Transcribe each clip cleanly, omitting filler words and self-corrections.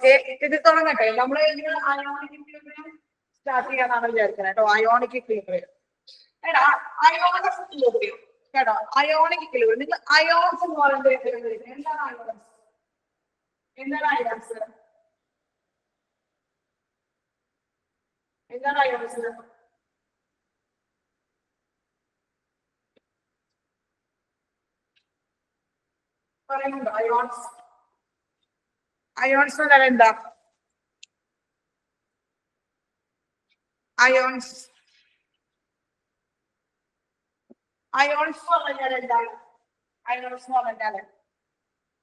Okay, ഇത് തുടങ്ങട്ടെ. നമ്മൾ അയോണിക് ഇക്വിലിബ്രിയം സ്റ്റാർട്ട് ചെയ്യാന്നാണ് വിചാരിക്കുന്നത് കേട്ടോ. അയോണിക് ഇക്വിലിബ്രിയം കേട്ടോ, അയോണിക് ഇക്വിലിബ്രിയം കേട്ടോ, അയോണിക് ഇക്വിലിബ്രിയം. നിങ്ങൾ അയോൺസ് എന്ന് പറയുന്നത് എന്താണ് അയോൺസ്? എന്താണ് അയോൺസ്? എന്താണ് അയോൺസ്? പറയുന്നുണ്ടോ അയോൺസ്? അയോൺസ് എന്ന് പറഞ്ഞാൽ എന്താ? അയോൺസ് അയോൺസ് എന്ന് പറഞ്ഞാൽ എന്താണ്? അയോൺസ് എന്ന് പറഞ്ഞാല്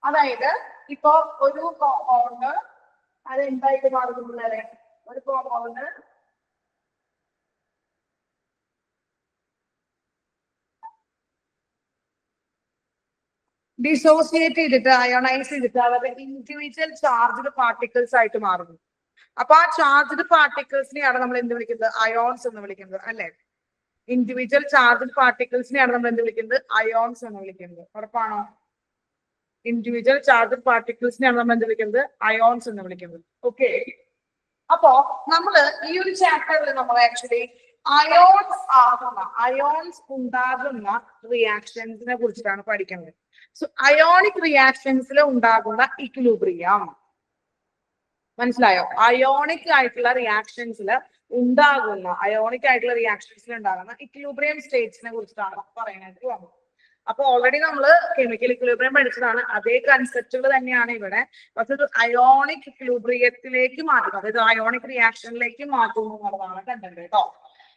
അതായത് ഇപ്പൊ ഒരു കോമ്പൗണ്ട് അത് എന്തായിട്ട് മാറുന്നത്? ഒരു കോമ്പൗണ്ട് ഡിസോസിയേറ്റ് ചെയ്തിട്ട് അയോണൈസ് ചെയ്തിട്ട് അവരുടെ ഇൻഡിവിജ്വൽ ചാർജ്ഡ് പാർട്ടിക്കിൾസ് ആയിട്ട് മാറുന്നു. അപ്പൊ ആ ചാർജ്ഡ് പാർട്ടിക്കിൾസിനെയാണ് നമ്മൾ എന്ത് വിളിക്കുന്നത്? അയോൺസ് എന്ന് വിളിക്കുന്നത് അല്ലെ. ഇൻഡിവിജ്വൽ ചാർജ്ഡ് പാർട്ടിക്കിൾസിനെയാണ് നമ്മൾ എന്ത് വിളിക്കുന്നത്? അയോൺസ് എന്ന് വിളിക്കുന്നത്. ഉറപ്പാണോ? ഇൻഡിവിജ്വൽ ചാർജ്ഡ് പാർട്ടിക്കിൾസിനെയാണ് നമ്മൾ എന്ത് വിളിക്കുന്നത്? അയോൺസ് എന്ന് വിളിക്കുന്നത്. ഓക്കെ, അപ്പോ നമ്മള് ഈ ഒരു ചാപ്റ്ററിൽ നമ്മൾ ആക്ച്വലി അയോൺസ് ഉണ്ടാകുന്ന റിയാക്ഷൻസിനെ കുറിച്ചിട്ടാണ് പഠിക്കുന്നത്. സോ അയോണിക് റിയാക്ഷൻസിൽ ഉണ്ടാകുന്ന ഇക്വിലിബ്രിയം മനസ്സിലായോ? അയോണിക് ആയിട്ടുള്ള റിയാക്ഷൻസിൽ ഉണ്ടാകുന്ന ഇക്വിലിബ്രിയം സ്റ്റേറ്റ്സിനെ കുറിച്ചിട്ടാണ് പറയാനായിട്ട് വന്നത്. അപ്പൊ ഓൾറെഡി നമ്മൾ കെമിക്കൽ ഇക്വിലിബ്രിയം പഠിച്ചതാണ്. അതേ കൺസെപ്റ്റുകൾ തന്നെയാണ് ഇവിടെ, പക്ഷെ ഒരു അയോണിക് ഇക്വിലിബ്രിയത്തിലേക്ക് മാറ്റുന്നു, അതായത് അയോണിക് റിയാക്ഷനിലേക്ക് മാറ്റുന്നു എന്നുള്ളതാണ് കണ്ടത് കേട്ടോ.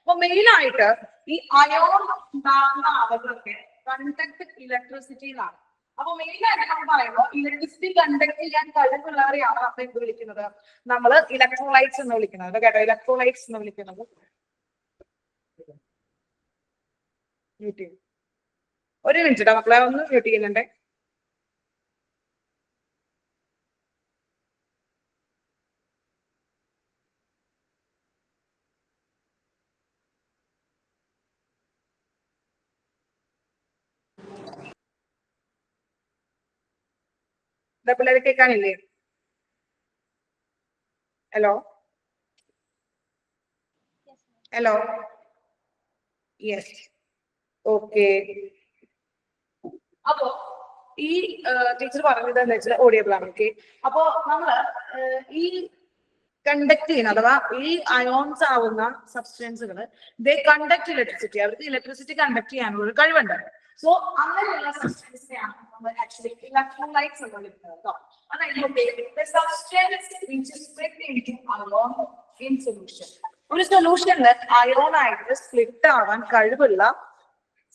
അപ്പൊ മെയിൻ ആയിട്ട് ഈ അയോൺ ഉണ്ടാകുന്ന അവർക്ക് കണ്ടക്ട് ഇലക്ട്രിസിറ്റി എന്നാണ്. അപ്പൊ മെയിൻ ആയിട്ട് നമ്മൾ പറയുമ്പോൾ ഇലക്ട്രിസിറ്റി കണ്ടക്ട് ചെയ്യാൻ കഴിവുള്ളവരെയാണ് നമ്മൾ എന്ത് വിളിക്കുന്നത്? നമ്മൾ ഇലക്ട്രോലൈറ്റ്സ് എന്ന് വിളിക്കുന്നത് കേട്ടോ. ഇലക്ട്രോലൈറ്റ്സ് എന്ന് വിളിക്കുന്നത്. ഒരു മിനിറ്റ് മക്കളെ, ഒന്ന് മ്യൂട്ട് ചെയ്യുന്നുണ്ടേ. പിള്ളേരെ കേൾക്കാനില്ലേ? Hello hello, yes, okay. അപ്പോ ഈ ടീച്ചർ പറഞ്ഞത് എന്താ വെച്ചാൽ ഓഡിയബിൾ ആണ്. ഓക്കെ, അപ്പോ നമ്മള് ഈ കണ്ടക്ട് ചെയ്യുന്ന അഥവാ ഈ അയോൺസ് ആവുന്ന സബ്സ്റ്റൻസുകൾ ദേ കണ്ടക്ട് ഇലക്ട്രിസിറ്റി, അവർക്ക് ഇലക്ട്രിസിറ്റി കണ്ടക്ട് ചെയ്യാനുള്ള ഒരു കഴിവുണ്ട്. സോ അങ്ങനെയുള്ള സബ്സ്റ്റൻസിനെയാണ് നമ്മൾ ആക്ച്വലി ഇലക്ട്രോലൈറ്റ്സ് എന്ന് വിളിക്കുന്നത് കേട്ടോ. അതായത് ഒരു സൊല്യൂഷനിൽ അയോൺ ആയിട്ട് സ്പ്ലിറ്റ് ആവാൻ കഴിവുള്ള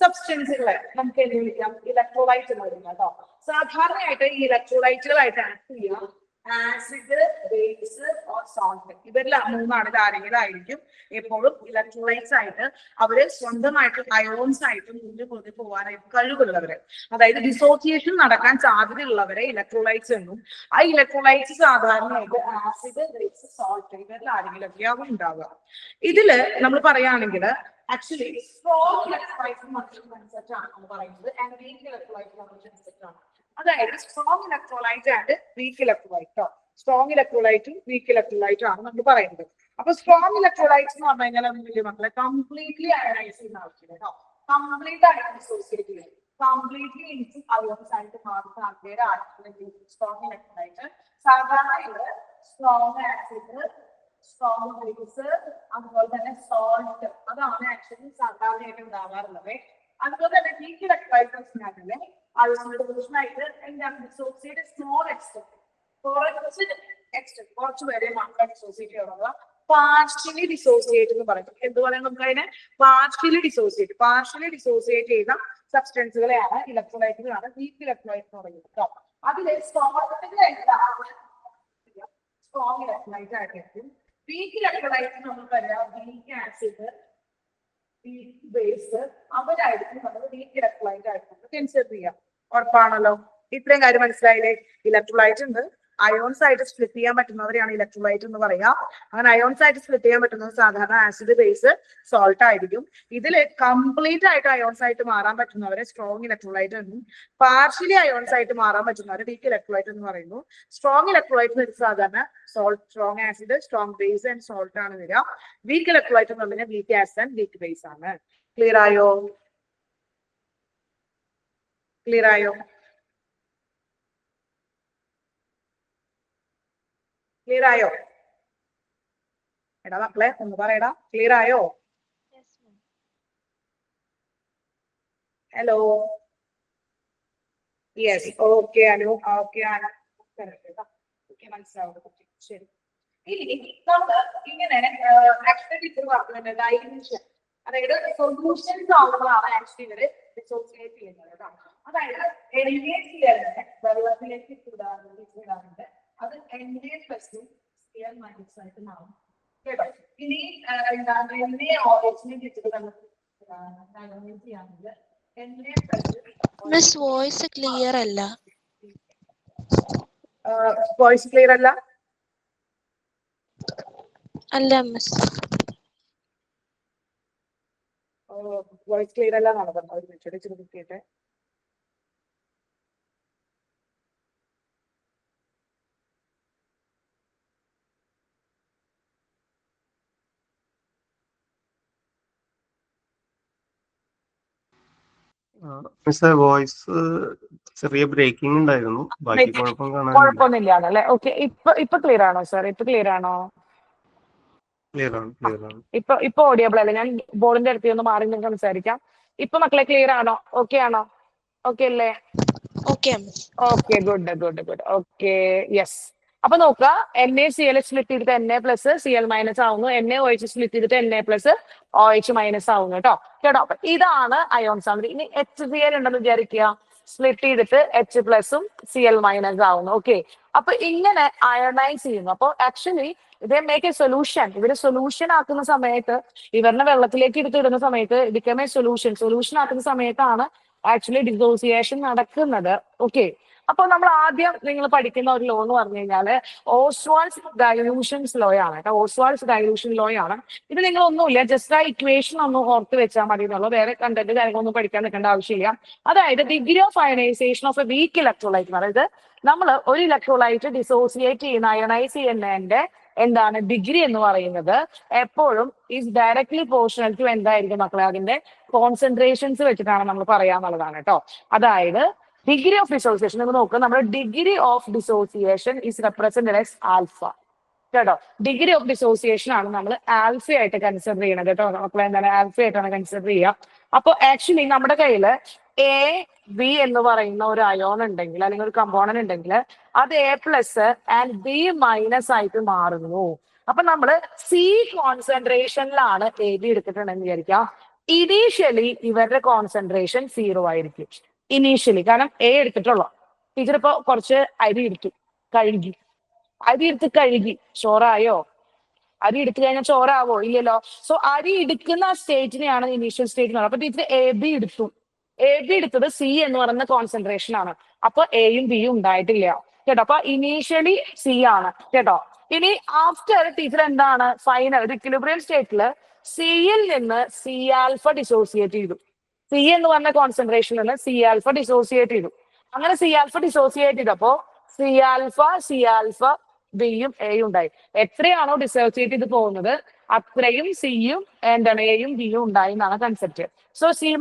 സബ്സ്റ്റൻസുകളെ നമുക്ക് എന്ത് വിളിക്കാം? ഇലക്ട്രോലൈറ്റ് എന്ന് വിളിക്കാം കേട്ടോ. സാധാരണയായിട്ട് ഈ ഇലക്ട്രോലൈറ്റുകളായിട്ട് ആക്ട് ചെയ്യാം ആസിഡ്, ബേസ് ഓർ സോൾട്ട്. ഇവരെല്ലാം മൂന്നാണ്. ഇത് ആരെങ്കിലും ആയിരിക്കും എപ്പോഴും ഇലക്ട്രോലൈറ്റ്സ് ആയിട്ട് അവര് സ്വന്തമായിട്ട് അയോൺസ് ആയിട്ട് മുന്നിൽ പോകാനായിട്ട് കഴിവുള്ളവര്, അതായത് ഡിസോസിയേഷൻ നടക്കാൻ സാധ്യതയുള്ളവരെ ഇലക്ട്രോലൈറ്റ്സ് എന്നും. ആ ഇലക്ട്രോലൈറ്റ്സ് സാധാരണയായിട്ട് ആസിഡ്, ബേസ്, സോൾട്ട് ഇവരിൽ ആരെങ്കിലൊക്കെയാവും ഉണ്ടാവുക. ഇതില് നമ്മൾ പറയുകയാണെങ്കിൽ ആക്ച്വലി സ്ട്രോങ് ഇലക്ട്രോലൈറ്റ് കൺസെപ്റ്റ് ആണ് നമ്മൾ പറയുന്നത്, ആൻഡ് വീക്ക് ഇലക്ട്രോലൈറ്റ് കൺസെപ്റ്റ് ആണ്. അതായത് strong electrolyte and weak electrolyte. Strong ഇലക്ട്രോലൈറ്റും വീക്ക് ഇലക്ട്രോലൈറ്റും ആണ് നമ്മൾ പറയുന്നത്. അപ്പൊ സ്ട്രോങ് ഇലക്ട്രോലൈറ്റ്സ് എന്ന് പറഞ്ഞു കഴിഞ്ഞാൽ വലിയ മക്കളെ കംപ്ലീറ്റ്ലി അയണൈസ് ചെയ്യുന്ന ആവശ്യമില്ല കേട്ടോ. കംപ്ലീറ്റ് ആയിട്ട് ഡിസോസിയേറ്റ് ചെയ്യും, കംപ്ലീറ്റ്ലി എനിക്ക് അയോൺസ് ആയിട്ട് മാറുന്ന ആൾക്കാരാണ് സ്ട്രോങ് ഇലക്ട്രോലൈറ്റ്. സാധാരണ ഇത് സ്ട്രോങ് ആസിഡ്, സ്ട്രോങ് ബേസ്, അതുപോലെ തന്നെ സോൾട്ട്, അതാണ് ആക്ച്വലി സാധാരണയായിട്ട് ഉണ്ടാവാറുള്ളത്. അതുപോലെ തന്നെ വീക്ക് ഇലക്ട്രോലൈറ്റ്സിനാണല്ലേ ആയിട്ട് എന്താണ് ഡിസോസിയേറ്റ് സ്മോൾ എക്സ്റ്റെന്റ്, കുറച്ച് പേരെ മാത്രം ഡിസോസിയേറ്റ് ചെയ്യുന്നത് പാർഷ്യലി ഡിസോസിയേറ്റ് എന്ന് പറയും. എന്ത് പറയാം നമുക്ക് അതിനെ? പാർഷ്യലി ഡിസോസിയേറ്റ് ചെയ്യുന്ന സബ്സ്റ്റൻസുകളെയാണ് ഇലക്ട്രോലൈറ്റുകളാണ് വീക്ക് ഇലക്ട്രോലൈറ്റ് എന്ന് പറയുന്നത് കേട്ടോ. അതില് സ്ട്രോങ് ഇലക്ട്രോലൈറ്റ് ആയിരിക്കും. വീക്ക് ഇലക്ട്രോലൈറ്റ് നമ്മൾ പറയാം വീക്ക് ആസിഡ്, വീക്ക് ബേസ്, അവരായിരിക്കും നമ്മൾ വീക്ക് ഇലക്ട്രോലൈറ്റ് ആയിട്ട് കൺസിഡർ ചെയ്യാം. ഉറപ്പാണല്ലോ? ഇത്രയും കാര്യം മനസ്സിലായില്ലേ? ഇലക്ട്രോലൈറ്റ് ഉണ്ട്, അയോൺസ് ആയിട്ട് സ്പ്ലിറ്റ് ചെയ്യാൻ പറ്റുന്നവരെയാണ് ഇലക്ട്രോലൈറ്റ് എന്ന് പറയാം. അങ്ങനെ അയോൺസ് ആയിട്ട് സ്പ്ലിറ്റ് ചെയ്യാൻ പറ്റുന്നത് സാധാരണ ആസിഡ് ബേസ് സോൾട്ട് ആയിരിക്കും. ഇതിൽ കംപ്ലീറ്റ് ആയിട്ട് അയോൺസ് ആയിട്ട് മാറാൻ പറ്റുന്നവരെ സ്ട്രോങ് ഇലക്ട്രോലൈറ്റ് എന്നും പാർഷ്യലി അയോൺസ് ആയിട്ട് മാറാൻ പറ്റുന്നവരെ വീക്ക് ഇലക്ട്രോലൈറ്റ് എന്ന് പറയുന്നു. സ്ട്രോങ് ഇലക്ട്രോലൈറ്റ് സാധാരണ salt, strong acid, strong base and salt ആണ് വരിക. വീക്ക് ഇലക്ട്രോലൈറ്റ് എന്ന് പറഞ്ഞാൽ week acid and weak base ആണ്. ക്ലിയർ ആയോ? ക്ലിയർ ആയോ? ക്ലിയർ ആയോ? എടാ മക്കളെ ഒന്ന് പറയടാ, ക്ലിയർ ആയോ? Hello, yes, okay Anu, okay Anu, മനസ്സിലാവും. ശരി, ഇനി നമ്മള് ഇങ്ങനെ ആക്ച്വലി പറഞ്ഞിട്ടുണ്ട് ഡൈമെൻഷൻ, അതായത് സൊല്യൂഷൻസ് ആവുമ്പോഴാണ് ആക്ച്വലി ഇവര് ഡിസോസിയേറ്റ് ചെയ്യുന്നത് കേട്ടോ. അതായത് വെള്ളത്തിലേക്ക് ഇടാറുണ്ട്, അത് മൈനസ് ആയിട്ട് മാറും കേട്ടോ. ഇനി എന്താണ് മിസ് വോയിസ് ക്ലിയർ അല്ല. വോയിസ് ക്ലിയർ അല്ല? അല്ല മിസ്, വോയിസ് ക്ലിയർ അല്ല എന്നാണ് പറഞ്ഞത്. ഒരു മിനിറ്റ് ചോദിക്കട്ടെ. വോയിസ് ചെറിയ ബ്രേക്കിംഗ് ഉണ്ടായിരുന്നു, ബാക്കി കുഴപ്പമൊന്നുമില്ല അല്ലേ? ഓക്കെ, ഇപ്പൊ ക്ലിയർ ആണോ സാർ? ഇപ്പൊ ക്ലിയർ ആണോ? ക്ലിയർ ആണ്. ഇപ്പൊ ഓഡിയബിൾ അല്ലേ? ഞാൻ ബോർഡിന്റെ അടുത്ത് ഒന്ന് മാറി നിന്ന് സംസാരിക്കാം. ഇപ്പൊ മക്കളെ ക്ലിയർ ആണോ? ഓക്കെ ആണോ? ഓക്കെ അല്ലേ? Okay okay, good. Okay, yes. അപ്പൊ നോക്കുക, NaCl സ്പ്ലിറ്റ് ചെയ്തിട്ട് Na+Cl മൈനസ് ആവുന്നു, NaOH സ്പ്ലിറ്റ് ചെയ്തിട്ട് Na+OH മൈനസ് ആവുന്നു കേട്ടോ. അപ്പൊ ഇതാണ് അയോൺ സാന്ദ്രത. ഇനി HCl ഉണ്ടെന്ന് വിചാരിക്കുക, സ്പ്ലിറ്റ് ചെയ്തിട്ട് H+ഉം Cl മൈനസ് ആവുന്നു. ഓക്കെ, അപ്പൊ ഇങ്ങനെ അയണൈസ് ചെയ്യുന്നു. അപ്പൊ ആക്ച്വലി ഇതേ മേക്ക് എ സൊല്യൂഷൻ. ഇവര് സൊല്യൂഷൻ ആക്കുന്ന സമയത്ത്, ഇവരുടെ വെള്ളത്തിലേക്ക് എടുത്തിടുന്ന സമയത്ത് ബിക്കം എ സൊല്യൂഷൻ ആക്കുന്ന സമയത്താണ് ആക്ച്വലി ഡിസോസിയേഷൻ നടക്കുന്നത്. ഓക്കെ, അപ്പൊ നമ്മൾ ആദ്യം നിങ്ങൾ പഠിക്കുന്ന ഒരു ലോ എന്ന് പറഞ്ഞു കഴിഞ്ഞാല് ഓസ്വാൾസ് ഡൈലൂഷൻസ് ലോ ആണ് കേട്ടോ. ഓസ്വാൾസ് ഡൈലൂഷൻ ലോ ആണ് ഇത്. നിങ്ങൾ ഒന്നുമില്ല, ജസ്റ്റ് ആ ഇക്വേഷൻ ഒന്ന് ഓർത്ത് വെച്ചാൽ മതി എന്നുള്ളൂ. വേറെ കണ്ടന്റ് കാര്യങ്ങളൊന്നും പഠിക്കാൻ നിൽക്കേണ്ട ആവശ്യമില്ല. അതായത് degree of ionisation of a weak electrolyte, അതായത് നമ്മൾ ഒരു ഇലക്ട്രോലൈറ്റ് ഡിസോസിയേറ്റ് ചെയ്യുന്ന അയണൈസ് ചെയ്യുന്നതിന്റെ എന്താണ് ഡിഗ്രി എന്ന് പറയുന്നത് എപ്പോഴും ഈസ് ഡയറക്ട്ലി പ്രൊപോർഷണൽ ടു എന്തായിരിക്കും മക്കളെ, അതിന്റെ കോൺസെൻട്രേഷൻസ് വെച്ചിട്ടാണ് നമ്മൾ പറയാന്നുള്ളതാണ് കേട്ടോ. അതായത് ഡിഗ്രി ഓഫ് ഡിസോസിയേഷൻ നിങ്ങൾ നോക്കുക, നമ്മുടെ degree of dissociation is represented as alpha കേട്ടോ. ഡിഗ്രി ഓഫ് ഡിസോസിയേഷൻ ആണ് നമ്മൾ ആൽഫ ആയിട്ട് കൺസിഡർ ചെയ്യണത് കേട്ടോ. മക്കളെ എന്താണ് ആൽഫ ആയിട്ടാണ് കൺസിഡർ ചെയ്യുക. അപ്പൊ ആക്ച്വലി നമ്മുടെ കയ്യില് AB എന്ന് പറയുന്ന ഒരു അയോൺ ഉണ്ടെങ്കിൽ, അല്ലെങ്കിൽ ഒരു കമ്പോണന്റ് ഉണ്ടെങ്കിൽ, അത് A+ ആൻഡ് B- ആയിട്ട് മാറുന്നു. അപ്പൊ നമ്മള് C കോൺസെൻട്രേഷനിലാണ് AB എടുത്തിട്ടുണ്ടെന്ന് വിചാരിക്കാം. ഇനീഷ്യലി ഇവരുടെ കോൺസെൻട്രേഷൻ 0 ആയിരിക്കും. ഇനീഷ്യലി, കാരണം A എടുത്തിട്ടുള്ളൂ. ടീച്ചർ ഇപ്പൊ കുറച്ച് അരി എടുത്തു, കഴുകി ചോറായോ? അരി എടുത്തു കഴിഞ്ഞാൽ ചോറാവോ? ഇല്ലല്ലോ. സോ അരി എടുക്കുന്ന സ്റ്റേജിനെയാണ് ഇനീഷ്യൽ സ്റ്റേജ് എന്ന് പറയുന്നത്. അപ്പൊ ടീച്ചർ AB എടുത്തത് C എന്ന് പറയുന്ന കോൺസെൻട്രേഷൻ ആണ്. അപ്പൊ Aയും Bയും ഉണ്ടായിട്ടില്ല കേട്ടോ. അപ്പൊ ഇനീഷ്യലി C ആണ് കേട്ടോ. ഇനി ആഫ്റ്റർ ടീച്ചർ എന്താണ് ഫൈനൽ ഒരു ഇക്വിലിബ്രിയം സ്റ്റേറ്റില് Cയിൽ നിന്ന് C∝ ഡിസോസിയേറ്റ് ചെയ്തു. C എന്ന് പറഞ്ഞ കോൺസെൻട്രേഷനിൽ നിന്ന് C∝ ഡിസോസിയേറ്റ് ചെയ്തു. അങ്ങനെ C∝ ഡിസോസിയേറ്റ് ചെയ്തപ്പോ C∝, Bയും Aയും ഉണ്ടായി. എത്രയാണോ ഡിസോസിയേറ്റ് ചെയ്ത് പോകുന്നത് അത്രയും Cയും എന്താണ് Aയും Bയും ഉണ്ടായി എന്നാണ് കൺസെപ്റ്റ്. സോ C-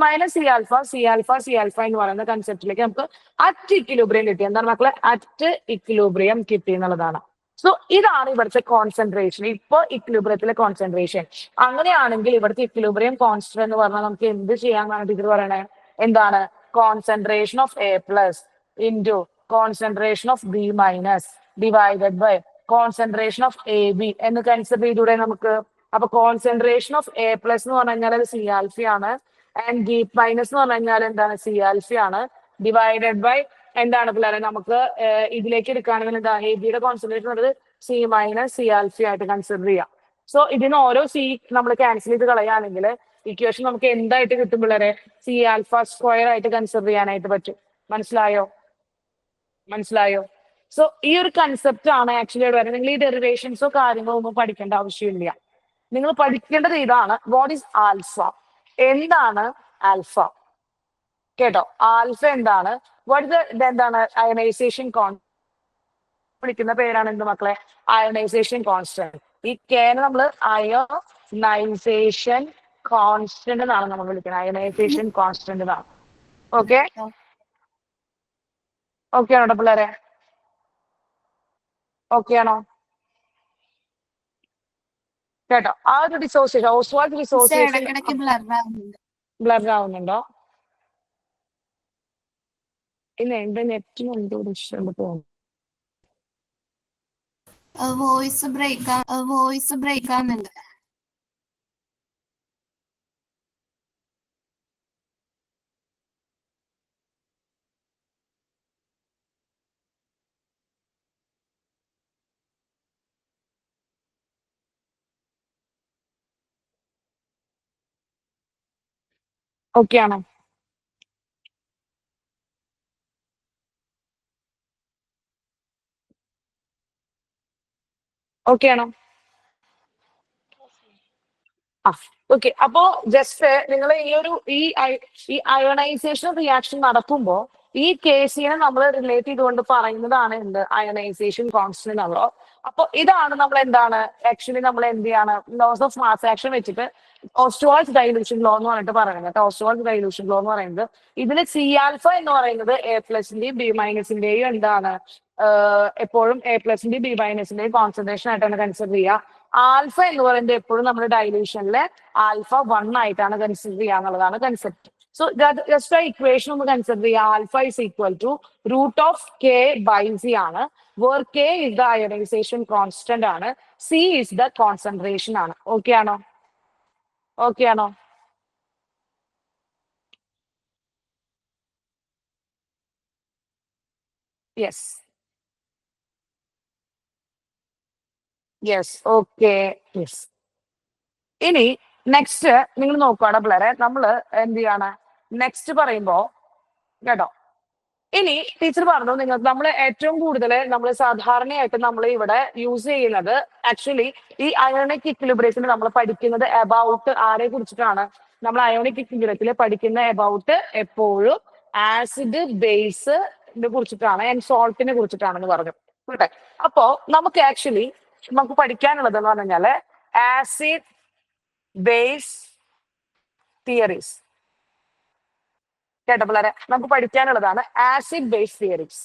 C∝ എന്ന് പറയുന്ന കൺസെപ്റ്റിലേക്ക് നമുക്ക് അറ്റ് ഇക്വിലിബ്രിയം കിട്ടി. എന്താണ് മക്കളെ? അറ്റ് ഇക്വിലിബ്രിയം കിട്ടി എന്നുള്ളതാണ്. സോ ഇതാണ് ഇവിടുത്തെ കോൺസെൻട്രേഷൻ, ഇപ്പൊ ഇക്വിലിബ്രിയത്തിലെ കോൺസെൻട്രേഷൻ. അങ്ങനെയാണെങ്കിൽ ഇവിടുത്തെ ഇക്വിലിബ്രിയം കോൺസ്റ്റന്റ് എന്ന് പറഞ്ഞാൽ നമുക്ക് എന്ത് ചെയ്യാന്നാണ് ടീച്ചർ പറയണേ? എന്താണ്? Concentration of A+ into concentration of B- divided by concentration of AB എന്ന് കൺസിഡർ ചെയ്തൂടെ നമുക്ക്. അപ്പൊ കോൺസെൻട്രേഷൻ ഓഫ് A+ എന്ന് പറഞ്ഞു കഴിഞ്ഞാൽ അത് C∝ ആണ്, ആൻഡ് B- എന്ന് പറഞ്ഞു കഴിഞ്ഞാൽ എന്താണ്? C∝ ആണ്, ഡിവൈഡഡ് ബൈ എന്താണ് പിള്ളേരെ നമുക്ക് ഇതിലേക്ക് എടുക്കുകയാണെങ്കിൽ എന്താ AB-യുടെ കോൺസെൻട്രേഷൻ ഉള്ളത് C- C∝ ആയിട്ട് കൺസിഡർ ചെയ്യാം. സോ ഇതിന് ഓരോ C നമ്മൾ ക്യാൻസൽ ചെയ്ത് കളയുകയാണെങ്കിൽ ഇക്വേഷൻ നമുക്ക് എന്തായിട്ട് കിട്ടും പിള്ളേരെ? C∝² ആയിട്ട് കൺസിഡർ ചെയ്യാനായിട്ട് പറ്റും. മനസ്സിലായോ? സോ ഈ ഒരു കൺസെപ്റ്റ് ആണ് ആക്ച്വലി ഇവിടെ വരുന്നത്. നിങ്ങൾ ഈ ഡെറിവേഷൻസോ കാര്യങ്ങളോ ഒന്നും പഠിക്കേണ്ട ആവശ്യമില്ല. നിങ്ങൾ പഠിക്കേണ്ടത് ഇതാണ്, വാട്ട് ഈസ് ആൽഫ, എന്താണ് ആൽഫ, കേട്ടോ. ആൽഫ എന്താണ്, വാട്ട് ഇസ് എന്താണ് അയണൈസേഷൻ വിളിക്കുന്ന പേരാണ് എന്ത് മക്കളെ, അയണൈസേഷൻ കോൺസ്റ്റന്റ്. ഈ കേനെ നമ്മൾ അയണൈസേഷൻ കോൺസ്റ്റന്റ് എന്നാണ് നമ്മൾ വിളിക്കുന്നത്, അയണൈസേഷൻ കോൺസ്റ്റന്റ് എന്നാണ്. ഓക്കെ, ഓക്കെ ആണോ പിള്ളേരെ? ഓക്കെ ആണോ? കേട്ടോ, ആ ഒരു ഡിസോസിയേഷൻ, ഓസ്വാൾഡ് ഡിസോസിയേഷൻ ബ്ലർ ആവുന്നുണ്ടോ? ഇല്ല, എന്റെ നെറ്റിന് എന്തോ ഇഷ്യൂ തോന്നുന്നു. വോയിസ് ബ്രേക്ക് ആവുന്നുണ്ട്. ഓക്കെ ആണോ? ഓക്കെ ആണോ? ആ, ഓക്കെ. അപ്പോ ജസ്റ്റ് നിങ്ങൾ ഈ അയണൈസേഷൻ റിയാക്ഷൻ നടക്കുമ്പോൾ ഈ കേസിനെ നമ്മൾ റിലേറ്റ് ചെയ്തുകൊണ്ട് പറയുന്നതാണ് എന്ത്, അയണൈസേഷൻ കോൺസ്റ്റന്റ് എന്നുള്ളോ. അപ്പൊ ഇതാണ് നമ്മൾ എന്താണ് ആക്ച്വലി നമ്മൾ എന്ത് ചെയ്യാണ്, ലോസ് ഓഫ് മാസ് ആക്ഷൻ വെച്ചിട്ട് ഓസ്റ്റ്വാൾഡ് ഡൈലൂഷൻ ലോ എന്ന് പറഞ്ഞിട്ട് പറയുന്നത്. ഓസ്റ്റ്വാൾഡ് ഡൈലൂഷൻ ലോ എന്ന് പറയുന്നത് ഇതിൽ സി ആൽഫ എന്ന് പറയുന്നത് എ പ്ലസിന്റെയും ബി മൈനസിന്റെയും എന്താണ്, എപ്പോഴും എ പ്ലസിന്റെയും ബി മൈനസിന്റെയും കോൺസെൻട്രേഷൻ ആയിട്ടാണ് കൺസിഡർ ചെയ്യുക. ആൽഫ എന്ന് പറയുന്നത് എപ്പോഴും നമ്മുടെ ഡൈലൂഷനിലെ ആൽഫ 1 ആയിട്ടാണ് കൺസിഡർ ചെയ്യുക എന്നുള്ളതാണ് കൺസെപ്റ്റ്. സോ ജസ്റ്റ് ആ ഇക്വേഷൻ ഒന്ന് കൺസിഡർ ചെയ്യുക. Alpha is equal to root of K by C ആണ്, where K is the ionisation constant ആണ്, സി ഇസ് ദ കോൺസെൻട്രേഷൻ ആണ്. ഓക്കെ ആണോ? ഓക്കെ ആണോ? Yes, yes, okay, yes. ഇനി നെക്സ്റ്റ് നിങ്ങൾ നോക്കുകയാണ് പിള്ളേരെ, നമ്മൾ എന്ത് ചെയ്യാണ് നെക്സ്റ്റ് പറയുമ്പോ, കേട്ടോ. ഇനി ടീച്ചർ പറഞ്ഞു നിങ്ങൾക്ക് നമ്മൾ ഏറ്റവും കൂടുതൽ നമ്മൾ സാധാരണയായിട്ട് നമ്മൾ ഇവിടെ യൂസ് ചെയ്യുന്നത് ആക്ച്വലി ഈ അയോണിക് ഇക്വിലിബ്രിയത്തിന് നമ്മൾ പഠിക്കുന്നത് അബൌട്ട് ആരെ കുറിച്ചിട്ടാണ്, നമ്മൾ അയോണിക് ഇക്വിലിബ്രിയത്തിൽ പഠിക്കുന്ന അബൌട്ട് എപ്പോഴും ആസിഡ് ബേസ് കുറിച്ചിട്ടാണ് ആൻഡ് സോൾട്ടിനെ കുറിച്ചിട്ടാണെന്ന് പറഞ്ഞു, കേട്ടെ. അപ്പോ നമുക്ക് ആക്ച്വലി നമുക്ക് പഠിക്കാനുള്ളത് എന്ന് പറഞ്ഞു കഴിഞ്ഞാല് ആസിഡ് ബേസ് തിയറീസ്, കേട്ടോ പിള്ളേരെ. നമുക്ക് പഠിക്കാനുള്ളതാണ് ആസിഡ് ബേസ് തിയറീസ്.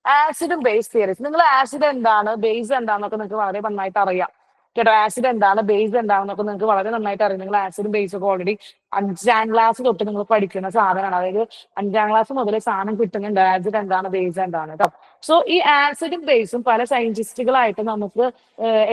ആസിഡും ബേസ് തിയറീസ്, നിങ്ങൾ ആസിഡ് എന്താണ് ബേസ് എന്താണെന്നൊക്കെ നിങ്ങൾക്ക് വളരെ നന്നായിട്ട് അറിയാം, കേട്ടോ. ആസിഡ് എന്താണ് ബേസ് എന്താണെന്നൊക്കെ നിങ്ങൾക്ക് വളരെ നന്നായിട്ട് അറിയാം. നിങ്ങൾ ആസിഡും ബേസും ഒക്കെ ഓൾറെഡി 5ാം ക്ലാസ് തൊട്ട് നിങ്ങൾ പഠിക്കുന്ന സാധനമാണ്. അതായത് 5ാം ക്ലാസ് മുതൽ സാധനം കിട്ടുന്നുണ്ട്, ആസിഡ് എന്താണ് ബേസ് എന്താണ്, കേട്ടോ. സോ ഈ ആസിഡും ബേസും പല സയന്റിസ്റ്റുകളായിട്ട് നമുക്ക്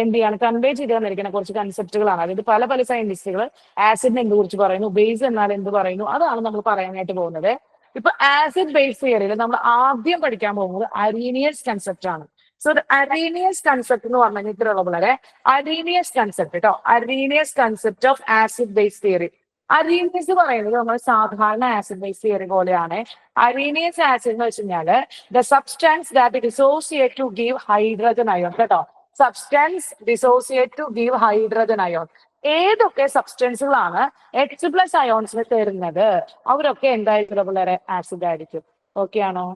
എന്ത് ചെയ്യാണ് കൺവേ ചെയ്ത് തന്നിരിക്കുന്ന കുറച്ച് കൺസെപ്റ്റുകളാണ്. അതായത് പല പല സയന്റിസ്റ്റുകൾ ആസിഡിനെ എന്ത് കുറിച്ച് പറയുന്നു, ബേസ് എന്നാൽ എന്ത് പറയുന്നു, അതാണ് നമ്മൾ പറയാനായിട്ട് പോകുന്നത്. ഇപ്പൊ ആസിഡ് ബേസ് തിയറിയിൽ നമ്മൾ ആദ്യം പഠിക്കാൻ പോകുന്നത് അരീനിയസ് കൺസെപ്റ്റ് ആണ്. സോ അരീനിയസ് കൺസെപ്റ്റ് എന്ന് പറഞ്ഞു കഴിഞ്ഞാൽ ഇത്രയുള്ള വളരെ അരീനിയസ് കൺസെപ്റ്റ്, കേട്ടോ. Arrhenius concept of acid base theory. Arrhenius പറയുന്നത് നമ്മൾ സാധാരണ ആസിഡ് ബേസ് തിയറി പോലെയാണ്. അരീനിയസ് ആസിഡ് എന്ന് വെച്ച് കഴിഞ്ഞാല് the substance that dissociate to give hydrogen ion, കേട്ടോ. Substance dissociate to give hydrogen ion. ഏതൊക്കെ സബ്സ്റ്റൻസുകളാണ് H+ അയോൺസിന് തരുന്നത് അവരൊക്കെ എന്തായിരിക്കും പിള്ളേരെ, ആസിഡ് ആയിരിക്കും. ഓക്കെ ആണോ?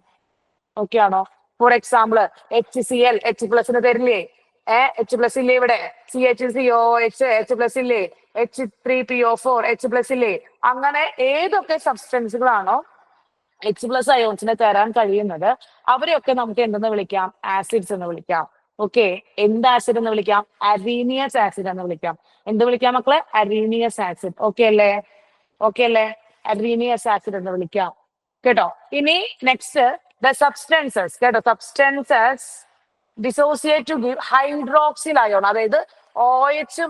ഓക്കെ ആണോ? ഫോർ എക്സാമ്പിൾ HCl H+ തരില്ലേ? H+ ഇല്ലേ ഇവിടെ? CHCOH H+ ഇല്ലേ? H3PO4 H+ ഇല്ലേ? അങ്ങനെ ഏതൊക്കെ സബ്സ്റ്റൻസുകളാണോ H+ അയോൺസിനെ തരാൻ കഴിയുന്നത് അവരെയൊക്കെ നമുക്ക് എന്തെന്ന് വിളിക്കാം, ആസിഡ്സ് എന്ന് വിളിക്കാം. ഓക്കെ, എന്ത് ആസിഡ് എന്ന് വിളിക്കാം? അരീനിയസ് ആസിഡ് എന്ന് വിളിക്കാം. എന്ത് വിളിക്കാം മക്കളെ? Arrhenius acid. ഓക്കെ അല്ലേ? ഓക്കെ അല്ലേ? അരീനിയസ് ആസിഡ് എന്ന് വിളിക്കാം, കേട്ടോ. ഇനി നെക്സ്റ്റ് ദ സബ്സ്റ്റൻസസ്, കേട്ടോ. Substances dissociate to give hydroxyl ion, അതായത് OH-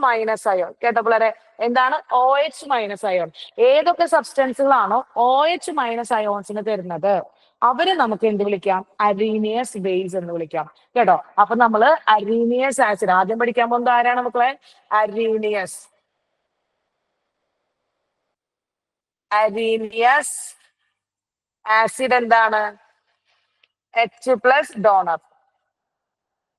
അയോൺ, കേട്ടോ പിള്ളേരെ. എന്താണ് OH- അയോൺ? ഏതൊക്കെ സബ്സ്റ്റൻസുകളാണോ OH- അയോൺസിന് തരുന്നത് അവരെ നമുക്ക് എന്ത് വിളിക്കാം? അരീനിയസ് ബേസ് എന്ന് വിളിക്കാം, കേട്ടോ. അപ്പൊ നമ്മള് അരീനിയസ് ആസിഡ് ആദ്യം പഠിക്കാൻ പോകുന്നത് ആരാണ് മക്കളെ? അരീനിയസ് ആസിഡ് എന്താണ്? H+ donor.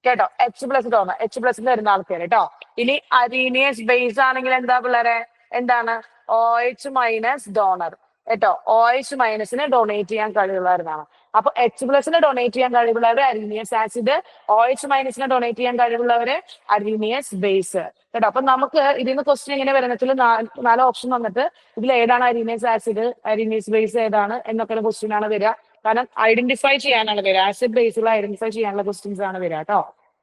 കേട്ടോ. H+ന്റെ വരുന്ന ആൾക്കാർ കേട്ടോ. ഇനി അരീനിയസ് ബേസ് ആണെങ്കിൽ എന്താ പിള്ളേരെ, എന്താണ് OH മൈനസ് ഡോണർ കേട്ടോ. OH മൈനസിന് ഡൊണേറ്റ് ചെയ്യാൻ കഴിവുള്ളവരാണ്. അപ്പൊ H+ന് ഡൊണേറ്റ് ചെയ്യാൻ കഴിവുള്ളവര് അരീനിയസ് ആസിഡ്, OH മൈനസിന് ഡൊണേറ്റ് ചെയ്യാൻ കഴിവുള്ളവര് അരീനിയസ് ബേസ് കേട്ടോ. അപ്പൊ നമുക്ക് ഇതിന്ന് ക്വസ്റ്റ്യൻ എങ്ങനെ വരുന്നതിൽ 4 ഓപ്ഷൻ വന്നിട്ട് ഇതിൽ ഏതാണ് അരീനിയസ് ആസിഡ്, അരീനിയസ് ബേസ് ഏതാണ് എന്നൊക്കെ ക്വസ്റ്റ്യൻ ആണ് വരിക. കാരണം ഐഡന്റിഫൈ ചെയ്യാനാണ് വരിക, ആസിഡ് ബേസിൽ ഐഡന്റിഫൈ ചെയ്യാനുള്ള ക്വസ്റ്റ്യൻസ് ആണ് വരിക കേട്ടോ.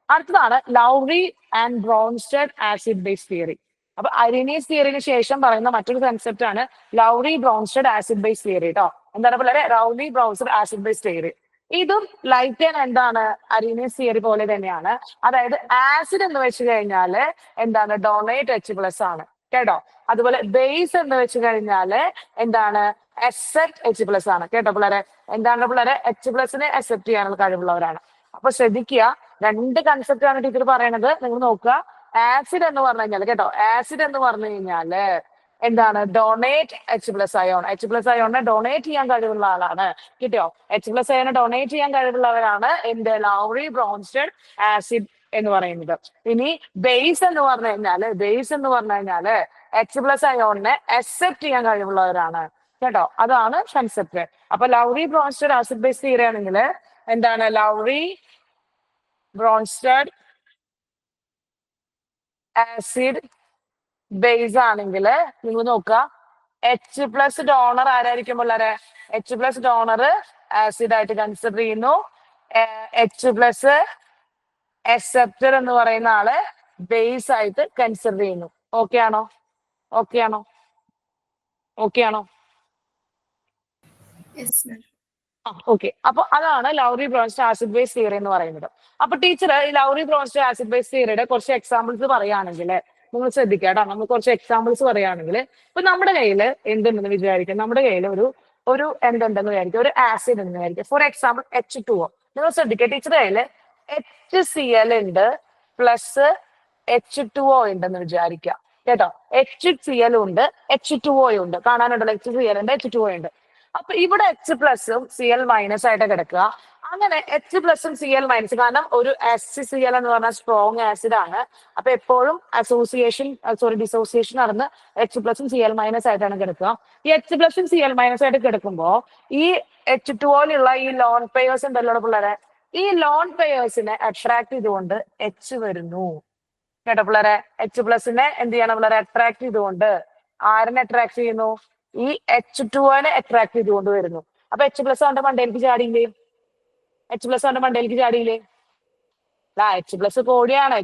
അടുത്തതാണ് Lawrie and Bronsted acid base theory. അപ്പൊ അരീനിയസ് തിയറിന് ശേഷം പറയുന്ന മറ്റൊരു കൺസെപ്റ്റ് ആണ് Lawrie Bronsted acid base theory കേട്ടോ. എന്താണ് പിള്ളേരെ, Lawrie Bronsted acid base theory. ഇതും ലൈറ്റ് ആൻഡ് എന്താണ് അരീനിയസ് തിയറി പോലെ തന്നെയാണ്. അതായത് ആസിഡ് എന്ന് വെച്ച് കഴിഞ്ഞാല് എന്താണ് ഡൊണേറ്റ് H+ ആണ് കേട്ടോ. അതുപോലെ ബേസ് എന്ന് വെച്ച് കഴിഞ്ഞാല് എന്താണ് അക്സെപ്റ്റ് H+ ആണ് കേട്ടോ പിള്ളേരെ. എന്താണ് പിള്ളേരെ, H+നെ അക്സെപ്റ്റ് ചെയ്യാനുള്ള കഴിവുള്ളവരാണ്. അപ്പൊ ശ്രദ്ധിക്കുക, 2 കൺസെപ്റ്റ് ആണ് ടീച്ചർ പറയണത്. നിങ്ങൾ നോക്കുക, ആസിഡ് എന്ന് പറഞ്ഞു കഴിഞ്ഞാൽ കേട്ടോ, ആസിഡ് എന്ന് പറഞ്ഞു കഴിഞ്ഞാല് എന്താണ് ഡൊണേറ്റ് H+ അയോൺ. H+ അയോണിനെ ഡൊണേറ്റ് ചെയ്യാൻ കഴിവുള്ള ആളാണ് കിട്ടിയോ. H+ അയോണെ ഡൊണേറ്റ് ചെയ്യാൻ കഴിവുള്ളവരാണ് എന്ത് ലൗറി ബ്രോൺസ്റ്റഡ് ആസിഡ് എന്ന് പറയുന്നത്. ഇനി ബേസ് എന്ന് പറഞ്ഞു കഴിഞ്ഞാല് H+ അയോണിനെ അക്സെപ്റ്റ് ചെയ്യാൻ കഴിവുള്ളവരാണ് കേട്ടോ. അതാണ് കൺസെപ്റ്റ്. അപ്പൊ Lawrie Bronsted acid base theory ആണെങ്കിൽ എന്താണ് ലൗറി ബ്രോൺസ്റ്റഡ് ആസിഡ് ബേസ് ആണെങ്കിൽ നിങ്ങൾ നോക്കുക, H+ ഡോണർ ആരായിരിക്കും പിള്ളേരെ, H+ ഡോണർ ആസിഡ് ആയിട്ട് കൺസിഡർ ചെയ്യുന്നു. H+ അക്സെപ്റ്റർ എന്ന് പറയുന്ന ആള് ബേസ് ആയിട്ട് കൺസിഡർ ചെയ്യുന്നു. ഓക്കെ ആണോ? Yes ma'am. ഓക്കെ. അപ്പൊ അതാണ് Lawrie Bronsted acid base theory എന്ന് പറയുന്നത്. അപ്പൊ ടീച്ചർ ഈ ലൗറി ബ്രോൺസ്റ്റഡ് ആസിഡ് ബേസ് തിയറിയുടെ കുറച്ച് എക്സാമ്പിൾസ് പറയുകയാണെങ്കിൽ നിങ്ങൾ ശ്രദ്ധിക്കുക കേട്ടോ. നമ്മൾ കുറച്ച് എക്സാമ്പിൾസ് പറയുകയാണെങ്കിൽ ഇപ്പൊ നമ്മുടെ കയ്യിൽ എന്തുണ്ടെന്ന് വിചാരിക്കാം, നമ്മുടെ കയ്യിൽ ഒരു എന്തുണ്ടെന്ന് വിചാരിക്കും, ഒരു ആസിഡ് എന്ന് വിചാരിക്കും. For example H2O. നിങ്ങൾ ശ്രദ്ധിക്കുക, ടീച്ചറുടെ കയ്യിൽ HCl ഉണ്ട് പ്ലസ് H2O ഉണ്ടെന്ന് വിചാരിക്കാം കേട്ടോ. HCl ഉണ്ട്, H2O ഉണ്ട്, കാണാനുണ്ടല്ലോ. HCl ഉണ്ട്, H2O ഉണ്ട്. അപ്പൊ ഇവിടെ H+ഉം Cl- ആയിട്ട് കിടക്കുക. അങ്ങനെ H+ഉം Cl- കാരണം ഒരു HCl എന്ന് പറഞ്ഞാൽ സ്ട്രോങ് ആസിഡ് ആണ്. അപ്പൊ എപ്പോഴും ഡിസോസിയേഷൻ നടന്ന് H+ഉം Cl- ആയിട്ടാണ് കിടക്കുക. ഈ H+ഉം Cl- ആയിട്ട് കിടക്കുമ്പോ ഈ H2O ഈ ലോൺ പെയേഴ്സ് ഉണ്ടല്ലോ പിള്ളേരെ, ഈ ലോൺ പെയേഴ്സിനെ അട്രാക്ട് ചെയ്തുകൊണ്ട് H വരുന്നു കേട്ടോ പിള്ളേരെ. H+നെ എന്ത് ചെയ്യണം പിള്ളേരെ, അട്രാക്ട് ചെയ്തുകൊണ്ട് ആരിനെ അട്രാക്ട് ചെയ്യുന്നു, ഈ H2O-നെ അട്രാക്ട് ചെയ്തുകൊണ്ട് വരുന്നു. അപ്പൊ H+ അവന്റെ മണ്ടയിലേക്ക് ചാടിയില്ലേ, H+ കോഴിയാണ്.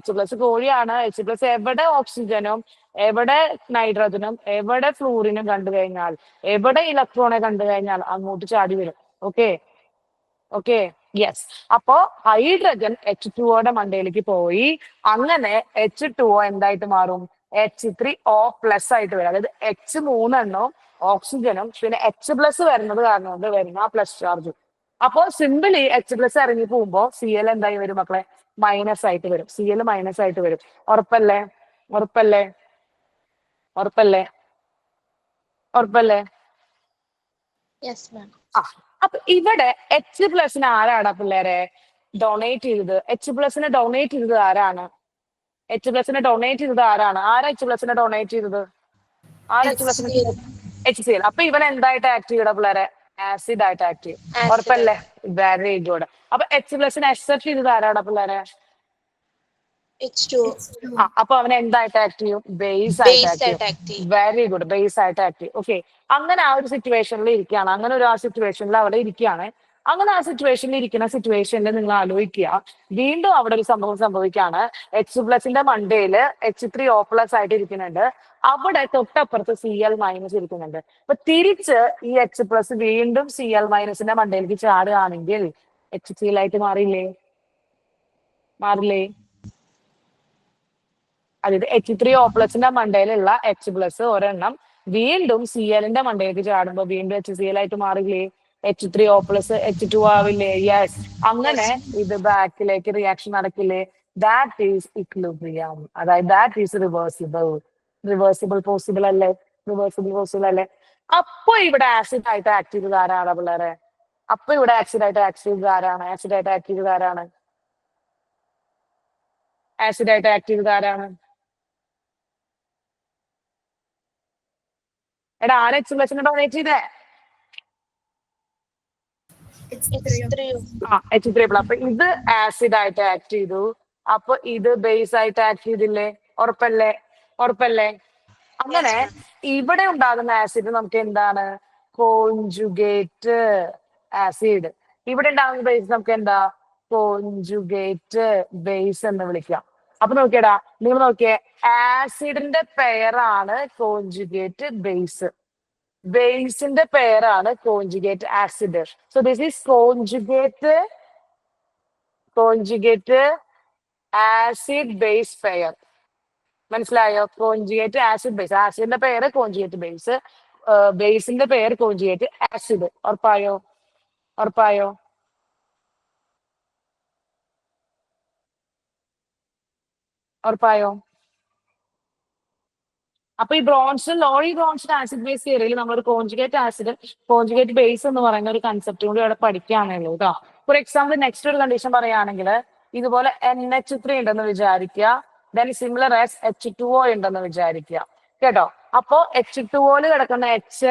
H+ എവിടെ ഓക്സിജനും എവിടെ നൈട്രജനും എവിടെ ഫ്ലൂറിനും കണ്ടു കഴിഞ്ഞാൽ, എവിടെ ഇലക്ട്രോണെ കണ്ടു കഴിഞ്ഞാൽ അങ്ങോട്ട് ചാടി വരും. Okay yes. അപ്പോ ഹൈഡ്രജൻ H2O-യുടെ മണ്ടയിലേക്ക് പോയി, അങ്ങനെ H2O എന്തായിട്ട് മാറും, H3O+ ആയിട്ട് വരും. അതായത് H3 ഓക്സിജനും പിന്നെ H+ വരുന്നത് കാരണം കൊണ്ട് വരുന്ന പ്ലസ് ചാർജും. അപ്പോ സിമ്പിളി H+ ഇറങ്ങി പോകുമ്പോ Cl എന്തായി വരും മക്കളെ, മൈനസ് ആയിട്ട് വരും. Cl മൈനസ് ആയിട്ട് വരും. ഉറപ്പല്ലേ? Yes ma'am. അപ്പൊ ഇവിടെ H+ന് ആരാടാ പിള്ളേരെ ഡൊണേറ്റ് ചെയ്തത്? H+നെ ഡൊണേറ്റ് ചെയ്തത് ആരാണ്? ആരാ H+നെ ഡൊണേറ്റ് ചെയ്തത്? HCl. അപ്പൊ ഇവൻ എന്തായിട്ട് ആക്ട് ചെയ്യട പിള്ളേരെ, ആസിഡ് ആയിട്ട് ആക്ട് ചെയ്യും. ഉറപ്പല്ലേ? Very good. അപ്പൊ H+നെ അക്സെപ്റ്റ് ചെയ്തത് ആരാടാ പിള്ളേരെ? H2O. അപ്പൊ അവൻ എന്തായിട്ട് ആക്ട് ചെയ്യും, ബേസ് ആയിട്ട് ആക്ട് ചെയ്യും. വെരി ഗുഡ്, ബേസ് ആയിട്ട് ആക്ട് ചെയ്യും. ഓക്കെ. അങ്ങനെ ആ ഒരു സിറ്റുവേഷനിൽ ഇരിക്കുകയാണ്, അവിടെ ഇരിക്കുകയാണ്. അങ്ങനെ ആ സിറ്റുവേഷനിൽ നിങ്ങൾ ആലോചിക്കുക, വീണ്ടും അവിടെ ഒരു സംഭവം സംഭവിക്കുകയാണ്. H+ന്റെ മണ്ടയില് H3O+ ആയിട്ട് ഇരിക്കുന്നുണ്ട്, അവിടെ തൊട്ടപ്പുറത്ത് Cl- ഇരിക്കുന്നുണ്ട്. അപ്പൊ തിരിച്ച് ഈ H+ വീണ്ടും Cl- മണ്ടയിലേക്ക് ചാടുകയാണെങ്കിൽ HCl ആയിട്ട് മാറില്ലേ? അതായത് H3O+ന്റെ മണ്ടയിലുള്ള H+ ഒരെണ്ണം വീണ്ടും Cl-ന്റെ മണ്ടയിലേക്ക് ചാടുമ്പോ വീണ്ടും HCl ആയിട്ട് മാറില്ലേ? H3O+ H2 ആവില്ലേ? യെസ്. അങ്ങനെ ഇത് ബാക്കിലേക്ക് റിയാക്ഷൻ നടക്കില്ലേ? That is equilibrium. അതായത് ദാറ്റ് ഈസ് റിവേഴ്സിബിൾ പോസിബിൾ അല്ലേ? അപ്പൊ ഇവിടെ ആസിഡ് ആയിട്ട് ആക്ട് ചെയ്തത് ആരാണ് പിള്ളേരെ? ആസിഡ് ആയിട്ട് ആക്ട് ചെയ്തത് ആരാണ്? ആസിഡ് ആയിട്ട് ആക്ട് ചെയ്തത് ആരാണ്? എടാ ആര് H പ്ലസിനെ ഡൊണേറ്റ് ചെയ്തേ? It's H3O. 3O. H3 അപ്പൊ ഇത് ആസിഡ് ആയിട്ട് ആക്ട് ചെയ്തു. അപ്പൊ ഇത് ബേസ് ആയിട്ട് ആക്ട് ചെയ്തില്ലേ? ഉറപ്പല്ലേ? ഉറപ്പല്ലേ? അങ്ങനെ Yes, ma'am. ഇവിടെ ഉണ്ടാകുന്ന ആസിഡ് നമുക്ക് എന്താണ്? Conjugate acid. ഇവിടെ ഉണ്ടാകുന്ന ബേസ് നമുക്ക് എന്താ? കോൺജുഗേറ്റ് ബേസ് എന്ന് വിളിക്കാം. അപ്പൊ നോക്കിയടാ, നിങ്ങൾ നോക്കിയേ, ആസിഡിന്റെ പെയറാണ് കോൺജുഗേറ്റ് ബേസ്, ബേസിന്റെ പെയറാണ് conjugate acid. So this is conjugate acid base pair. മനസ്സിലായോ? കോൺജുഗേറ്റ് ആസിഡ് ബേസ്, ആസിഡിന്റെ പേര് കോൺജുഗേറ്റ് ബേസ്, ബേസിന്റെ പേര് കോൺജുഗേറ്റ് ആസിഡ്. ഉറപ്പായോ? ഉറപ്പായോ? ഉറപ്പായോ? അപ്പൊ ഈ ബ്രോൺസ്റ്റൺ ലോറി ബ്രോൺസ്റ്റൺ ആസിഡ് ബേസ് തിയറിയിൽ നമ്മൾ ഒരു കോൺജുഗേറ്റ് ആസിഡ് കോൺജുഗേറ്റ് ബേസ് എന്ന് പറയുന്ന ഒരു കൺസെപ്റ്റ് കൂടി അവിടെ പഠിക്കുകയാണല്ലോ കേട്ടോ. ഫോർ എക്സാമ്പിൾ നെക്സ്റ്റ് ഒരു കണ്ടീഷൻ പറയുകയാണെങ്കിൽ ഇതുപോലെ NH3 ഉണ്ടെന്ന് വിചാരിക്കുക, ദെൻ സിമിലർ ആസ് H2O ഉണ്ടെന്ന് വിചാരിക്കുക കേട്ടോ. അപ്പോ H2Oയിൽ കിടക്കുന്ന H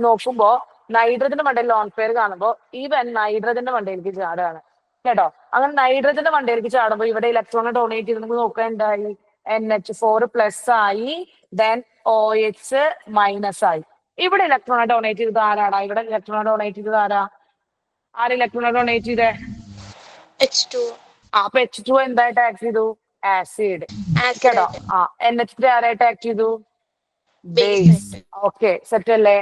നോക്കുമ്പോ നൈട്രജന്റെ മണ്ടയിൽ ലോൺ പെയർ കാണുമ്പോൾ ഈവൻ നൈട്രജന്റെ മണ്ടയിലേക്ക് ചാടാണ് കേട്ടോ. അങ്ങനെ നൈട്രജന്റെ മണ്ടയിലേക്ക് ചാടുമ്പോൾ ഇവിടെ ഇലക്ട്രോണെ ഡൊണേറ്റ് ചെയ്ത് നമുക്ക് നോക്കാൻ എന്തായി? NH4 പ്ലസ് ആയി, ദെൻ OH മൈനസ് ആയി. ഇവിടെ ഇലക്ട്രോണെ ഡൊണേറ്റ് ചെയ്തത് ആരാടാ? ഇവിടെ ഇലക്ട്രോണെ ഡൊണേറ്റ് ചെയ്തത് ആരാ? ആര് ഇലക്ട്രോണെ ഡൊണേറ്റ് ചെയ്തേ? H2O. അപ്പൊ H2O എന്തായിട്ട് ആക്ട് ചെയ്തു? ആസിഡ് Acid കേട്ടോ. ആയിട്ട്. NH3 ആരായിട്ട് ആക്ട് ചെയ്തു? Base base. ആയിട്ട്. ഓക്കെ, സെറ്റ് അല്ലേ?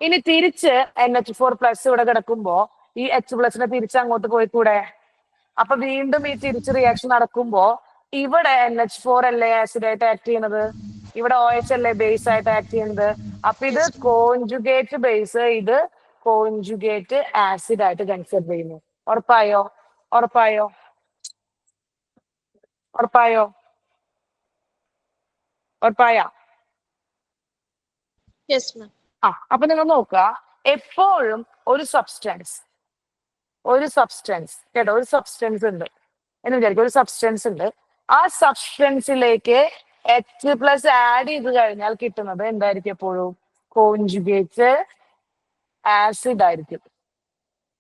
ഇനി തിരിച്ച് NH4 പ്ലസ് ഇവിടെ കിടക്കുമ്പോ ഈ H പ്ലസിനെ തിരിച്ച് അങ്ങോട്ട് പോയിക്കൂടെ? അപ്പൊ വീണ്ടും ഈ തിരിച്ച് റിയാക്ഷൻ നടക്കുമ്പോ ഇവിടെ NH4 അല്ലേ ആസിഡ് ആയിട്ട് ആക്ട് ചെയ്യുന്നത്, ഇവിടെ OH അല്ലേ ബേസ് ആയിട്ട് ആക്ട് ചെയ്യുന്നത്. അപ്പൊ ഇത് Yes, ma'am. കോൺജുഗേറ്റ് ബേസ്, ഇത് കോൺജുഗേറ്റ് ആസിഡ് ആയിട്ട് കൺസിഡർ ചെയ്യുന്നു. ഉറപ്പായോ? ഉറപ്പായോ? ഉറപ്പായോ? ഉറപ്പായ? Yes, ma'am. അപ്പൊ നിങ്ങൾ നോക്കുക, എപ്പോഴും ഒരു സബ്സ്റ്റൻസ് കേട്ടോ, ഒരു സബ്സ്റ്റൻസ് ഉണ്ട് എന്ന് വിചാരിക്കും, ഒരു സബ്സ്റ്റൻസ് ഉണ്ട്. ആ സബ്സ്റ്റൻസിലേക്ക് H പ്ലസ് ആഡ് ചെയ്ത് കഴിഞ്ഞാൽ കിട്ടുന്നത് എന്തായിരിക്കും? എപ്പോഴും കോൺജുഗേറ്റ് ആസിഡ് ആയിരിക്കും.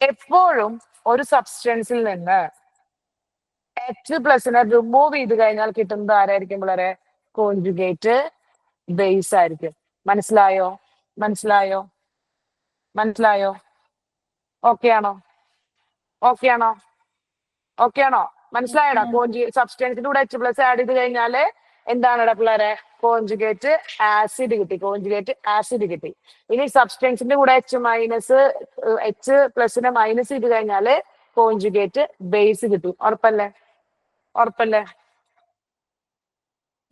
എപ്പോഴും ഒരു സബ്സ്റ്റൻസിൽ നിന്ന് H പ്ലസിനെ റിമൂവ് ചെയ്ത് കഴിഞ്ഞാൽ കിട്ടുന്നത് ആരായിരിക്കും പിള്ളേരെ? കോൺജുഗേറ്റ് ബേസ് ആയിരിക്കും. മനസ്സിലായോ? മനസ്സിലായോ? മനസ്സിലായോ? ഓക്കെ ആണോ? ഓക്കെ ആണോ? ഓക്കെ ആണോ? മനസ്സിലായടാ? സബ്സ്റ്റൻസിന്റെ കൂടെ H പ്ലസ് ആഡ് ചെയ്ത് കഴിഞ്ഞാല് എന്താണ് പിള്ളേരെ? കോൺജുഗേറ്റ് ആസിഡ് കിട്ടി, കോൺജുഗേറ്റ് ആസിഡ് കിട്ടി. ഇനി സബ്സ്റ്റൻസിന്റെ കൂടെ H പ്ലസിനെ മൈനസ് ചെയ്ത് കഴിഞ്ഞാല് കോൺജുഗേറ്റ് ബേസ് കിട്ടും. ഉറപ്പല്ലേ? ഉറപ്പല്ലേ?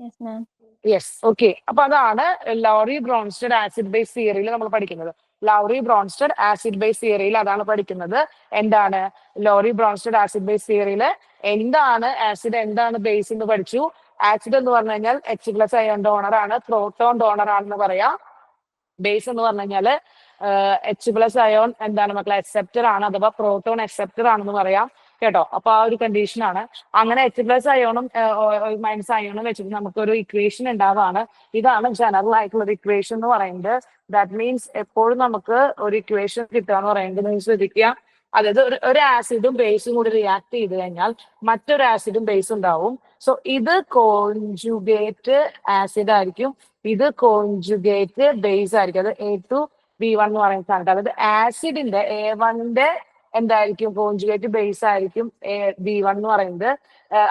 Yes, ma'am. Yes, okay. അപ്പൊ അതാണ് ലൗറി ബ്രോൺസ്റ്റഡ് ആസിഡ് ബേസ് തിയറിയിൽ നമ്മൾ പഠിക്കുന്നത്. ലൗറി ബ്രോൺസ്റ്റഡ് ആസിഡ് ബേസ് തിയറിയിൽ അതാണ് പഠിക്കുന്നത്. എന്താണ് ലോറി ബ്രോൺസ്റ്റഡ് ആസിഡ് ബേസ് തിയറിയിൽ? എന്താണ് ആസിഡ്, എന്താണ് ബേസ് എന്ന് പഠിച്ചു. ആസിഡ് എന്ന് പറഞ്ഞു കഴിഞ്ഞാൽ H പ്ലസ് അയോൺ ഡോണർ ആണ്, പ്രോട്ടോൺ ഡോണർ ആണെന്ന് പറയാം. ബേസ് എന്ന് പറഞ്ഞു കഴിഞ്ഞാല് H പ്ലസ് അയോൺ എന്താണ് മക്കളെ? അക്സെപ്റ്റർ ആണ്, അഥവാ പ്രോട്ടോൺ അക്സെപ്റ്റർ ആണെന്ന് പറയാം കേട്ടോ. അപ്പൊ ആ ഒരു കണ്ടീഷനാണ്. അങ്ങനെ H പ്ലസ് അയോണും മൈനസ് അയോണും വെച്ചിട്ട് നമുക്കൊരു ഇക്വേഷൻ ഉണ്ടാവാണ്. ഇതാണ് ജനറൽ ആയിട്ടുള്ള ഒരു ഇക്വേഷൻ എന്ന് പറയുന്നത്. ദാറ്റ് മീൻസ് എപ്പോഴും നമുക്ക് ഒരു ഇക്വേഷൻ കിട്ടുക എന്ന് പറയുന്നത് നിങ്ങൾ ശ്രദ്ധിക്കുക. അതായത് ഒരു ആസിഡും ബേസും കൂടി റിയാക്ട് ചെയ്ത് കഴിഞ്ഞാൽ മറ്റൊരു ആസിഡും ബേസ് ഉണ്ടാവും. സോ ഇത് കോൺജുഗേറ്റ് ആസിഡ് ആയിരിക്കും, ഇത് കോൺജുഗേറ്റ് ബേസ് ആയിരിക്കും. അത് A2B1 എന്ന് പറയുന്ന സാധനം. അതായത് ആസിഡിന്റെ A1ന്റെ എന്തായിരിക്കും? കോൺജുഗേറ്റ് ബേസ് ആയിരിക്കും B1 എന്ന് പറയുന്നത്.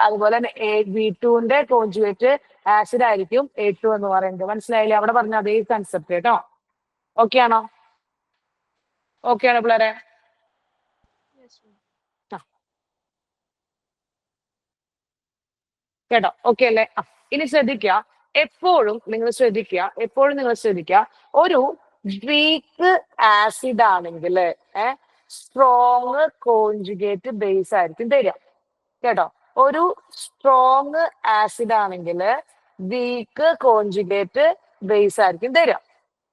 അതുപോലെ തന്നെ B2ന്റെ കോൺജുഗേറ്റ് ആസിഡ് ആയിരിക്കും A2 എന്ന് പറയുന്നത്. മനസ്സിലായില്ലേ? അവിടെ പറഞ്ഞ അതേ കൺസെപ്റ്റ് കേട്ടോ. ഓക്കെ ആണോ? ഓക്കെ ആണോ പിള്ളേരെ? Yes, ma'am. കേട്ടോ? ഓക്കെ അല്ലേ? ഇനി ശ്രദ്ധിക്കുക, എപ്പോഴും നിങ്ങൾ ശ്രദ്ധിക്കുക, ഒരു വീക്ക് ആസിഡ് ആണെങ്കിൽ സ്ട്രോങ് കോൺജുഗേറ്റ് ബേസ് ആയിരിക്കും തരിക കേട്ടോ. ഒരു സ്ട്രോങ് ആസിഡ് ആണെങ്കിൽ വീക്ക് കോൺജുഗേറ്റ് ബേസ് ആയിരിക്കും തരിക.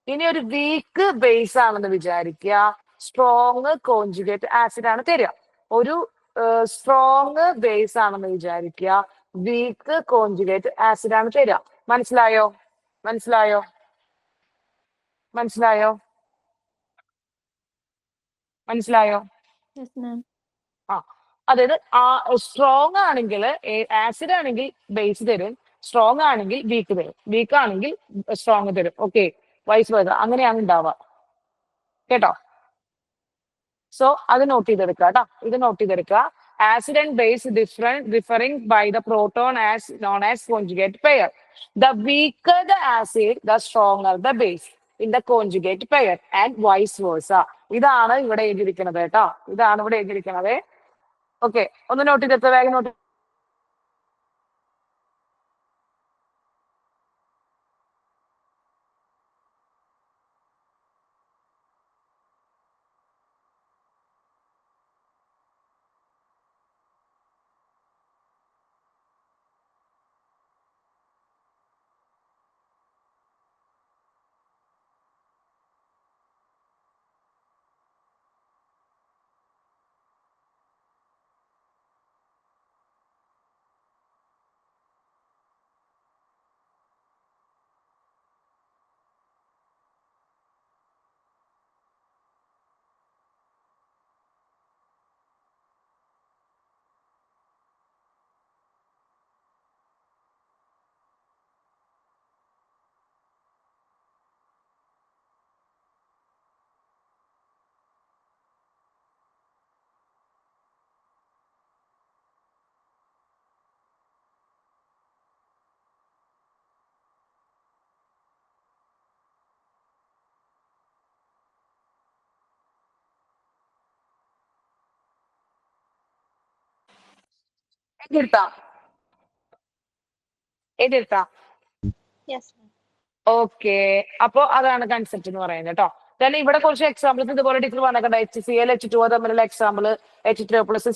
ഇനി ഒരു വീക്ക് ബേസ് ആണെന്ന് വിചാരിക്കുക, സ്ട്രോങ് കോൺജുഗേറ്റ് ആസിഡ് ആണ് തരിക. ഒരു സ്ട്രോങ് ബേസ് ആണെന്ന് വിചാരിക്കുക, വീക്ക് കോഞ്ചുഗേറ്റ് ആസിഡ് ആണ് തരിക. മനസ്സിലായോ? മനസ്സിലായോ? മനസ്സിലായോ? മനസ്സിലായോ? Yes, ma'am. ആ അതായത് സ്ട്രോങ് ആണെങ്കിൽ ആസിഡ് ആണെങ്കിൽ ബേസ് തരും, സ്ട്രോങ് ആണെങ്കിൽ വീക്ക് തരും, വീക്ക് ആണെങ്കിൽ സ്ട്രോങ് തരും. ഓക്കെ, വൈസ് വേഴ്സ അങ്ങനെയാണ് ഉണ്ടാവുക. കേട്ടോ? സോ അത് നോട്ട് ചെയ്തെടുക്കുക കേട്ടോ. ഇത് നോട്ട് ചെയ്തെടുക്കുക. Acid and base differing by the proton as known as conjugate pair. The weaker the acid the stronger the base in the conjugate pair and vice versa. ഇതാണ് ഇവിടെ എഴുതിയിരിക്കുന്നത് കേട്ടോ. ഇതാണ് ഇവിടെ എഴുതിയിരിക്കുന്നത്. ഓക്കെ, ഒന്ന് നോട്ട് ചെയ്തെടുത്ത വേഗം നോട്ട്. എഴുതിയെടുത്താ? എഴുതിയെടുത്താ? Yes, ma'am. ഓക്കെ, അപ്പോ അതാണ് കൺസെപ്റ്റ് എന്ന് പറയുന്നത് കേട്ടോ. then ഇവിടെ കുറച്ച് എക്സാമ്പിൾസ് ഇതുപോലെ ടീച്ചർ പറഞ്ഞിട്ടുണ്ട്. HCl H2O തമ്മിലുള്ള example H3O plus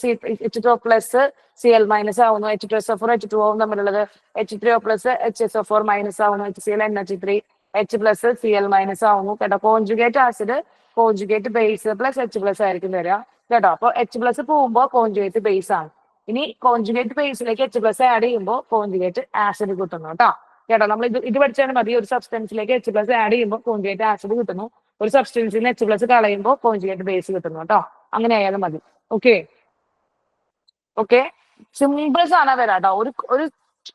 H2O plus Cl minus ആവുന്നു. H2SO4 H2O തമ്മിലുള്ളത് H3O plus HSO4 minus ആവുന്നു. HCl NH3 H plus Cl minus ആവുന്നു കേട്ടോ. Conjugate acid conjugate base plus H plus ആയിരിക്കും വരിക കേട്ടോ. അപ്പൊ H പ്ലസ് പോകുമ്പോൾ കോഞ്ചുഗേറ്റ് ബേസ് ആണ്. ഇനി കോഞ്ചുഗേറ്റ് ബേസിലേക്ക് H പ്ലസ് ആഡ് ചെയ്യുമ്പോൾ കോഞ്ചുഗേറ്റ് ആസിഡ് കിട്ടുന്നു കേട്ടോ. കേട്ടോ, നമ്മൾ ഇത് പഠിച്ചാൽ മതി. ഒരു സബ്സ്റ്റൻസിലേക്ക് H പ്ലസ് ആഡ് ചെയ്യുമ്പോൾ കോഞ്ചുഗേറ്റ് ആസിഡ് കിട്ടുന്നു, ഒരു സബ്സ്റ്റൻസിൽ നിന്ന് H പ്ലസ് കളയുമ്പോൾ കോഞ്ചുഗേറ്റ് ബേസ് കിട്ടുന്നു കേട്ടോ. അങ്ങനെ ആയാലും മതി. ഓക്കെ ഓക്കെ, സിമ്പിൾ സാധനം വരാം കേട്ടോ. ഒരു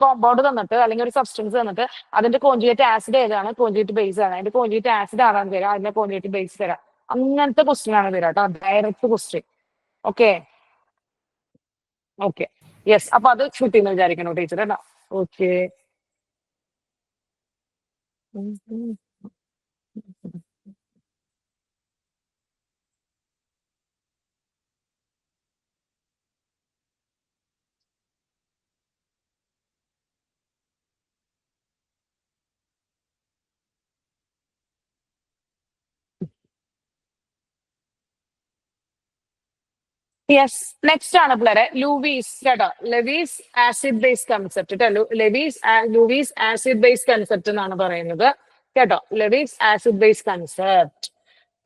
കോമ്പൗണ്ട് തന്നിട്ട് അല്ലെങ്കിൽ ഒരു സബ്സ്റ്റൻസ് തന്നിട്ട് അതിന്റെ കോഞ്ചുഗേറ്റ് ആസിഡ് ഏതാണ്, കോഞ്ചുഗേറ്റ് ബേസ് ആണ്, അതിന്റെ കോഞ്ചുഗേറ്റ് ആസിഡ് ആറാണ് തരാം, അതിന്റെ കോഞ്ചുഗേറ്റ് ബേസ് തരാം. അങ്ങനത്തെ ക്വസ്റ്റ്യൻ ആണ് തരാം കേട്ടോ, direct question. Okay okay, yes. അപ്പൊ അത് കിട്ടിയെന്ന് വിചാരിക്കണം ടീച്ചർ കേട്ടോ. ഓക്കെ. യെസ്, നെക്സ്റ്റ് ആണ് പിള്ളേരെ ലൂവീസ് കേട്ടോ. ലെവീസ് ആസിഡ് ബേസ് കൺസെപ്റ്റ് കേട്ടോ. ലൂവീസ് ആസിഡ് ബേസ് കൺസെപ്റ്റ് എന്നാണ് പറയുന്നത് കേട്ടോ. Levees acid base concept.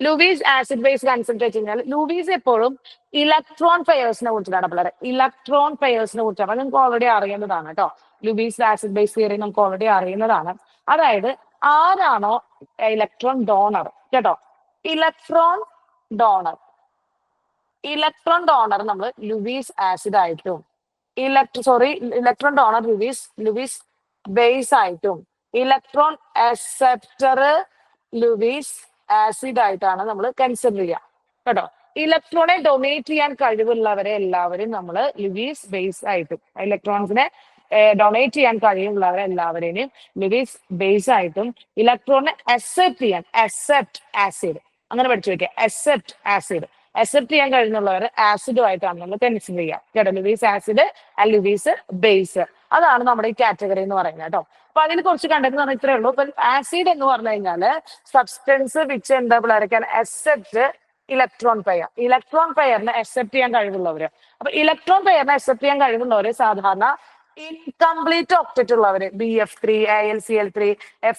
ലൂവീസ് acid base concept വെച്ച് കഴിഞ്ഞാൽ ലൂവീസ് എപ്പോഴും ഇലക്ട്രോൺ പെയേഴ്സിനെ കുറിച്ചിട്ടാണ് പിള്ളേരെ. ഇലക്ട്രോൺ പെയേഴ്സിനെ കുറിച്ചാണ്. അപ്പൊ നിങ്ങൾക്ക് ഓൾറെഡി അറിയുന്നതാണ് കേട്ടോ. ലൂവീസ് ആസിഡ് ബേസ് തിയറി നമുക്ക് ഓൾറെഡി അറിയുന്നതാണ്. അതായത് ആരാണോ ഇലക്ട്രോൺ ഡോണർ കേട്ടോ, ഇലക്ട്രോൺ ഡോണർ നമ്മൾ ലൂവീസ് ആസിഡ് ആയിട്ടും ഇലക്ട്രോൺ ഡോണർ ലൂവീസ് ബേസ് ആയിട്ടും ഇലക്ട്രോൺ അക്സെപ്റ്റർ ലൂവീസ് ആസിഡ് ആയിട്ടാണ് നമ്മൾ കൺസിഡർ ചെയ്യുക കേട്ടോ. ഇലക്ട്രോണെ ഡൊണേറ്റ് ചെയ്യാൻ കഴിവുള്ളവരെ എല്ലാവരും നമ്മൾ ലൂവീസ് ബേസ് ആയിട്ടും, ഇലക്ട്രോൺസിനെ ഡൊണേറ്റ് ചെയ്യാൻ കഴിവുള്ളവരെ എല്ലാവരെയും ലൂവീസ് ബേസ് ആയിട്ടും, ഇലക്ട്രോണിനെ അക്സെപ്റ്റ് ആസിഡ് അങ്ങനെ പഠിച്ചു വെക്കുക. അക്സെപ്റ്റ് ചെയ്യാൻ കഴിയുന്നുള്ളവർ ആസിഡുമായിട്ടാണ് നമ്മൾ കൺസിഡർ ചെയ്യുക കേട്ടോ. ലൂവീസ് ആസിഡ് ആൻഡ് ലൂവീസ് ബേസ്, അതാണ് നമ്മുടെ ഈ കാറ്റഗറി എന്ന് പറയുന്നത് കേട്ടോ. അപ്പൊ അതിന് കുറച്ച് കണ്ടന്റ് പറഞ്ഞാൽ ഇത്രയേ ഉള്ളൂ. ഇപ്പൊ ആസിഡ് എന്ന് പറഞ്ഞു കഴിഞ്ഞാല് സബ്സ്റ്റൻസ് വിച്ച് എന്താ പിള്ളേരൊക്കെ അക്സെപ്റ്റ് ഇലക്ട്രോൺ പെയറിനെ അക്സെപ്റ്റ് ചെയ്യാൻ കഴിവുള്ളവര്. അപ്പൊ ഇലക്ട്രോൺ പെയറിനെ അക്സെപ്റ്റ് ചെയ്യാൻ കഴിവുള്ളവര് സാധാരണ ഇൻകംപ്ലീറ്റ് ഒക്ടറ്റ് ഉള്ളവര്, BF3 AlCl3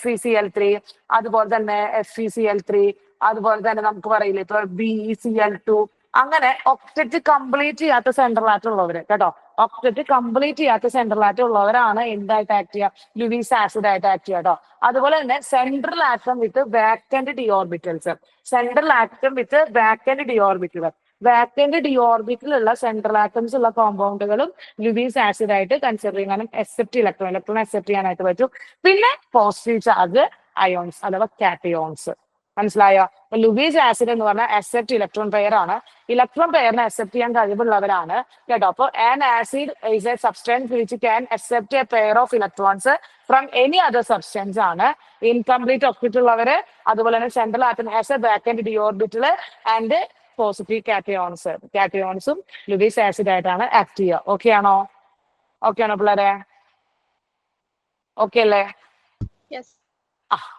FeCl3 അതുപോലെ തന്നെ FeCl3 അതുപോലെ തന്നെ നമുക്ക് പറയില്ലേ ഇപ്പൊ BeCl2 അങ്ങനെ ഒക്ടറ്റ് കംപ്ലീറ്റ് ചെയ്യാത്ത സെൻട്രൽ ആറ്റം ഉള്ളവര് കേട്ടോ. ഒക്ടറ്റ് കംപ്ലീറ്റ് ചെയ്യാത്ത സെൻട്രൽ ആറ്റം ഉള്ളവരാണ് എന്തായിട്ട് ആക്ട് ചെയ്യുക, ലൂയിസ് ആസിഡ് ആയിട്ട് ആക്ട് ചെയ്യുക കേട്ടോ. അതുപോലെ തന്നെ central atom with vacant D orbitals, central atom with vacant D orbital, vacant D ഓർബിറ്റലുള്ള സെൻട്രൽ ആറ്റംസ് ഉള്ള കോമ്പൗണ്ടുകളും ലൂയിസ് ആസിഡ് ആയിട്ട് കൺസിഡർ ചെയ്യാനും എക്സെപ്റ്റ് ഇലക്ട്രോൺ അക്സെപ്റ്റ് ചെയ്യാനായിട്ട് പറ്റും. പിന്നെ പോസിറ്റീവ് ചാർജ് അയോൺസ് അഥവാ കാറ്റയോൺസ്. മനസ്സിലായോ? ലൂയിസ് ആസിഡ് എന്ന് പറഞ്ഞാൽ അക്സെപ്റ്റ് ഇലക്ട്രോൺ പെയർ ആണ്. ഇലക്ട്രോൺ പെയറിനെ അക്സെപ്റ്റ് ചെയ്യാൻ കഴിവുള്ളവരാണ് കേട്ടോ. അപ്പോൾ an acid is a substance which can accept a pair of electrons from any other substance ആണ്. ഇൻകംപ്ലീറ്റ് ഒക്ടറ്റ് ഉള്ളവര്, അതുപോലെ തന്നെ central atom has a vacant D orbital and positive കാറ്റയോൺസും ലൂയിസ് ആസിഡ് ആയിട്ടാണ് ആക്ട് ചെയ്യുക. ഓക്കെ ആണോ? Okay ആണോ പിള്ളേരെ? ഓക്കെ അല്ലേ? Yes.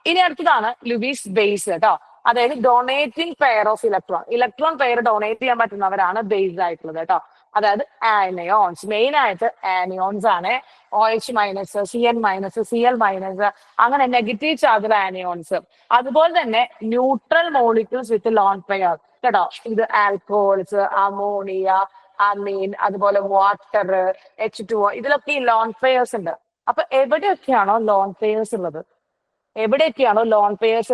ഇനി അടുത്തതാണ് ലൂയിസ് ബേസ് കേട്ടോ. അതായത് donating pair of electron pair donate ചെയ്യാൻ പറ്റുന്നവരാണ് ബേസ് ആയിട്ടുള്ളത് കേട്ടോ. അതായത് ആനയോൺസ്, മെയിൻ ആയിട്ട് ആനയോൺസ് ആണ്. OH minus, CN minus, Cl minus, അങ്ങനെ നെഗറ്റീവ് ചാർജ് ആനയോൺസ്. അതുപോലെ തന്നെ ന്യൂട്രൽ മോളിക്യൂൾസ് വിത്ത് ലോൺ പെയർ കേട്ടോ. ഇത് ആൽക്കഹോൾസ്, അമോണിയ, അമീൻ, അതുപോലെ വാട്ടർ, H2O, ഇതിലൊക്കെ ഈ ലോൺ പെയർസ് ഉണ്ട്. അപ്പൊ എവിടെയൊക്കെയാണോ ലോൺ പെയർസ്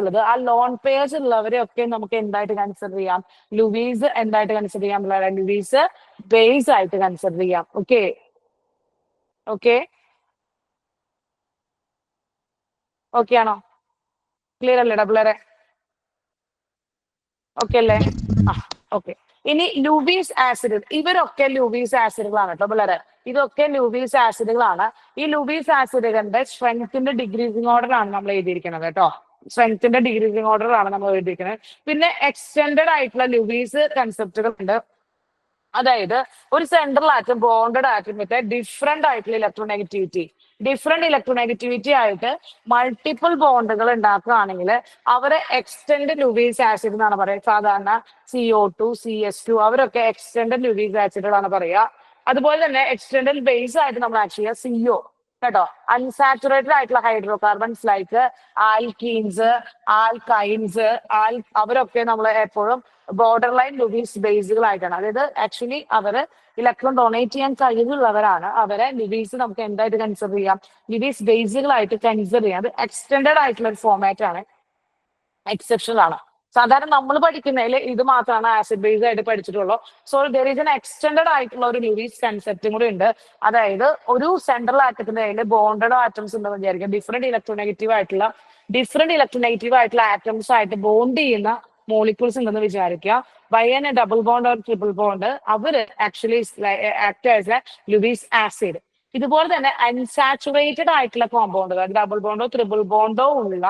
ഉള്ളത്, ആ ലോൺ പെയർസ് ഉള്ളവരെയൊക്കെ നമുക്ക് എന്തായിട്ട് കൺസിഡർ ചെയ്യാം, ലൂയിസ് എന്തായിട്ട് കൺസിഡർ ചെയ്യാം, ലൂയിസ് ബേസ് ആയിട്ട് കൺസിഡർ ചെയ്യാം. ഓക്കെ ഓക്കെ ഓക്കെ ആണോ? ക്ലിയർ അല്ലേടാ പിള്ളേരെ? ഓക്കെ അല്ലേ? ഓക്കെ. ഇനി ലൂയിസ് ആസിഡ്, ഇവരൊക്കെ ലൂയിസ് ആസിഡുകളാണ് കേട്ടോ പിള്ളേരെ. ഇതൊക്കെ ലൂയിസ് ആസിഡുകളാണ്. ഈ ലൂയിസ് ആസിഡുകളുടെ സ്ട്രെങ്ത്തിന്റെ ഡിഗ്രീസിങ് ഓർഡർ ആണ് നമ്മൾ എഴുതിയിരിക്കുന്നത് കേട്ടോ. സ്ട്രെങ്ത്തിന്റെ ഡിഗ്രീസിങ് ഓർഡർ ആണ് നമ്മൾ എഴുതിയിരിക്കുന്നത്. പിന്നെ എക്സ്റ്റെൻഡഡ് ആയിട്ടുള്ള ലൂയിസ് കൺസെപ്റ്റുകൾ ഉണ്ട്. അതായത് ഒരു സെൻട്രൽ ആറ്റം ബോണ്ടഡ് ആറ്റം വിത്ത് ഡിഫറെന്റ് ആയിട്ടുള്ള ഇലക്ട്രോനെഗറ്റിവിറ്റി ആയിട്ട് മൾട്ടിപ്പിൾ ബോണ്ടുകൾ ഉണ്ടാക്കുകയാണെങ്കിൽ അവരെ എക്സ്റ്റെൻഡ് ലൂയിസ് ആസിഡ് എന്നാണ് പറയുക. സാധാരണ CO2, CS2 അവരൊക്കെ എക്സ്റ്റെൻഡ് ലൂയിസ് ആസിഡുകളാണ് പറയുക. അതുപോലെ തന്നെ എക്സ്റ്റെൻഡ് ബേസ് ആയിട്ട് നമ്മൾ ആക്ട് ചെയ്യുക CO കേട്ടോ. അൺസാച്ചുറേറ്റഡ് ആയിട്ടുള്ള hydro carbons like alkenes, alkynes, അവരൊക്കെ നമ്മൾ എപ്പോഴും ബോർഡർ ലൈൻ ലൂയിസ് ബേസുകളായിട്ടാണ്. അതായത് ആക്ച്വലി അവര് ഇലക്ട്രോൺ ഡൊണേറ്റ് ചെയ്യാൻ കഴിവുള്ളവരാണ്. അവരെ ലൂയിസ് നമുക്ക് എന്തായിട്ട് കൺസിഡർ ചെയ്യാം, ലൂയിസ് ബേസുകളായിട്ട് കൺസിഡർ ചെയ്യാം. അത് എക്സ്റ്റെൻഡഡ് ആയിട്ടുള്ള ഒരു ഫോമാറ്റ് ആണ്, എക്സെപ്ഷണൽ ആണ്. സാധാരണ നമ്മൾ പഠിക്കുന്നതിൽ ഇത് മാത്രമാണ് ആസിഡ് ബേസ് ആയിട്ട് പഠിച്ചിട്ടുള്ളൂ. So there is an extended ആയിട്ടുള്ള ഒരു ലൂയിസ് കൺസെപ്റ്റും കൂടി ഉണ്ട്. അതായത് ഒരു സെൻട്രൽ ആറ്റത്തിന്റെ കയ്യിൽ ബോണ്ടഡ് ആറ്റംസ് ഉണ്ടെന്ന് വിചാരിക്കുക, ഡിഫറെന്റ് ഇലക്ട്രോനെഗറ്റീവ് ആയിട്ടുള്ള ആറ്റംസ് ആയിട്ട് ബോണ്ട് ചെയ്യുന്ന മോളിക്യൂൾസ് ഉണ്ടെന്ന് വിചാരിക്കുക. By an double bond or triple bond അവർ actually act as a Lewis acid. ഇതുപോലെ തന്നെ അൺസാച്ചുറേറ്റഡ് ആയിട്ടുള്ള കോമ്പൗണ്ടുകൾ, ഡബിൾ ബോണ്ടോ ട്രിപ്പിൾ ബോണ്ടോ ഉള്ള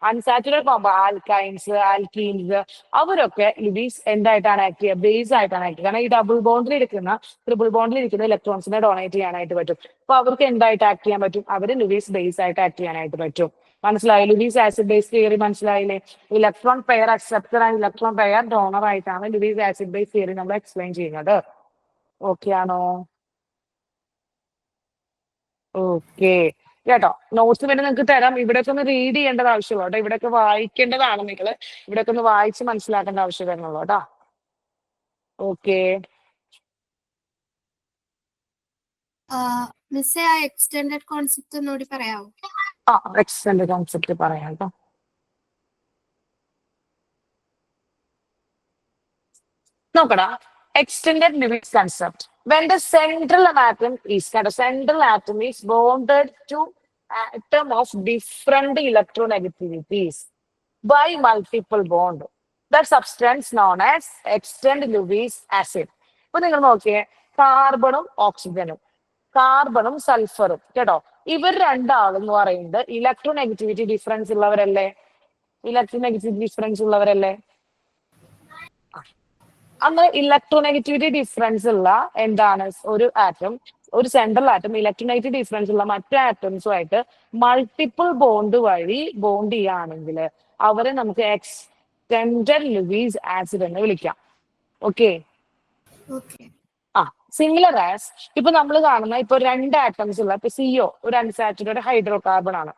അൺസാച്ചുറേറ്റഡ് കോമ്പൗണ്ട്, ആൽക്കൈൻസ്, ആൽക്കീൻസ്, അവരൊക്കെ ലൂയിസ് എന്തായിട്ടാണ് ആക്ട് ചെയ്യുക, ബേസ് ആയിട്ടാണ് ആക്ട് ചെയ്യുക. കാരണം ഈ ഡബിൾ ബോണ്ടിൽ ഇരിക്കുന്ന ട്രിപ്പിൾ ബോണ്ടിൽ ഇരിക്കുന്ന ഇലക്ട്രോൺസിനെ ഡൊണേറ്റ് ചെയ്യാനായിട്ട് പറ്റും. അപ്പൊ അവർക്ക് എന്തായിട്ട് ആക്ട് ചെയ്യാൻ പറ്റും, അവര് ലൂയിസ് ബേസ് ആയിട്ട് ആക്ട് ചെയ്യാനായിട്ട് പറ്റും. മനസ്സിലായോ? ലൂയിസ് ആസിഡ് ബേസ് തിയറി മനസ്സിലായില്ലേ? Electron pair acceptor and electron pair donor ആയിട്ടാണ് ലൂയിസ് ആസിഡ് ബേസ് തിയറി നമ്മൾ എക്സ്പ്ലെയിൻ ചെയ്യുന്നത്. ഓക്കെ ആണോ? ഓക്കെ കേട്ടോ. നോട്ട്സ് പിന്നെ നിങ്ങൾക്ക് തരാം. ഇവിടെയൊക്കെ ഒന്ന് റീഡ് ചെയ്യേണ്ടത് ആവശ്യമുള്ളൂ കേട്ടോ. ഇവിടെയൊക്കെ വായിക്കേണ്ടതാണ് നിങ്ങൾ. ഇവിടെയൊക്കെ ഒന്ന് വായിച്ച് മനസ്സിലാക്കേണ്ട ആവശ്യം വരുന്നുള്ളൂ കേട്ടോ. ഓക്കെ. മിസ്സേ ആ എക്സ്റ്റെൻഡഡ് കോൺസെപ്റ്റ് ഒന്നുകൂടി പറയാമോ? എക്സ്റ്റെൻഡ് കോൺസെപ്റ്റ് പറയാം കേട്ടോ. നോക്കടാ, extended Lewis concept. When the central atom is bonded to atom of different electronegativities by multiple bond, that substance known as extended Lewis acid. ഇപ്പൊ നിങ്ങൾ നോക്കിയേ, കാർബണും ഓക്സിജനും, കാർബണും സൾഫറും കേട്ടോ, ഇവർ രണ്ടാളെന്ന് പറയുന്നത് ഇലക്ട്രോനെഗറ്റിവിറ്റി ഡിഫറൻസ് ഉള്ളവരല്ലേ? അങ്ങനെ ഇലക്ട്രോനെഗറ്റിവിറ്റി ഡിഫറൻസ് ഉള്ള എന്താണ് ഒരു ആറ്റം, ഒരു സെൻട്രൽ ആറ്റം ഇലക്ട്രോനെഗറ്റിവിറ്റി ഡിഫറൻസ് ഉള്ള മറ്റു ആറ്റംസുമായിട്ട് മൾട്ടിപ്പിൾ ബോണ്ട് വഴി ബോണ്ട് ചെയ്യുകയാണെങ്കിൽ അവരെ നമുക്ക് എക്സ്റ്റെൻഡഡ് ലൂയിസ് ആസിഡ് എന്ന് വിളിക്കാം. ഓക്കെ. സിമിലർ ആസ് ഇപ്പൊ നമ്മൾ കാണുന്ന ഇപ്പൊ രണ്ട് ആറ്റംസ് ഉള്ള ഇപ്പൊ CO ഒരു അൺസാച്ചുറേറ്റഡ് ഹൈഡ്രോ കാർബൺ ആണ്.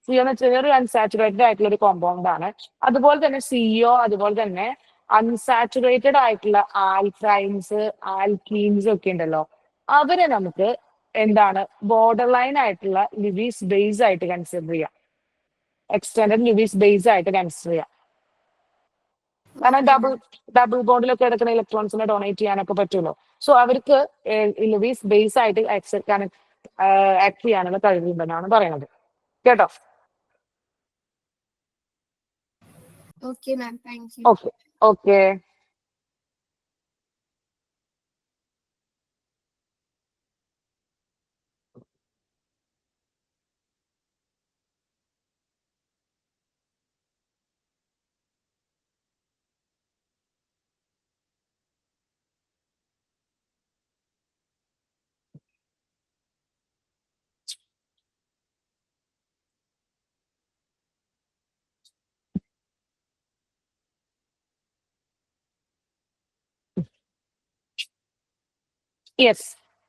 CO എന്ന് വെച്ചാൽ ഒരു അൺസാച്ചുറേറ്റഡ് ആയിട്ടുള്ള ഒരു കോമ്പൗണ്ട് ആണ്. അതുപോലെ തന്നെ CO അതുപോലെ തന്നെ അൺസാച്ചുറേറ്റഡ് ആയിട്ടുള്ള ആൽക്കൈൻസ്, ആൽക്കീൻസ് ഒക്കെ ഉണ്ടല്ലോ, അവരെ നമുക്ക് എന്താണ് ബോർഡർ ലൈൻ ആയിട്ടുള്ള ലിവീസ് ബേസ് ആയിട്ട് കൺസിഡർ ചെയ്യാം. എക്സ്റ്റെൻഡഡ് ലിവീസ് ബേസ് ആയിട്ട് കൺസിഡർ ചെയ്യാം. കാരണം ഡബിൾ ബോണ്ടിലൊക്കെ എടുക്കുന്ന ഇലക്ട്രോൺസിനെ ഡൊണേറ്റ് ചെയ്യാനൊക്കെ പറ്റുമല്ലോ. സോ അവർക്ക് ലിവീസ് ബേസ് ആയിട്ട് ആക്ട് ചെയ്യാനുള്ള കഴിവുണ്ടെന്നാണ് പറയുന്നത്. കേട്ടോ? Okay, ma'am. Thank you. Okay okay. Yes.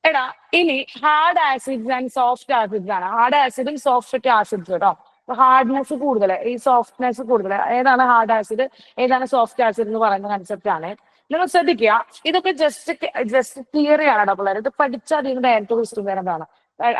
എടാ ഇനി hard acids and soft acids ആണ്. ഹാർഡ് ആസിഡും സോഫ്റ്റ് ആസിഡ്സ് കേട്ടോ. ഹാർഡ്നെസ് കൂടുതൽ, ഈ സോഫ്റ്റ്നെസ് കൂടുതൽ. ഏതാണ് ഹാർഡ് ആസിഡ്, ഏതാണ് സോഫ്റ്റ് ആസിഡ് എന്ന് പറയുന്ന കൺസെപ്റ്റ് ആണ്. നിങ്ങൾ ശ്രദ്ധിക്കുക, ഇതൊക്കെ ജസ്റ്റ് തിയറി ആണ് പിള്ളേർ. ഇത് പഠിച്ചാൽ അതിന് ഡയറക്റ്റ് ക്വസ്റ്റ്യൻ വരുന്നതാണ്.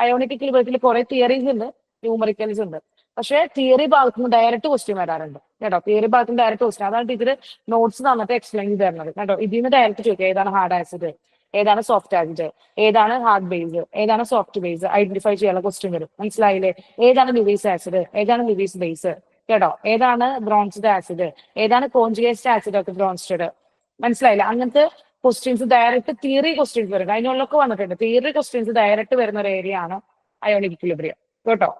അയോണിക് ഇക്വിലിബ്രിയത്തിൽ കുറെ തിയറീസ് ഉണ്ട്, ന്യൂമറിക്കൽസ് ഉണ്ട്. പക്ഷേ തിയറി ഭാഗത്ത് നിന്ന് ഡയറക്റ്റ് ക്വസ്റ്റ്യൻ വരാറുണ്ട് കേട്ടോ. തിയറി ഭാഗത്ത് നിന്ന് ഡയറക്റ്റ് ക്വസ്റ്റ്യൻ, അതാണ് ടീച്ചർ നോട്ട്സ് തന്നിട്ട് എക്സ്പ്ലെയിൻ ചെയ്ത് തരുന്നത് കേട്ടോ. ഇതിൽ നിന്ന് ഡയറക്റ്റ് ചോദിക്കുക ഏതാണ് ഹാർഡ് ആസിഡ്, ഏതാണ് സോഫ്റ്റ് ആസിഡ്, ഏതാണ് ഹാർഡ് ബേസ്, ഏതാണ് സോഫ്റ്റ് ബേസ്, ഐഡന്റിഫൈ ചെയ്യാനുള്ള ക്വസ്റ്റ്യൻ വരും. മനസ്സിലായില്ലേ? ഏതാണ് ലിവീസ് ആസിഡ്, ഏതാണ് ലിവീസ് ബേസ് കേട്ടോ. ഏതാണ് ബ്രോൺസ്ഡ് ആസിഡ്, ഏതാണ് കോൺജുഗേറ്റ് ആസിഡ് ഒക്കെ ബ്രോൺസ്ഡ്. മനസ്സിലായില്ലേ? അങ്ങനത്തെ ക്വസ്റ്റ്യൻസ് ഡയറക്റ്റ് തിയറി ക്വസ്റ്റ്യൻസ് വരും. അതിനുള്ളൊക്കെ വന്നിട്ടുണ്ട്. തിയറി ക്വസ്റ്റ്യൻസ് ഡയറക്റ്റ് വരുന്ന ഒരു ഏരിയ ആണ് അയോണിക് ഇക്വിലിബ്രിയം കേട്ടോ.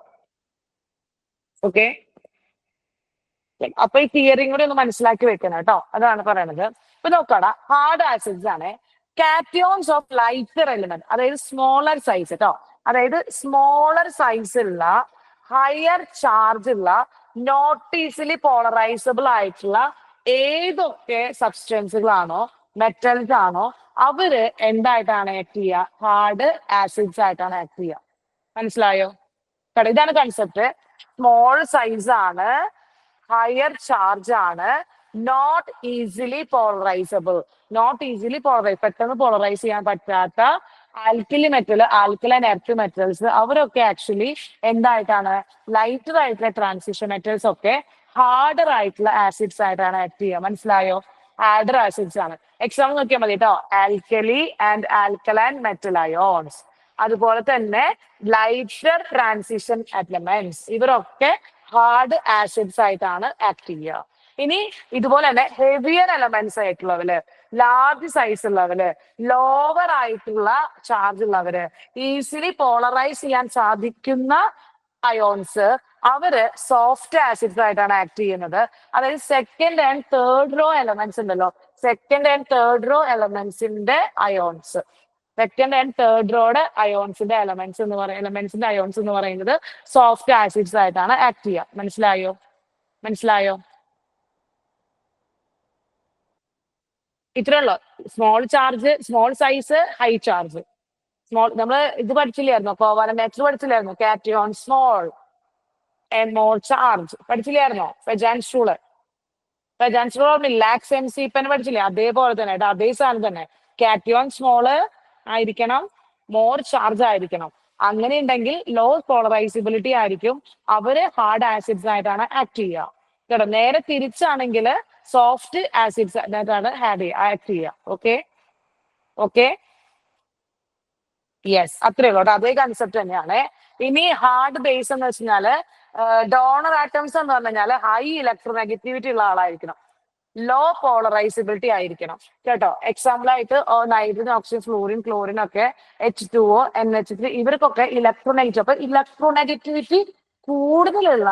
ഓക്കെ, അപ്പൊ ഈ തിയറിയും കൂടി ഒന്ന് മനസ്സിലാക്കി വെക്കണം കേട്ടോ. അതാണ് പറയണത്. ഇപ്പൊ നോക്കാടാ, ഹാർഡ് ആസിഡ്സ് ആണ് കാറ്റയോൺസ് ഓഫ് ലൈറ്റർ എലിമെന്റ്, അതായത് സ്മോളർ സൈസ് കേട്ടോ. അതായത് സ്മോളർ സൈസുള്ള ഹയർ ചാർജ് ഉള്ള നോട്ട് ഈസിലി പോളറൈസബിൾ ആയിട്ടുള്ള ഏതൊക്കെ സബ്സ്റ്റൻസുകളാണോ മെറ്റൽസ് ആണോ അവര് എന്തായിട്ടാണ് ആക്ട് ചെയ്യുക? ഹാർഡ് ആസിഡ്സ് ആയിട്ടാണ് ആക്ട് ചെയ്യുക. മനസ്സിലായോ? കേട്ടോ, ഇതാണ് കൺസെപ്റ്റ്. സ്മോൾ സൈസ് ആണ്, ഹയർ ചാർജ് ആണ്, not easily polarisable. Not easily പെട്ടെന്ന് പോളറൈസ് ചെയ്യാൻ പറ്റാത്ത alkali metal, alkaline earth metals, അവരൊക്കെ ആക്ച്വലി എന്തായിട്ടാണ്? ലൈറ്റർ ആയിട്ടുള്ള ട്രാൻസിഷൻ മെറ്റൽസ് ഒക്കെ ഹാർഡർ ആയിട്ടുള്ള ആസിഡ്സ് ആയിട്ടാണ് ആക്ട് ചെയ്യുക. മനസ്സിലായോ? ഹാർഡർ ആസിഡ്സ് ആണ്. എക്സാമ്പിൾ നോക്കിയാൽ മതി കേട്ടോ. Alkali and alkaline metal ions, അതുപോലെ തന്നെ ലൈറ്റർ ട്രാൻസിഷൻ എലമെന്റ്സ്, ഇവരൊക്കെ ഹാർഡ് ആസിഡ്സ് ആയിട്ടാണ് ആക്ട് ചെയ്യുക. ഇനി ഇതുപോലെ തന്നെ ഹെവിയർ എലമെന്റ്സ് ആയിട്ടുള്ളവര്, ലാർജ് സൈസ് ഉള്ളവര്, ലോവർ ആയിട്ടുള്ള ചാർജ് ഉള്ളവര്, ഈസിലി പോളറൈസ് ചെയ്യാൻ സാധിക്കുന്ന അയോൺസ്, അവര് സോഫ്റ്റ് ആസിഡ്സ് ആയിട്ടാണ് ആക്ട് ചെയ്യുന്നത്. അതായത് second and third row elements ഉണ്ടല്ലോ, സെക്കൻഡ് ആൻഡ് തേർഡ് റോ എലമെന്റ്സിന്റെ ions, second and third road അയോൺസിന്റെ എലമെന്റ്സിന്റെ അയോൺസ് എന്ന് പറയുന്നത് സോഫ്റ്റ് ആസിഡ്സ് ആയിട്ടാണ് ആക്ട് ചെയ്യുക. മനസ്സിലായോ? ഇത്രയുള്ളൂ. Small charge, small size, high charge. നമ്മള് ഇത് പഠിച്ചില്ലായിരുന്നോ? കോവാലന്റ് നേച്ചർ പഠിച്ചില്ലായിരുന്നോ? Cation small and more charge പഠിച്ചില്ലായിരുന്നോ? ഫെജാൻസ് റൂള് ലാക്സ് എം സി പെൻ പഠിച്ചില്ലേ? അതേപോലെ തന്നെ അതേ സാധനം തന്നെ. കാറ്റയോൺ സ്മോള് ആയിരിക്കണം, മോർ ചാർജ് ആയിരിക്കണം. അങ്ങനെ ഉണ്ടെങ്കിൽ ലോ പോളറൈസിബിലിറ്റി ആയിരിക്കും. അവര് ഹാർഡ് ആസിഡ്സ് ആയിട്ടാണ് ആക്ട് ചെയ്യുക കേട്ടോ. നേരെ തിരിച്ചാണെങ്കിൽ സോഫ്റ്റ് ആസിഡ്സ് ആയിട്ടാണ് ആക്ട് ചെയ്യുക. ഓക്കെ യെസ്, അത്രേ ഉള്ളൂ കേട്ടോ. അതേ കൺസെപ്റ്റ് തന്നെയാണ്. ഇനി ഹാർഡ് ബേസ് എന്ന് വെച്ചാല് ഡോണർ ആറ്റംസ് എന്ന് പറഞ്ഞു കഴിഞ്ഞാൽ ഹൈ ഇലക്ട്രോനെഗറ്റിവിറ്റി ഉള്ള ആളായിരിക്കണം, ലോ പോളറൈസിബിലിറ്റി ആയിരിക്കണം കേട്ടോ. എക്സാമ്പിൾ ആയിട്ട് നൈട്രജൻ, ഓക്സിജൻ, ഫ്ലൂറിൻ, ക്ലോറിൻ ഒക്കെ H2O, NH3 ഇവർക്കൊക്കെ ഇലക്ട്രോനെഗറ്റീവ്. അപ്പൊ ഇലക്ട്രോനെഗറ്റിവിറ്റി കൂടുതലുള്ള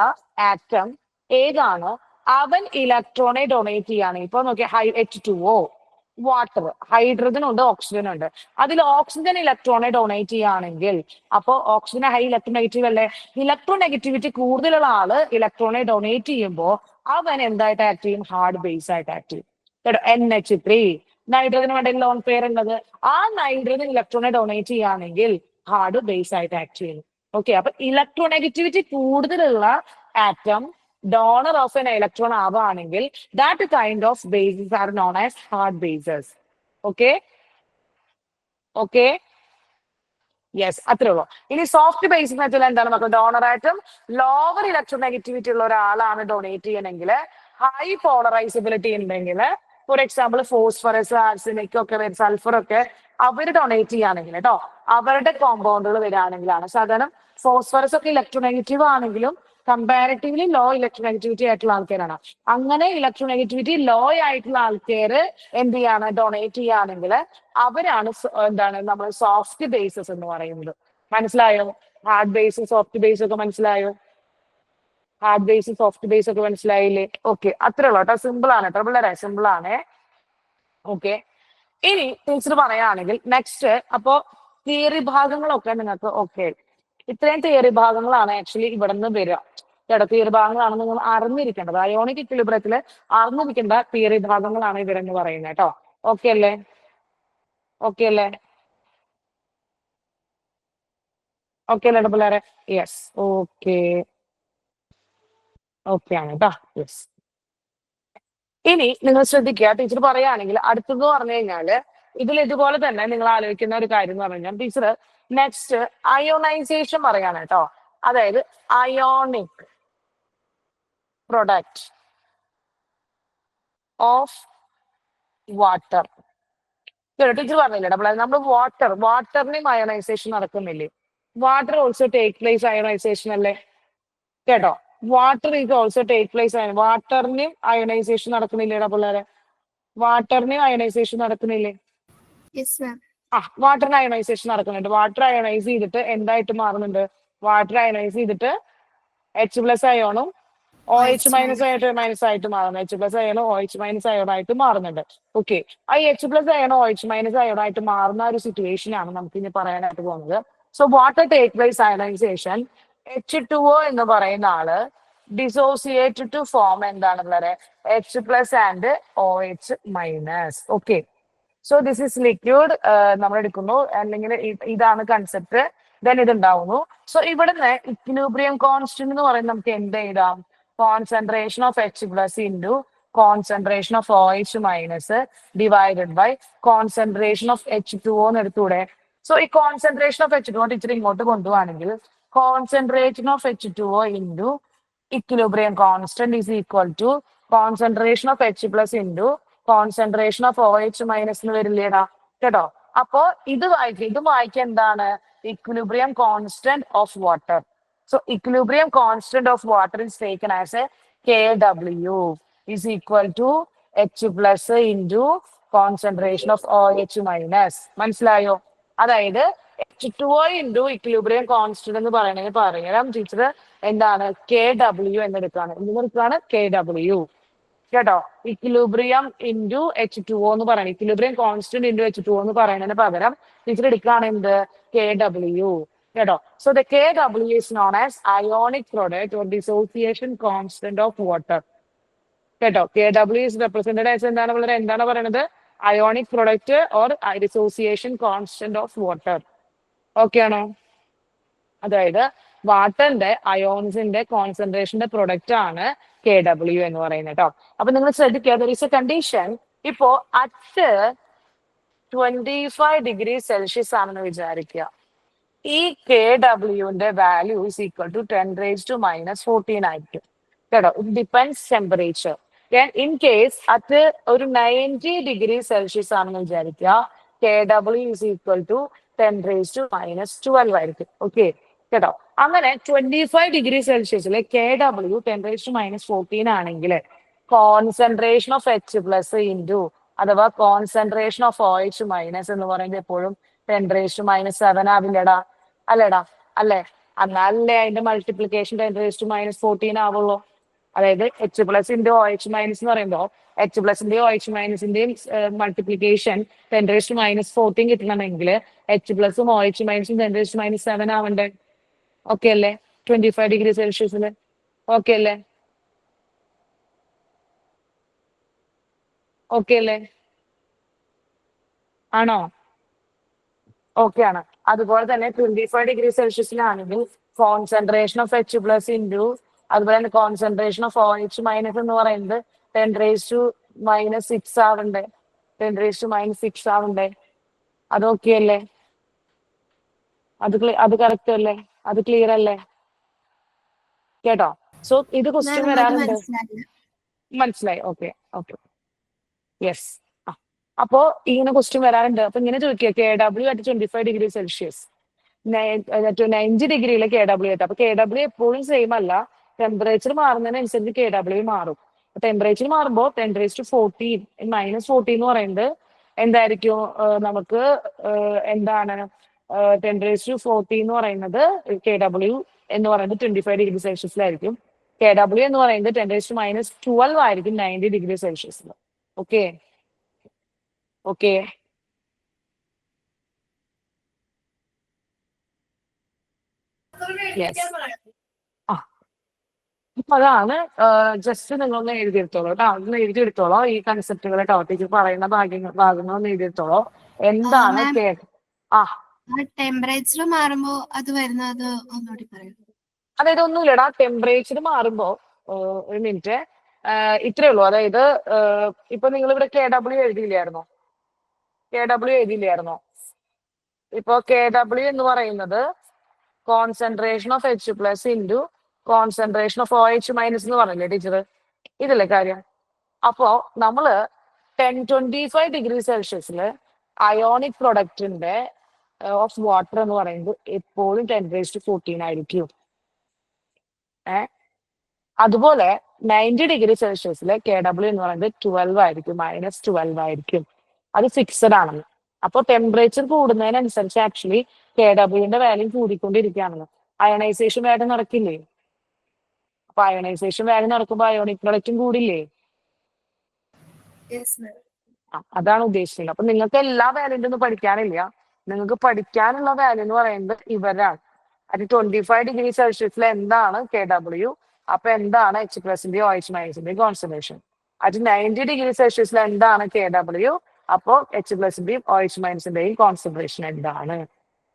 ആറ്റം ഏതാണോ അവൻ ഇലക്ട്രോണെ ഡൊണേറ്റ് ചെയ്യുകയാണെങ്കിൽ, ഇപ്പൊ നോക്കിയ H2O, വാട്ടർ, ഹൈഡ്രജൻ ഉണ്ട്, ഓക്സിജൻ ഉണ്ട്. അതിൽ ഓക്സിജൻ ഇലക്ട്രോണെ ഡൊണേറ്റ് ചെയ്യുകയാണെങ്കിൽ അപ്പോൾ ഓക്സിജൻ ഹൈ ഇലക്ട്രോനെഗറ്റീവ് അല്ലേ? ഇലക്ട്രോനെഗറ്റിവിറ്റി കൂടുതലുള്ള ആള് ഇലക്ട്രോണെ ഡൊണേറ്റ് ചെയ്യുമ്പോൾ അവൻ എന്തായിട്ട് ആക്ട് ചെയ്യും? ഹാർഡ് ബേസ് ആയിട്ട് ആക്ട് ചെയ്യും കേട്ടോ. NH3 നൈട്രജന് വേണ്ടി ലോൺ പെയർ ഉള്ളത്, ആ നൈട്രജൻ ഇലക്ട്രോണെ ഡൊണേറ്റ് ചെയ്യുകയാണെങ്കിൽ ഹാർഡ് ബേസ് ആയിട്ട് ആക്ട് ചെയ്യും. ഓക്കെ, അപ്പൊ ഇലക്ട്രോനെഗറ്റിവിറ്റി കൂടുതലുള്ള atom donor of an electron ആവുകയാണെങ്കിൽ that kind of bases are known as hard bases. Okay? Yes, അത്രേ ഉള്ളൂ. ഇനി സോഫ്റ്റ് ബേസ് എന്ന് വെച്ചാൽ എന്താണ് മക്കൾ? ഡോണർ ആറ്റം ലോവർ ഇലക്ട്രോനെഗറ്റിവിറ്റി ഉള്ള ഒരാളാണ് ഡൊണേറ്റ് ചെയ്യണമെങ്കിൽ, ഹൈ പോളറൈസബിലിറ്റി ഉണ്ടെങ്കിൽ, ഫോർ എക്സാമ്പിൾ ഫോസ്ഫറസ്, ആർസിനിക് ഒക്കെ സൾഫർ ഒക്കെ അവർ ഡൊണേറ്റ് ചെയ്യുകയാണെങ്കിൽ കേട്ടോ, അവരുടെ കോമ്പൗണ്ടുകൾ വരികയാണെങ്കിലാണ്. സാധാരണ ഫോസ്ഫറസ് ഒക്കെ ഇലക്ട്രോനെഗറ്റീവ് ആണെങ്കിലും കമ്പാരിറ്റീവ്ലി ലോ ഇലക്ട്രോനെഗറ്റിവിറ്റി ആയിട്ടുള്ള ആൾക്കാരാണ്. അങ്ങനെ ഇലക്ട്രോനെഗറ്റിവിറ്റി ലോ ആയിട്ടുള്ള ആൾക്കാർ എന്ത് ചെയ്യാണ്? ഡൊണേറ്റ് ചെയ്യുകയാണെങ്കിൽ അവരാണ് എന്താണ് നമ്മൾ സോഫ്റ്റ് ബേസസ് എന്ന് പറയുന്നത്. മനസ്സിലായോ? ഹാർഡ് ബേസ്, സോഫ്റ്റ് ബേസ് ഒക്കെ മനസ്സിലായോ? ഹാർഡ് ബേസ്, സോഫ്റ്റ് ബേസ് ഒക്കെ മനസ്സിലായില്ലേ? ഓക്കെ, അത്രേ ഉള്ളൂ കേട്ടോ. സിമ്പിൾ ആണ് കേട്ടോ പിള്ളേരെ, സിമ്പിൾ ആണ്. ഓക്കെ, ഇനി ടീച്ചർ പറയുകയാണെങ്കിൽ നെക്സ്റ്റ്, അപ്പോ തിയറി ഭാഗങ്ങളൊക്കെ നിങ്ങൾക്ക് ഓക്കെ. ഇത്രയും തിയറി ഭാഗങ്ങളാണ് ആക്ച്വലി ഇവിടെ നിന്ന് വരിക കേട്ടോ. തിയറി ഭാഗങ്ങളാണ് നിങ്ങൾ അറിഞ്ഞിരിക്കേണ്ടത്. അയോണിക് ഇക്വിലിബ്രിയത്തില് അറിഞ്ഞിരിക്കേണ്ട തിയറി ഭാഗങ്ങളാണ് ഇവരെന്ന് പറയുന്നത് കേട്ടോ. ഓക്കെ അല്ലേ? ഓക്കെ അല്ലേ? ഓക്കെ അല്ലേ പിള്ളേരെ? യെസ്, ഓക്കെ, ഓക്കെ ആണ് കേട്ടോ. യെസ്. ഇനി നിങ്ങൾ ശ്രദ്ധിക്കുക, ടീച്ചർ പറയുകയാണെങ്കിൽ അടുത്തത് പറഞ്ഞു കഴിഞ്ഞാല് ഇതിൽ ഇതുപോലെ തന്നെ നിങ്ങൾ ആലോചിക്കുന്ന ഒരു കാര്യം എന്ന് പറഞ്ഞു കഴിഞ്ഞാൽ ടീച്ചർ നെക്സ്റ്റ് അയോണൈസേഷൻ പറയാണ് കേട്ടോ. അതായത് ionic product of water. Teacher പറഞ്ഞില്ലേ അപ്പോൾ നമ്മൾ വാട്ടറിനെയും അയോണൈസേഷൻ നടക്കുന്നില്ലേ? Water also take place ionization അല്ലേ കേട്ടോ? Water is also take place. വാട്ടറിനെയും അയോണൈസേഷൻ നടക്കുന്നില്ലേടാ പിള്ളേരെ? വാട്ടറിനെയും അയോണൈസേഷൻ നടക്കുന്നില്ലേ? Yes, ma'am. വാട്ടറിന് അയോണൈസേഷൻ നടക്കുന്നുണ്ട്. വാട്ടർ അയോണൈസ് ചെയ്തിട്ട് എന്തായിട്ട് മാറുന്നുണ്ട്? വാട്ടർ അയോണൈസ് ചെയ്തിട്ട് H+ അയോണും OH- ആയിട്ട് മാറുന്നു. H+ അയണോ OH- അയോണായിട്ട് മാറുന്നുണ്ട്. ഓക്കെ, ആ H+ അയണോ OH- അയോണായിട്ട് മാറുന്ന ഒരു സിറ്റുവേഷൻ ആണ് നമുക്ക് ഇനി പറയാനായിട്ട് പോകുന്നത്. So water take place ionisation, H2O എന്ന് പറയുന്ന ആള് ഡിസോസിയേറ്റ് ടു ഫോം എന്താണ് പിള്ളേരെ? H+ and OH-. Okay, so this is liquid നമ്മൾ എടുക്കുന്നു, അല്ലെങ്കിൽ ഇതാണ് കൺസെപ്റ്റ്. ദെൻ ഇത് ഉണ്ടാവുന്നു. സോ ഇവിടുന്ന് ഇക്വിലിബ്രിയം കോൺസ്റ്റന്റ് എന്ന് പറയുന്നത് നമുക്ക് എന്ത് എഴുതാം? Concentration of H+ into concentration of OH- divided by concentration of H2O എന്ന് എടുത്തൂടെ? സോ ഈ കോൺസെൻട്രേഷൻ ഓഫ് H2O ടീച്ചർ ഇങ്ങോട്ട് കൊണ്ടുപോവാണെങ്കിൽ concentration of H2O into equilibrium constant is equal to concentration of H+ into concentration of OH- എന്ന് വരില്ലേടാ കേട്ടോ? അപ്പോ ഇത് വായിക്കുക എന്താണ്? Equilibrium constant of water. So equilibrium constant of water is taken as a KW is equal to H+ into concentration of OH-. മനസ്സിലായോ? അതായത് H2O into equilibrium constant എന്ന് പറയുന്നതിന് പകരം ടീച്ചർ എന്താണ്? KW എന്നെടുക്കാണ്. എന്തെടുക്കാണ്? KW കേട്ടോ. ഇക്വിലിബ്രിയം ഇൻറ്റു H2O എന്ന് പറയുന്നത്, equilibrium constant into H2O എന്ന് പറയുന്നതിന് പകരം ടീച്ചർ എടുക്കുകയാണ് എന്ത്? KW കേട്ടോ. So the KW is known as ionic product or dissociation constant of water കേട്ടോ. KW ഇസ് റെപ്രസെന്റഡ് ആസ് എന്താണ് വളരെ എന്താണ് പറയുന്നത്? Ionic product or dissociation constant of water. Okay ആണോ? അതായത് വാട്ടറിന്റെ അയോൺസിന്റെ കോൺസെൻട്രേഷന്റെ പ്രൊഡക്റ്റ് ആണ് KW എന്ന് പറയുന്നത് കേട്ടോ. അപ്പൊ നിങ്ങൾ ശ്രദ്ധിക്കുക, ദർ ഈസ് എ കണ്ടീഷൻ. ഇപ്പോ അറ്റ് 25 ഡിഗ്രി സെൽഷ്യസ് ആണെന്ന് വിചാരിക്കുക. ഈ KWന്റെ വാല്യൂ ഇസ് ഈക്വൽ ടു 10⁻⁻14 ആയിരിക്കും കേട്ടോ. It depends temperature. In case അത് ഒരു 90 ഡിഗ്രി സെൽഷ്യസ് ആണെന്ന് വിചാരിക്കുക, KW ഇസ് ഈക്വൽ ടു 10⁻⁻12 ആയിരിക്കും. ഓക്കെ കേട്ടോ. അങ്ങനെ 25 ഡിഗ്രി സെൽഷ്യസിൽ KW 10⁻⁻14 ആണെങ്കിൽ കോൺസെൻട്രേഷൻ ഓഫ് H+ ഇൻറ്റു അഥവാ കോൺസെൻട്രേഷൻ ഓഫ് OH- എന്ന് പറയുന്നത് എപ്പോഴും 10⁻⁻7 ആവില്ലടാ? അല്ലേടാ? അല്ലേ? എന്നാലല്ലേ അതിന്റെ മൾട്ടിപ്ലിക്കേഷൻ 10⁻⁻14 ആവുള്ളൂ. അതായത് H+ ഇൻറ്റു OH- എന്ന് പറയുമ്പോൾ H+ന്റെയും OH-ന്റെയും മൾട്ടിപ്ലിക്കേഷൻ 10⁻⁻14 കിട്ടണമെങ്കിൽ H+ഉം OH- 10⁻⁻7 ആവണ്ടേ? ഓക്കെ അല്ലേ? 25 ഡിഗ്രി സെൽഷ്യസിൽ ഓക്കെ അല്ലേ? ഓക്കെ അല്ലേ? ആണോ? ഓക്കെ ആണ്. അതുപോലെ തന്നെ 25 ഡിഗ്രി സെൽഷ്യസിലാണെങ്കിൽ കോൺസെൻട്രേഷൻ ഓഫ് H+ ഇൻറ്റു അതുപോലെ തന്നെ കോൺസെൻട്രേഷൻ ഓഫ് OH- എന്ന് പറയുന്നത് 10⁻⁻6 ആവണ്ടേ? 10⁻⁻6 ആവണ്ടേ? അതൊക്കെ അല്ലേ? അത് കറക്റ്റ് അല്ലേ? അത് ക്ലിയർ അല്ലേ? കേട്ടോ? സോ ഇത് ക്വസ്റ്റ്യൻ മാം അത് വരാറുണ്ട്. മനസ്സിലായില്ല. മനസ്സിലായി? Okay okay yes. അപ്പോ ഇങ്ങനെ ക്വസ്റ്റ്യൻ വരാറുണ്ട്. അപ്പൊ ഇങ്ങനെ ചോദിക്കുക KW at 25 degree Celsius 90 ഡിഗ്രിയിലെ KW ആയിട്ട്. അപ്പൊ KW എപ്പോഴും സെയിം അല്ല, ടെമ്പറേച്ചർ മാറുന്നതിനനുസരിച്ച് KW മാറും. ടെമ്പറേച്ചർ മാറുമ്പോൾ 10⁻14 -14 എന്ന് പറയുന്നത് എന്തായിരിക്കും? നമുക്ക് എന്താണ് 10⁻14 എന്ന് പറയുന്നത് KW എന്ന് പറയുന്നത് 25 ഡിഗ്രി സെൽഷ്യസിലായിരിക്കും. KW എന്ന് പറയുന്നത് 10⁻12 ആയിരിക്കും 90 ഡിഗ്രി സെൽഷ്യസിൽ. Okay okay yes. അപ്പൊ അതാണ് ജസ്റ്റ് നിങ്ങളൊന്ന് എഴുതിയെടുത്തോളൂ കേട്ടോ. ഒന്ന് എഴുതിയെടുത്തോളോ ഈ കൺസെപ്റ്റുകളെ ടോപ്പിക്ക് പറയുന്ന ഭാഗങ്ങളൊന്ന് എഴുതിയെടുത്തോളോ. എന്താണ് മാം ആ ടെമ്പറേച്ചർ മാറുമ്പോ അത് വരുന്നത് ഒന്നുകൂടി പറയൂ. അതായത് ഒന്നുമില്ലടാ, ടെമ്പറേച്ചർ മാറുമ്പോ ഒരു മിനിറ്റ് ഇത്രേ ഉള്ളൂ. അതായത് ഇപ്പൊ നിങ്ങൾ ഇവിടെ KW എഴുതിയില്ലായിരുന്നോ? KW എഴുതിയില്ലായിരുന്നോ? ഇപ്പൊ KW എന്ന് പറയുന്നത് concentration of H+ into concentration of OH- എന്ന് പറഞ്ഞില്ലേ ടീച്ചർ? ഇതല്ലേ കാര്യം? അപ്പോ നമ്മള് 1025 ഡിഗ്രി സെൽഷ്യസിൽ അയോണിക് പ്രൊഡക്റ്റിന്റെ ഓഫ് വാട്ടർ എന്ന് പറയുന്നത് എപ്പോഴും 10⁻14 ആയിരിക്കും. അതുപോലെ 90 ഡിഗ്രി സെൽഷ്യസിൽ KW എന്ന് പറയുന്നത് 12 ആയിരിക്കും, -12 ആയിരിക്കും. അത് ഫിക്സഡ് ആണെന്ന്. അപ്പൊ ടെമ്പറേച്ചർ കൂടുന്നതിനനുസരിച്ച് ആക്ച്വലി KW വാല്യൂ കൂടിക്കൊണ്ടിരിക്കുകയാണെന്ന്. അയണൈസേഷൻ വേഗം നടക്കില്ലേ? അപ്പൊ അയണൈസേഷൻ വാല്യൂ നടക്കുമ്പോൾ അയോണിക് പ്രൊഡക്റ്റും കൂടില്ലേ? അതാണ് ഉദ്ദേശിക്കുന്നത്. അപ്പൊ നിങ്ങൾക്ക് എല്ലാ വാല്യൂന്റെ ഒന്നും പഠിക്കാനില്ല. നിങ്ങൾക്ക് പഠിക്കാനുള്ള വാല്യൂ എന്ന് പറയുന്നത് ഇവരാണ്. അത് 25 ഡിഗ്രി സെൽഷ്യസിൽ എന്താണ് KW, അപ്പൊ എന്താണ് H+ന്റെയും OH- കോൺസെൻട്രേഷൻ. അത് 90 ഡിഗ്രി സെൽഷ്യസിൽ എന്താണ് KW, അപ്പോ H+ന്റെയും OH- കോൺസെൻട്രേഷൻ എന്താണ്.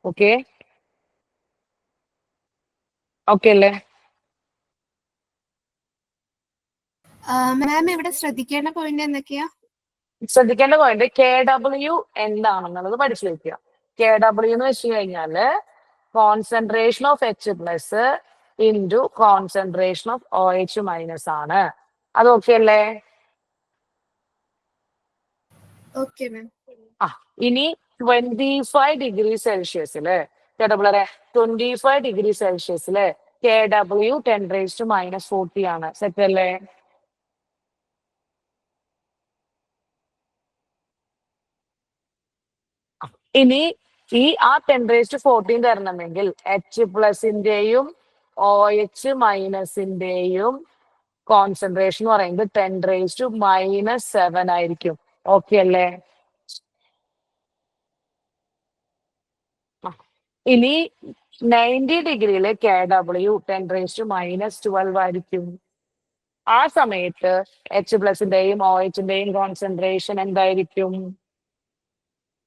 ഓക്കെ ഓക്കെ അല്ലേ? മാം ഇവിടെ ശ്രദ്ധിക്കേണ്ട പോയിന്റ് എന്തൊക്കെയാ? ശ്രദ്ധിക്കേണ്ട പോയിന്റ് KW എന്താണെന്നുള്ളത് പഠിച്ചു വെക്കുക. KW എന്ന് വെച്ച് കഴിഞ്ഞാല് concentration of H+ into concentration of OH- ആണ്. അത് ഓക്കെ അല്ലേ? Okay ma'am. ഇനി 25 ഡിഗ്രി സെൽഷ്യസില് KW 25 ഡിഗ്രി സെൽഷ്യസില് KW 10⁻⁻40 ആണ്. സെറ്റ് അല്ലേ? ഇനി ആ 10⁻14 തരണമെങ്കിൽ H+ന്റെയും OH- കോൺസെൻട്രേഷൻ എന്ന് പറയുന്നത് 10⁻⁻7 ആയിരിക്കും. ഓക്കെ അല്ലേ? ഇനി 90 ഡിഗ്രിയിലെ KW 10⁻12 ആയിരിക്കും. ആ സമയത്ത് H+ന്റെയും OH- കോൺസെൻട്രേഷൻ എന്തായിരിക്കും?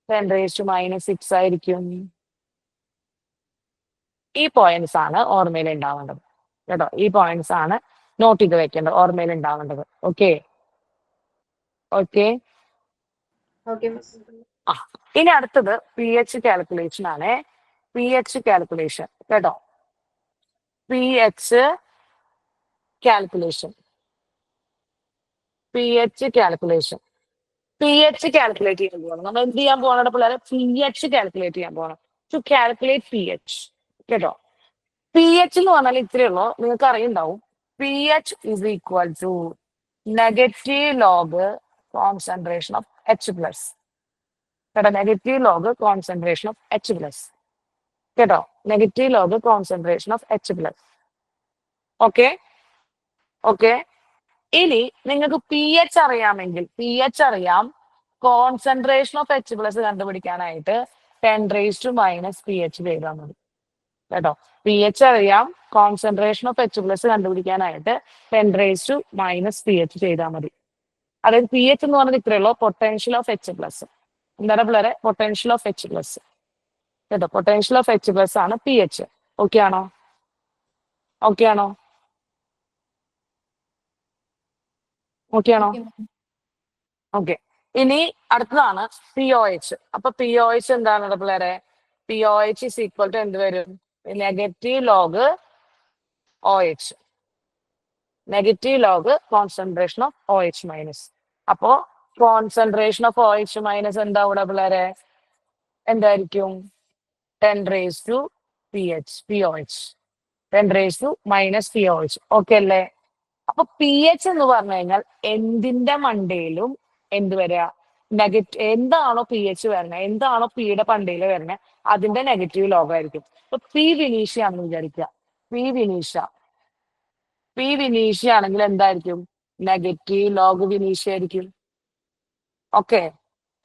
10⁻6 ആയിരിക്കും. ഈ പോയിന്റ്സ് ആണ് ഓർമ്മയിൽ ഉണ്ടാവേണ്ടത് കേട്ടോ. ഈ പോയിന്റ്സ് ആണ് നോട്ട് ചെയ്ത് വെക്കേണ്ടത്, ഓർമ്മയിൽ ഉണ്ടാവേണ്ടത്. ഓക്കെ ഓക്കെ ഇനി അടുത്തത് pH കാൽക്കുലേഷൻ ആണ്. pH കാൽക്കുലേഷൻ കേട്ടോ. pH calculation pH calculation pH calculate ചെയ്യാൻ പോകണം. നമ്മൾ എന്ത് ചെയ്യാൻ പോകണം പിള്ളേരെ? pH കാൽക്കുലേറ്റ് ചെയ്യാൻ പോകണം. ടു കാൽക്കുലേറ്റ് pH കേട്ടോ. pH എന്ന് പറഞ്ഞാൽ ഇത്രയേ ഉള്ളൂ, നിങ്ങൾക്ക് അറിയുണ്ടാവും. pH is equal to negative log concentration of H+. കേട്ടോ, negative log concentration of H+. കേട്ടോ, negative log concentration of H+. Okay okay ഇനി നിങ്ങൾക്ക് pH അറിയാമെങ്കിൽ, pH അറിയാം, കോൺസെൻട്രേഷൻ ഓഫ് H+ കണ്ടുപിടിക്കാനായിട്ട് 10⁻⁻pH ചെയ്താൽ മതി കേട്ടോ. pH അറിയാം, കോൺസെൻട്രേഷൻ ഓഫ് H+ കണ്ടുപിടിക്കാനായിട്ട് 10⁻⁻pH ചെയ്താൽ മതി. അതായത് pH എന്ന് പറഞ്ഞാൽ ഇത്രയേ ഉള്ളൂ, പൊട്ടൻഷ്യൽ ഓഫ് H+. എന്താണ് പിള്ളേരെ? പൊട്ടൻഷ്യൽ ഓഫ് H+ കേട്ടോ. പൊട്ടൻഷ്യൽ ഓഫ് H+ ആണ് pH. ഓക്കെ ആണോ? ഓക്കെ ആണോ? ഓക്കെ ആണോ? ഓക്കെ ഇനി അടുത്തതാണ് POH. അപ്പൊ POH എന്താണ് പിള്ളേരെ? POH is equal to എന്ത് വരും? Negative log OH. Negative log concentration of OH minus. അപ്പോ കോൺസെൻട്രേഷൻ ഓഫ് OH മൈനസ് എന്താ ഇവിടെ പിള്ളേരെ? എന്തായിരിക്കും? 10 raised to POH. 10 raised to minus POH. Okay അല്ലേ? അപ്പൊ PH എന്ന് പറഞ്ഞു കഴിഞ്ഞാൽ എന്തിന്റെ മണ്ടയിലും എന്ത് വരിക? നെഗറ്റീവ്. എന്താണോ PH വരണേ, എന്താണോ പിയുടെ പണ്ടയിൽ വരണേ, അതിന്റെ നെഗറ്റീവ് ലോഗായിരിക്കും. ഇപ്പൊ P വിനീഷ്യ ആണെന്ന് വിചാരിക്കുക. P വിനീഷ്യ ആണെങ്കിൽ എന്തായിരിക്കും? നെഗറ്റീവ് ലോഗ് വിനീഷ്യ ആയിരിക്കും. Okay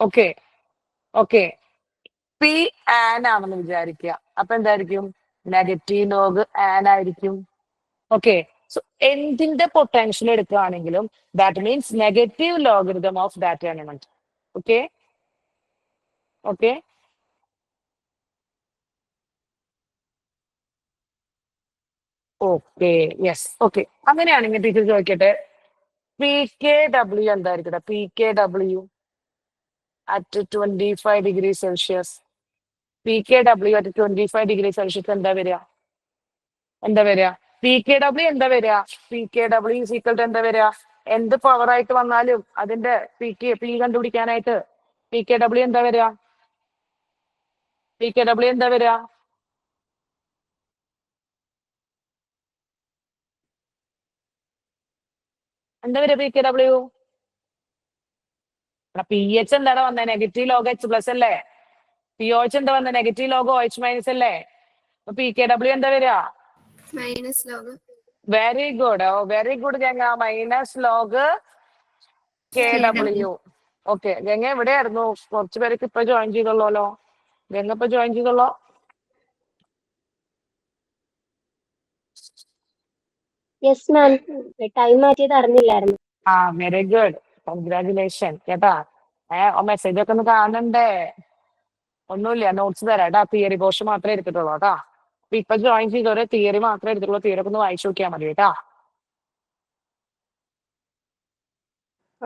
okay okay. P N ആണെന്ന് വിചാരിക്കുക. അപ്പൊ എന്തായിരിക്കും? നെഗറ്റീവ് ലോഗ് ആൻ ആയിരിക്കും. ഓക്കെ. സോ എന്തിന്റെ പൊട്ടൻഷ്യൽ എടുക്കുകയാണെങ്കിലും that means negative logarithm of that element. Okay okay. Okay yes okay. അങ്ങനെയാണെങ്കിൽ ടീച്ചർ ചോദിക്കട്ടെ, PKW എന്തായിരിക്കട്ടെ? PKW at 25 degrees Celsius. PKW at 25 degrees Celsius എന്താ വരിക? PKW എന്താ വരിക? PKW is equal to എന്താ വരിക? എന്ത് പവർ ആയിട്ട് വന്നാലും അതിന്റെ P കണ്ടുപിടിക്കാനായിട്ട് PKW എന്താ വരിക? PKW എന്താ വരിക? എന്താ വരിക PKW? PH എന്താണ് വന്നത്? നെഗറ്റീവ് ലോഗ് H പ്ലസ് അല്ലേ? POH എന്താ വന്നത്? നെഗറ്റീവ് ലോഗ് OH മൈനസ് അല്ലേ? അപ്പൊ PKW എന്താ വരിക? Minus log. Very good. Very good Ganga. Minus log KW. Okay. Ganga എവിടെയായിരുന്നു? കുറച്ചു പേർക്ക് ഇപ്പൊ ജോയിൻ ചെയ്തോളൂ. ഗംഗ ഇപ്പൊ ജോയിൻ ചെയ്തോളൂ. യെസ് മാം, ടൈം മാറ്റിയത് അറിഞ്ഞില്ലായിരുന്നു. Very good. കൺഗ്രാറ്റുലേഷൻ കേട്ടാ. മെസ്സേജ് ഒക്കെ ഒന്ന് കാണണ്ടേ? ഒന്നുമില്ല, നോട്ട്സ് തരാം കേട്ടാ. തിയറി പോർഷൻ മാത്രമേ എടുത്തിട്ടുള്ളൂ കേട്ടാ. അപ്പൊ ഇപ്പൊ ജോയിൻ ചെയ്തവരെ തിയറി മാത്രമേ എടുത്തിട്ടുള്ളൂ. തിയറി ഒക്കെ ഒന്ന് വായിച്ചു നോക്കിയാൽ മതി കേട്ടാ.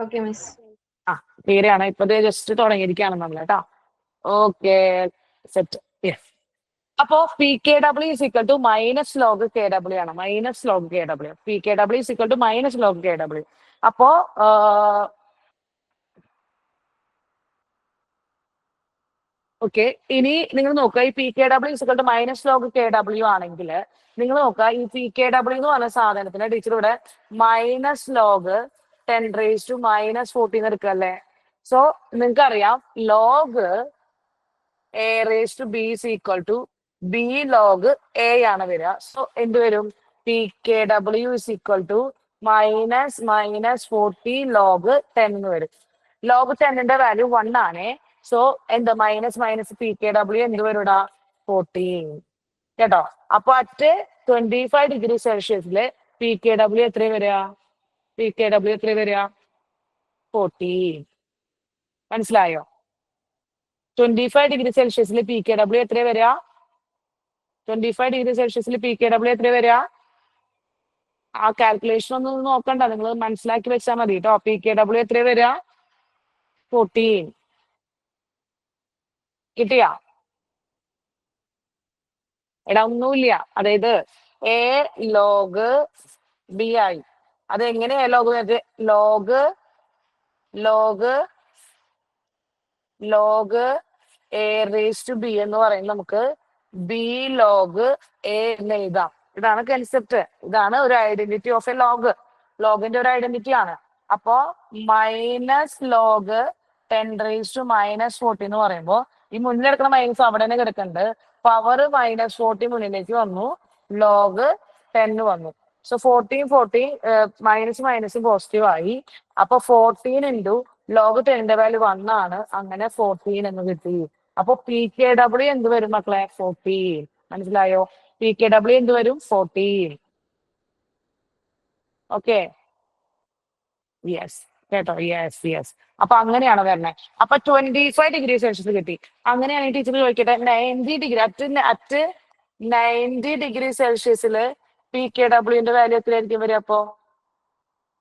Okay miss. തിയറിയാണ്. ഇപ്പൊ ജസ്റ്റ് തുടങ്ങിയിരിക്കുകയാണ് നമ്മൾ കേട്ടാ. Okay set. അപ്പോ PKW is equal to minus log KW ആണ്. Minus log KW. PKW is equal to minus log KW. അപ്പോ ഓക്കെ. ഇനി നിങ്ങൾ നോക്കുക, ഈ PKW is equal to minus log KW ആണെങ്കിൽ നിങ്ങൾ നോക്കുക, ഈ PKW എന്ന് പറഞ്ഞ സാധനത്തിന് ടീച്ചർ ഇവിടെ minus log 10 raised to minus 14 എടുക്കല്ലേ? സോ നിങ്ങൾക്കറിയാം log A raised to B is equal to B log A ആണ് വരിക. സോ എന്ത് വരും? PKW is equal to minus 40 log 10 എന്ന് വരും. ലോഗ് 10ന്റെ വാല്യൂ 1 ആണ്. സോ എന്താ? മൈനസ് PKW എന്ത് വരൂടാ? 14 കേട്ടോ. അപ്പൊ അറ്റ് 25 ഡിഗ്രി സെൽഷ്യസില് PKW എത്ര വരിക? PKW എത്ര വരിക? 14. മനസ്സിലായോ? 25 ഡിഗ്രി സെൽഷ്യസിൽ PKW എത്ര വരിക? 25 ഡിഗ്രി സെൽഷ്യസിൽ PKW എത്ര വരിക? ആ കാൽക്കുലേഷൻ ഒന്നും നോക്കണ്ട, നിങ്ങൾ മനസ്സിലാക്കി വെച്ചാൽ മതി കേട്ടോ. PKW എത്ര വരിക? 14. കിട്ടിയാ? എടാ ഒന്നുമില്ല. അതായത് A ലോഗ് B ആയി. അത് എങ്ങനെയാ log? Log A raised to B എന്ന് പറയുന്നത് നമുക്ക് B ലോഗ് A എന്ന് എഴുതാം. ഇതാണ് കൺസെപ്റ്റ്. ഇതാണ് ഒരു ഐഡന്റിറ്റി ഓഫ് എ ലോഗ്. ലോഗിന്റെ ഒരു ഐഡന്റിറ്റി ആണ്. അപ്പോ minus log 10 raised to minus 40 എന്ന് പറയുമ്പോൾ ഈ മുന്നിൽ കിടക്കുന്ന മൈനസ് അവിടെ തന്നെ കിടക്കുന്നുണ്ട്. പവർ -40 മുന്നിലേക്ക് വന്നു, ലോഗ് 10 വന്നു. സോ 14 മൈനസും പോസിറ്റീവ് ആയി. അപ്പൊ 14 ഇൻറ്റു ലോഗ് 10ന്റെ വാല്യൂ 1 ആണ്. അങ്ങനെ 14 എന്ന് കിട്ടി. അപ്പൊ PKW എന്ത് വരും മക്കളെ? 14. മനസ്സിലായോ? PKW എന്ത് വരും? 14. ഓക്കെ യെസ് കേട്ടോ. യെസ്. അപ്പൊ അങ്ങനെയാണ് വരണേ. അപ്പൊ 25 ഡിഗ്രി സെൽഷ്യസ് കിട്ടി. അങ്ങനെയാണെങ്കിൽ ടീച്ചർ ചോദിക്കട്ടെ, 90 ഡിഗ്രി അറ്റ് 90 ഡിഗ്രി സെൽഷ്യസില് PKWന്റെ വാല്യൂ എത്രയായിരിക്കും വരിക? അപ്പോ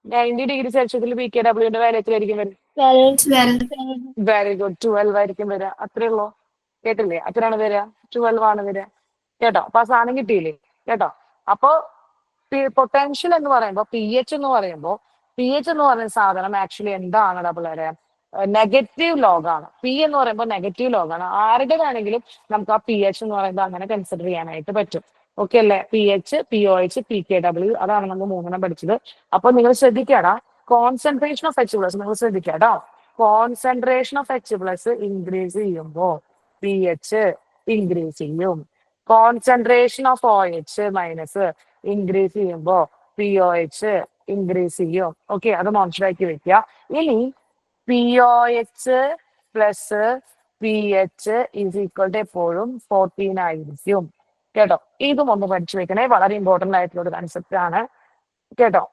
90 ഡിഗ്രി സെൽഷ്യസിൽ PKWന്റെ വാല്യൂ എത്രയായിരിക്കും വരും? Very good. 12 ആയിരിക്കും വരിക. അത്രേ ഉള്ളൂ. കേട്ടില്ലേ? എത്രയാണ് വരിക? 12 ആണ് വരിക. കേട്ടോ? അപ്പൊ ആ സാധനം കിട്ടിയില്ലേ? കേട്ടോ? അപ്പൊ പൊട്ടൻഷ്യൽ എന്ന് പറയുമ്പോൾ പി എച്ച് എന്ന് പറയുന്ന സാധനം ആക്ച്വലി എന്താണ് പിള്ളേരെ? നെഗറ്റീവ് ലോഗാണ്. പി എന്ന് പറയുമ്പോൾ നെഗറ്റീവ് ലോഗാണ്. ആരുടെ വേണമെങ്കിലും നമുക്ക് ആ പി എച്ച് എന്ന് പറയുമ്പോൾ അങ്ങനെ കൺസിഡർ ചെയ്യാനായിട്ട് പറ്റും. ഓക്കെ അല്ലേ? P H, P O H, P K W, അതാണ് നമ്മൾ 3 പഠിച്ചത്. അപ്പൊ നിങ്ങൾ ശ്രദ്ധിക്കാടാ, കോൺസെൻട്രേഷൻ ഓഫ് എച്ച് പ്ലസ് നിങ്ങൾ ശ്രദ്ധിക്കാട്ടോ. Concentration of H plus increase ചെയ്യുമ്പോൾ പി എച്ച് ഇൻക്രീസ് ചെയ്യും. Concentration of O H minus increase ചെയ്യുമ്പോൾ പി ഒ എച്ച് ഇൻക്രീസ് ചെയ്യും. ഓക്കെ, അത് മനസ്സിലാക്കി വെക്കുക. ഇനി P O H plus P H is equal to എപ്പോഴും 14 ആയിരിക്കും. കേട്ടോ? ഇതും ഒന്ന് പഠിച്ചു വെക്കണേ. വളരെ ഇമ്പോർട്ടന്റ് ആയിട്ടുള്ള ഒരു കൺസെപ്റ്റ് ആണ്. കേട്ടോ?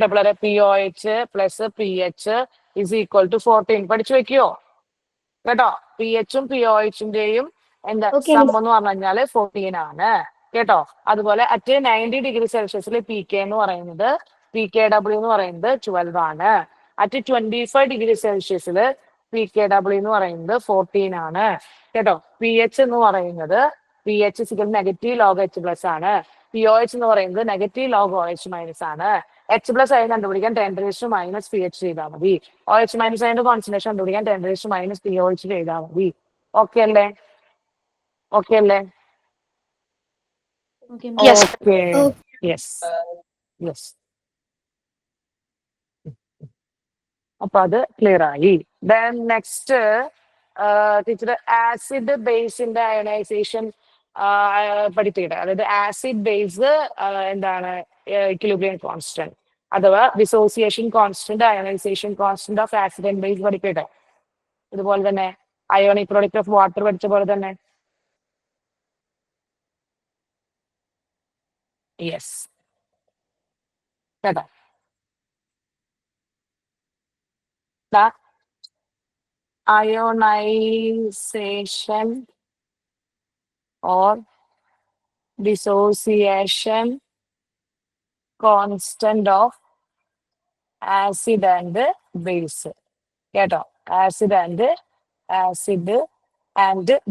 പിള്ളേരെ, p O H plus P H is equal to 14 പഠിച്ചു വെക്കോ? കേട്ടോ? പി എച്ചും പി ഒ എച്ചിന്റെയും എന്താ Okay, സം miss. എന്ന് പറഞ്ഞു കഴിഞ്ഞാല് 14 ആണ്. കേട്ടോ? അതുപോലെ അറ്റ് 90 ഡിഗ്രി സെൽഷ്യസിൽ പി കെ എന്ന് പറയുന്നത്, പി കെ ഡബ്ല്യു എന്ന് പറയുന്നത് 12 ആണ്. അറ്റ് 25 ഡിഗ്രി സെൽഷ്യസിൽ പി കെ ഡബ്ല്യു എന്ന് പറയുന്നത് 14 ആണ്. കേട്ടോ? പി എച്ച് എന്ന് പറയുന്നത് P H negative log H plus ആണ്. പി ഒ എച്ച് എന്ന് പറയുന്നത് negative log O H minus ആണ്. എച്ച് പ്ലസ് ആയി കണ്ടുപിടിക്കാൻ 10 മൈനസ് പി എച്ച് ചെയ്താൽ മതി. ഒ എച്ച് മൈനസ് അതിന്റെ കോൺസെൻട്രേഷൻ കണ്ടുപിടിക്കാൻ 10 മൈനസ് പി ഒ എച്ച് ചെയ്താൽ മതി. ഓക്കെ അല്ലേ? Yes. യെസ്. അപ്പൊ അത് ക്ലിയർ ആയി. ദെൻ നെക്സ്റ്റ് ടീച്ചർ ആസിഡ് ബേസിന്റെ അയണൈസേഷൻ പഠിപ്പിക്കട്ടെ. അതായത് ആസിഡ് ബേസ് എന്താണ്? ഇക്വിലിബ്രിയം കോൺസ്റ്റന്റ് അഥവാ dissociation constant, ionization constant of acid and base പഠിക്കട്ടെ. ഇതുപോലെ തന്നെ അയോണിക് പ്രോഡക്റ്റ് ഓഫ് വാട്ടർ പഠിച്ച പോലെ തന്നെ. യെസ്. കേട്ടോ? Ionization or dissociation constant of acid and base. കേട്ടോ? acid and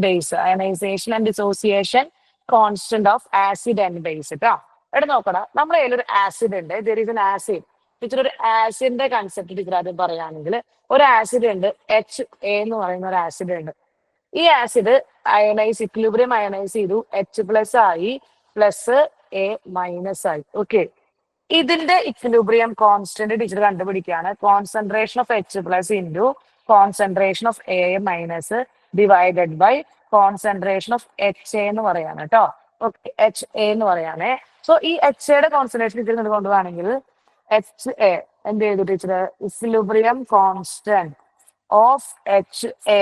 base. Ionization and dissociation constant of acid and base. കേട്ടോ? ഇവിടെ നോക്കടാ, നമ്മുടെ കയ്യിൽ ഒരു ആസിഡ് ഉണ്ട്. there is an acid. Teacher ഒരു ആസിഡിന്റെ കൺസെപ്റ്റ് ടീച്ചർ ആദ്യം പറയുകയാണെങ്കിൽ, ഒരു ആസിഡ് ഉണ്ട്, എച്ച് എ എന്ന് പറയുന്ന ഒരു ആസിഡ് ഉണ്ട്. ഈ ആസിഡ് ഇക്വിലിബ്രിയം അയണൈസ് ചെയ്തു, എച്ച് പ്ലസ് ആയി, പ്ലസ് എ മൈനസ് ആയി. ഓക്കെ, ഇതിന്റെ ഇക്വിലിബ്രിയം കോൺസ്റ്റന്റ് ടീച്ചർ കണ്ടുപിടിക്കുകയാണ്. Concentration of H plus into concentration of A minus divided by concentration of H A എന്ന് പറയാണ്. കേട്ടോ? ഓക്കെ, എച്ച് എ എന്ന് പറയാനേ. സോ ഈ എച്ച് എയുടെ കോൺസെൻട്രേഷൻ ടീച്ചർ കൊണ്ടുപോവാണെങ്കിൽ എച്ച് എ എന്ത് ചെയ്തു teacher? Equilibrium constant of H A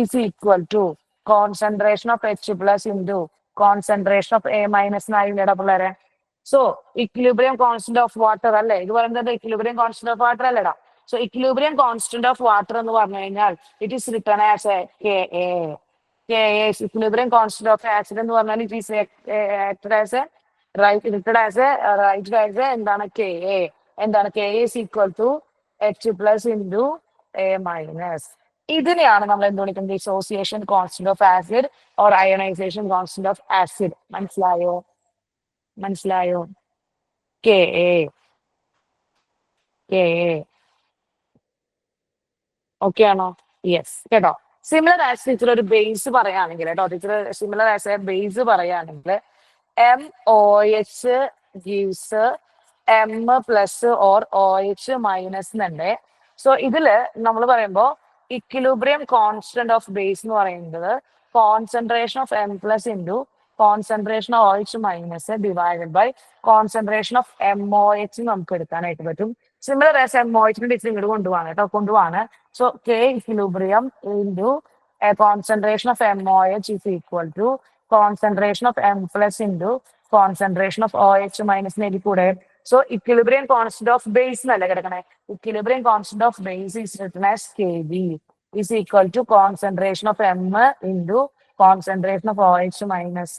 is equal to concentration of H plus into concentration of A minus നായില്ലേടാ പിള്ളേരെ? So equilibrium constant of water അല്ലേ ഇത് പറയുന്നത്? ഇക്വിലിബ്രിയം കോൺസ്റ്റന്റ് ഓഫ് വാട്ടർ അല്ലേടാ? So equilibrium constant of water എന്ന് പറഞ്ഞു കഴിഞ്ഞാൽ it is return as a K A. Equilibrium constant of acid എന്ന് പറഞ്ഞാൽ ഇറ്റ് ഈസ് എന്താണ്? K A. എന്താണ്? K A is equal to H plus into A minus. ഇതിനെയാണ് നമ്മൾ എന്ത് വിളിക്കുന്നത്? Dissociation constant of acid or ionization constant of acid. മനസ്സിലായോ? K A. Okay ആണോ? യെസ്. കേട്ടോ? സിമിലർ ആസ് ടീച്ചർ ഒരു ബേസ് പറയുകയാണെങ്കിൽ, കേട്ടോ teacher similar as a base പറയുകയാണെങ്കിൽ, M O H gives M plus or O H minus എന്നുണ്ട്. So ഇതില് നമ്മൾ പറയുമ്പോൾ ഇക്വിലിബ്രിയം കോൺസ്റ്റന്റ് ഓഫ് ബേസ് എന്ന് പറയുന്നത് concentration of M plus into concentration of O H minus divided by concentration of M O H നമുക്ക് എടുക്കാനായിട്ട് പറ്റും. Similar as M O എച്ചിന്റെ ടീച്ചർ ഇങ്ങോട്ട് കൊണ്ടുപോവാണ്. So K equilibrium into concentration of M O H is equal to concentration of M plus into concentration of OH minus നെടി കൂടെ. So equilibrium constant of base എന്നല്ല കിടക്കണേ. Equilibrium constant of base is written as Kb is equal to concentration of M into concentration of OH minus.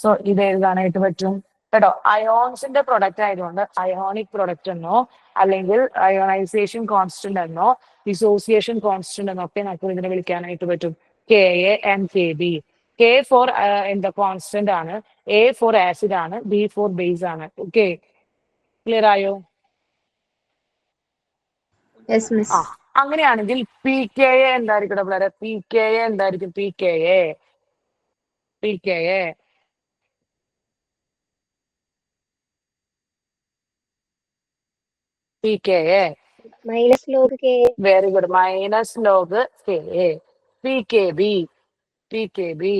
So ഇത് എഴുതാനായിട്ട് പറ്റും. കേട്ടോ? അയോൺസിന്റെ product ആയതുകൊണ്ട് അയോണിക് പ്രൊഡക്റ്റ് എന്നോ അല്ലെങ്കിൽ അയോണൈസേഷൻ കോൺസ്റ്റന്റ് എന്നോ ഡിസോസിയേഷൻ കോൺസ്റ്റന്റ് എന്നൊക്കെ നമുക്ക് ഇതിനെ വിളിക്കാനായിട്ട് പറ്റും. K A and K B. K for എന്താ കോൺസ്റ്റന്റ് ആണ്, എ ഫോർ ആസിഡ് ആണ്, ബി ഫോർ ബേസ് ആണ്. ഓക്കെ, ക്ലിയർ ആയോ? Yes miss. ആ, അങ്ങനെയാണെങ്കിൽ പി കെ എ എന്തായിരിക്കും പിള്ളേരെ? പി കെ എ എന്തായിരിക്കും? P K A P K A P K A minus log K. Very good. Minus log K A. P K B P K B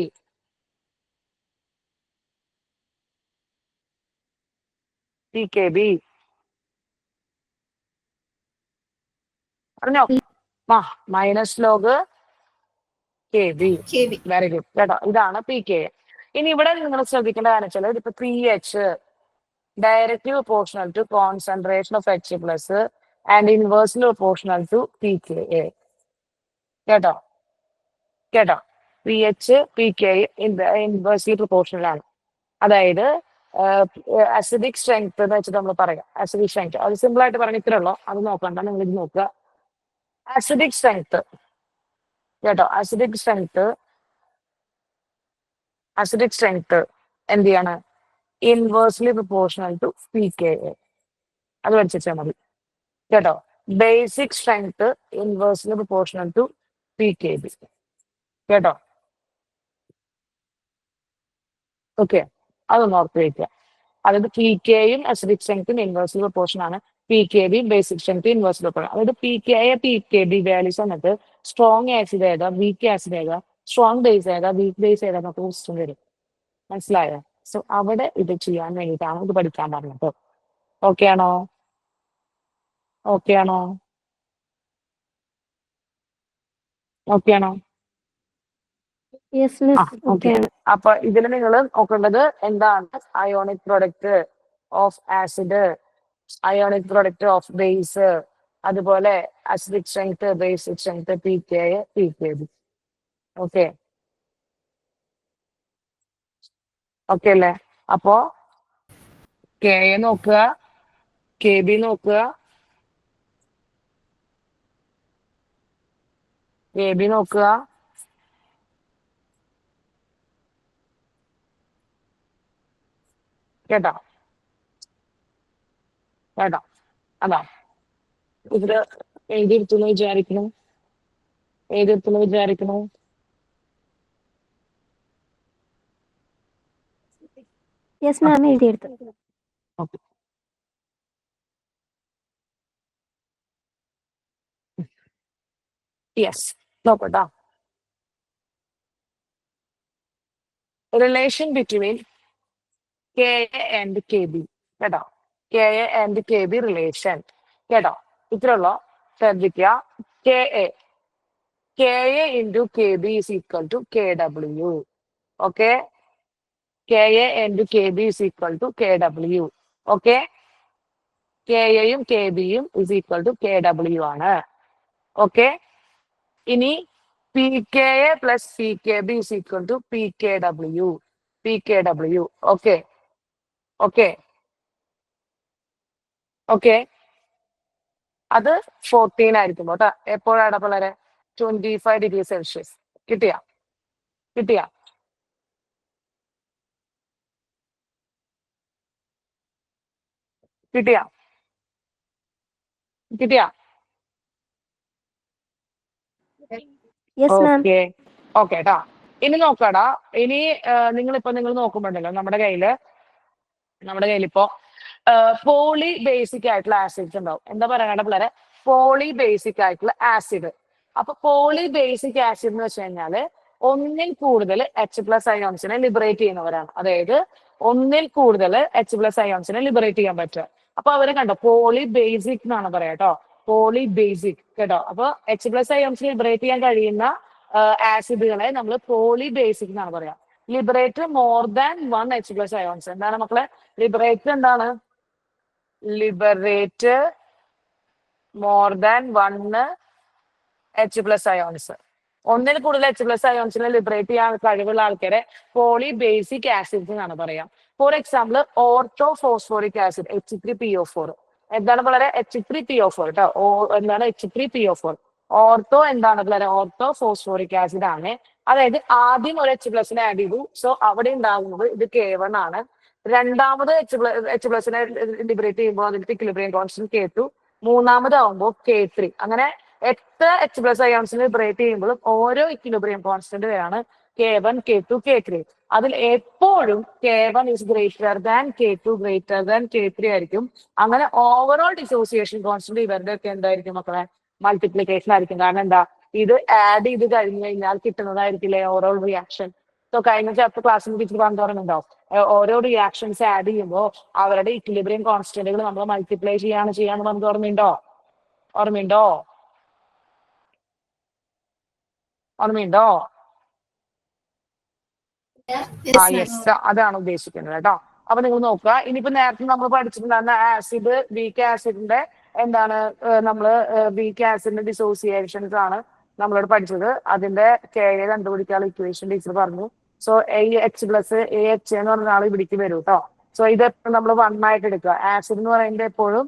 P K B പറഞ്ഞോ. ആ, minus log K B. KB. Very good കേട്ടോ. ഇതാണ് P K. ഇനി ഇവിടെ നിങ്ങൾ ശ്രദ്ധിക്കേണ്ട കാര്യം വെച്ചാൽ ഇതിപ്പോ p H directly proportional to concentration of H plus and inversely proportional to P K A. കേട്ടോ കേട്ടോ, P H P K inversely proportional ആണ്. അതായത് അസിഡിക് സ്ട്രെങ്ത് എന്ന് വെച്ചിട്ട് നമ്മൾ പറയാം. അസിഡിക് സ്ട്രെങ്ത് അത് സിമ്പിൾ ആയിട്ട് പറഞ്ഞ ഇത്രേ ഉള്ളൂ, അത് നോക്കണ്ട, നിങ്ങൾ ഇത് നോക്കുക. അസിഡിക് സ്ട്രെങ്ത് കേട്ടോ, അസിഡിക് സ്ട്രെങ്ത് എന്ത് ചെയ്യാണ്? Inversely proportional to P K A. അത് പഠിച്ചാൽ മതി കേട്ടോ. Basic strength inversely proportional to P K B. കേട്ടോ, ഓക്കെ, അതൊന്ന് ഓർത്ത് വയ്ക്കുക. അതായത് പി കെയും അസിഡിക് സ്ട്രെങ്ത്തും ഇൻവേഴ്സ്ലി പ്രൊപ്പോർഷൻ ആണ്, പി കെ ബിയും ബേസിക് സ്ട്രെങ്ത് ഇൻവേഴ്സ്ലി പ്രൊപ്പോർഷൻ. അതായത് p K A P K B values വന്നിട്ട് സ്ട്രോങ് ആസിഡ് ഏതാ, വീക്ക് ആസിഡ് ഏതാ, സ്ട്രോങ് ബേസ് ഏതാ, വീക്ക് ബേസ് ഏതാ എന്നൊക്കെ ക്വസ്റ്റ്യൻ വരും. മനസ്സിലായോ? സോ അവിടെ ഇത് ചെയ്യാൻ വേണ്ടിയിട്ടാണ് ഇത് പഠിക്കാൻ പറഞ്ഞത്. ഓക്കെ ആണോ? ഓക്കെ ആണോ? ഓക്കെ ആണോ? യെസ് ആ, മിസ്. ഓക്കെ. ഓക്കെയാണ്. അപ്പൊ ഇതിൽ നിങ്ങൾ നോക്കേണ്ടത് എന്താണ്? Ionic product of acid, ionic product of base, അതുപോലെ acidic strength, basic strength, P K A P K B. Okay okay അല്ലേ? അപ്പോ കെ എ നോക്കുക, കെ ബി നോക്കുക, കെ ബി നോക്കുക, കേട്ടോ കേട്ടോ. അതാ ഇതില് എഴുതിയെടുത്തു വിചാരിക്കുന്നു, എഴുതിയെടുത്തു വിചാരിക്കുന്നു. യെസ് മാം, എഴുതിയെടുത്തു. ഓക്കെ, യെസ്, നോക്കട്ടോ. Relation between K A and K B. കേട്ടോ, K A and K B relation. കേട്ടോ, ഇത്രയുള്ളൂ, ശ്രദ്ധിക്കുക. K A into K B is equal to K W. Okay, K A into K B is equal to K W. Okay, K എയും K ബിയും is equal to K W ആണ്. Okay, ഇനി p K A plus p K B is equal to P K W. P K W. Okay okay okay, അത് 14 ആയിരിക്കും കേട്ടോ. എപ്പോഴാണ് പിള്ളേരെ? 25°C. കിട്ടിയ കിട്ടിയ കിട്ടിയ കിട്ടിയ യെസ് മാം. ഓക്കെ ഓക്കെ കേട്ടാ. ഇനി നോക്കാടാ. ഇനി നിങ്ങൾ നോക്കുമ്പോണ്ടല്ലോ നമ്മുടെ കയ്യിലിപ്പോ പോളി ബേസിക് ആയിട്ടുള്ള ആസിഡ്സ് ഉണ്ടാവും. എന്താ പറയാ പിള്ളേരെ? പോളി ബേസിക് ആയിട്ടുള്ള ആസിഡ്. അപ്പൊ പോളി ബേസിക് ആസിഡ് എന്ന് വെച്ച് കഴിഞ്ഞാല് ഒന്നിൽ കൂടുതൽ എച്ച് പ്ലസ് അയോൺസിനെ ലിബറേറ്റ് ചെയ്യുന്നവരാണ്. അതായത് ഒന്നിൽ കൂടുതൽ എച്ച് പ്ലസ് അയോൺസിനെ ലിബറേറ്റ് ചെയ്യാൻ പറ്റുക. അപ്പൊ അവരെ കണ്ടോ, പോളി ബേസിക് എന്നാണ് പറയാ കേട്ടോ. പോളി ബേസിക് കേട്ടോ. അപ്പൊ എച്ച് പ്ലസ് അയോൺസിനെ ലിബറേറ്റ് ചെയ്യാൻ കഴിയുന്ന ആസിഡുകളെ നമ്മൾ പോളി ബേസിക് എന്നാണ് പറയാ. Liberate more than 1 H plus ions. എന്താണ് മക്കളെ? ലിബറേറ്റ് എന്താണ്? Liberate more than 1 H plus ions. ഒന്നിൽ കൂടുതൽ എച്ച് പ്ലസ് അയോൺസിനെ ലിബറേറ്റ് ചെയ്യാൻ കഴിവുള്ള ആൾക്കാരെ പോളി ബേസിക് ആസിഡ്സ് എന്നാണ് പറയാം. For example, ortho phosphoric acid H3PO4. എന്താണ് വളരെ? H3PO4 കേട്ടോ. എന്താണ്? H3PO4. ഓർത്തോ എന്താണ് പിള്ളേരെ? ഓർത്തോ ഫോസ്ഫോറിക് ആസിഡ് ആണ്. അതായത് ആദ്യം ഒരു H+നെ ആഡ് ചെയ്തു, സോ അവിടെ ഉണ്ടാകുന്നത് ഇത് K1 ആണ്. രണ്ടാമത് H+നെ ലിബറേറ്റ് ചെയ്യുമ്പോൾ അതിന്റെ ഇക്വിലിബ്രിയം കോൺസ്റ്റന്റ് K2, മൂന്നാമതാവുമ്പോൾ K3. അങ്ങനെ എത്ര H+ അയോൺസിനെ ലിബറേറ്റ് ചെയ്യുമ്പോഴും ഓരോ ഇക്വിലിബ്രിയം കോൺസ്റ്റന്റ് ആണ് K1, K2, K3. അതിൽ എപ്പോഴും K1 is greater than K2 greater than K3 ആയിരിക്കും. അങ്ങനെ ഓവറോൾ ഡിസോസിയേഷൻ കോൺസ്റ്റന്റ് ഇവരുടെ ഒക്കെ എന്തായിരിക്കും മക്കളെ? മൾട്ടിപ്ലിക്കേഷൻ ആയിരിക്കും. കാരണം എന്താ? ഇത് ആഡ് ചെയ്ത് കഴിഞ്ഞു കഴിഞ്ഞാൽ കിട്ടുന്നതായിരിക്കില്ലേ ഓവറോൾ റിയാക്ഷൻ. സോ കഴിഞ്ഞ ചാപ്റ്റർ ക്ലാസ്സിൽ ടീച്ചർ പറഞ്ഞു തുടങ്ങുന്നുണ്ടോ? ഓരോ റിയാക്ഷൻസ് ആഡ് ചെയ്യുമ്പോൾ അവരുടെ ഇക്വിലിബ്രിയം കോൺസ്റ്റന്റുകൾ നമ്മൾ മൾട്ടിപ്ലൈ ചെയ്യാന്ന് പറഞ്ഞു ഓർമ്മയുണ്ടോ? ഓർമ്മയുണ്ടോ? Yes, ma'am. യെസ്, അതാണ് ഉദ്ദേശിക്കുന്നത് കേട്ടോ. അപ്പൊ നിങ്ങൾ നോക്കുക, ഇനിയിപ്പോ നേരത്തെ നമ്മൾ പഠിച്ചിട്ടുണ്ടായിരുന്ന ആസിഡ്, വീക്ക് ആസിഡിന്റെ എന്താണ് നമ്മള് വീക്ക് ആസിഡിന്റെ ഡിസോസിയേഷൻസ് ആണ് നമ്മളോട് പഠിച്ചത്. അതിന്റെ KA കണ്ടുപിടിക്കാനുള്ള ഇക്വേഷൻ ടീച്ചർ പറഞ്ഞു. സോ H+, AH എന്ന് പറഞ്ഞ ആൾ ഇവിടേക്ക് വരും കേട്ടോ. സോ ഇത് നമ്മൾ 1 ആയിട്ട് എടുക്കുക. ആസിഡ് എന്ന് പറയുന്നത് എപ്പോഴും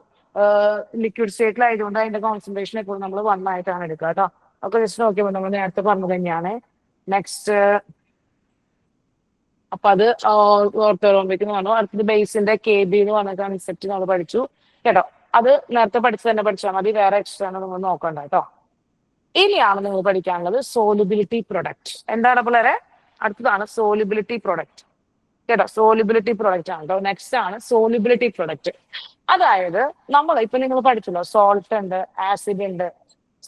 ലിക്വിഡ് സ്റ്റേറ്റിലായതുകൊണ്ട് അതിന്റെ കോൺസെൻട്രേഷൻ എപ്പോഴും നമ്മൾ 1 ആയിട്ടാണ് എടുക്കുക കേട്ടോ. ഒക്കെ ജസ്റ്റ് നോക്കിയപ്പോൾ നമ്മൾ നേരത്തെ പറഞ്ഞത് തന്നെയാണ്. നെക്സ്റ്റ്, അപ്പൊ അത് ഓർത്തോറോംബിക് എന്ന് പറഞ്ഞു. അടുത്തത് ബേസിന്റെ KB എന്ന് പറഞ്ഞ കൺസെപ്റ്റ് നമ്മൾ പഠിച്ചു കേട്ടോ. അത് നേരത്തെ തന്നെ പഠിച്ചാൽ മതി, വേറെ എക്സ്ട്രാ നിങ്ങൾ നോക്കണ്ട കേട്ടോ. ഇനിയാണ് നിങ്ങൾ പഠിക്കാനുള്ളത് സോലിബിലിറ്റി പ്രൊഡക്റ്റ്. എന്താണ് പിള്ളേരെ? അടുത്തതാണ് സോലിബിലിറ്റി പ്രൊഡക്റ്റ് കേട്ടോ. സോലിബിലിറ്റി പ്രൊഡക്റ്റ് ആണ് കേട്ടോ. നെക്സ്റ്റ് ആണ് സോലിബിലിറ്റി പ്രൊഡക്റ്റ്. അതായത് നമ്മൾ ഇപ്പൊ നിങ്ങൾ പഠിച്ചല്ലോ, സോൾട്ട് ഉണ്ട്, ആസിഡ് ഉണ്ട്.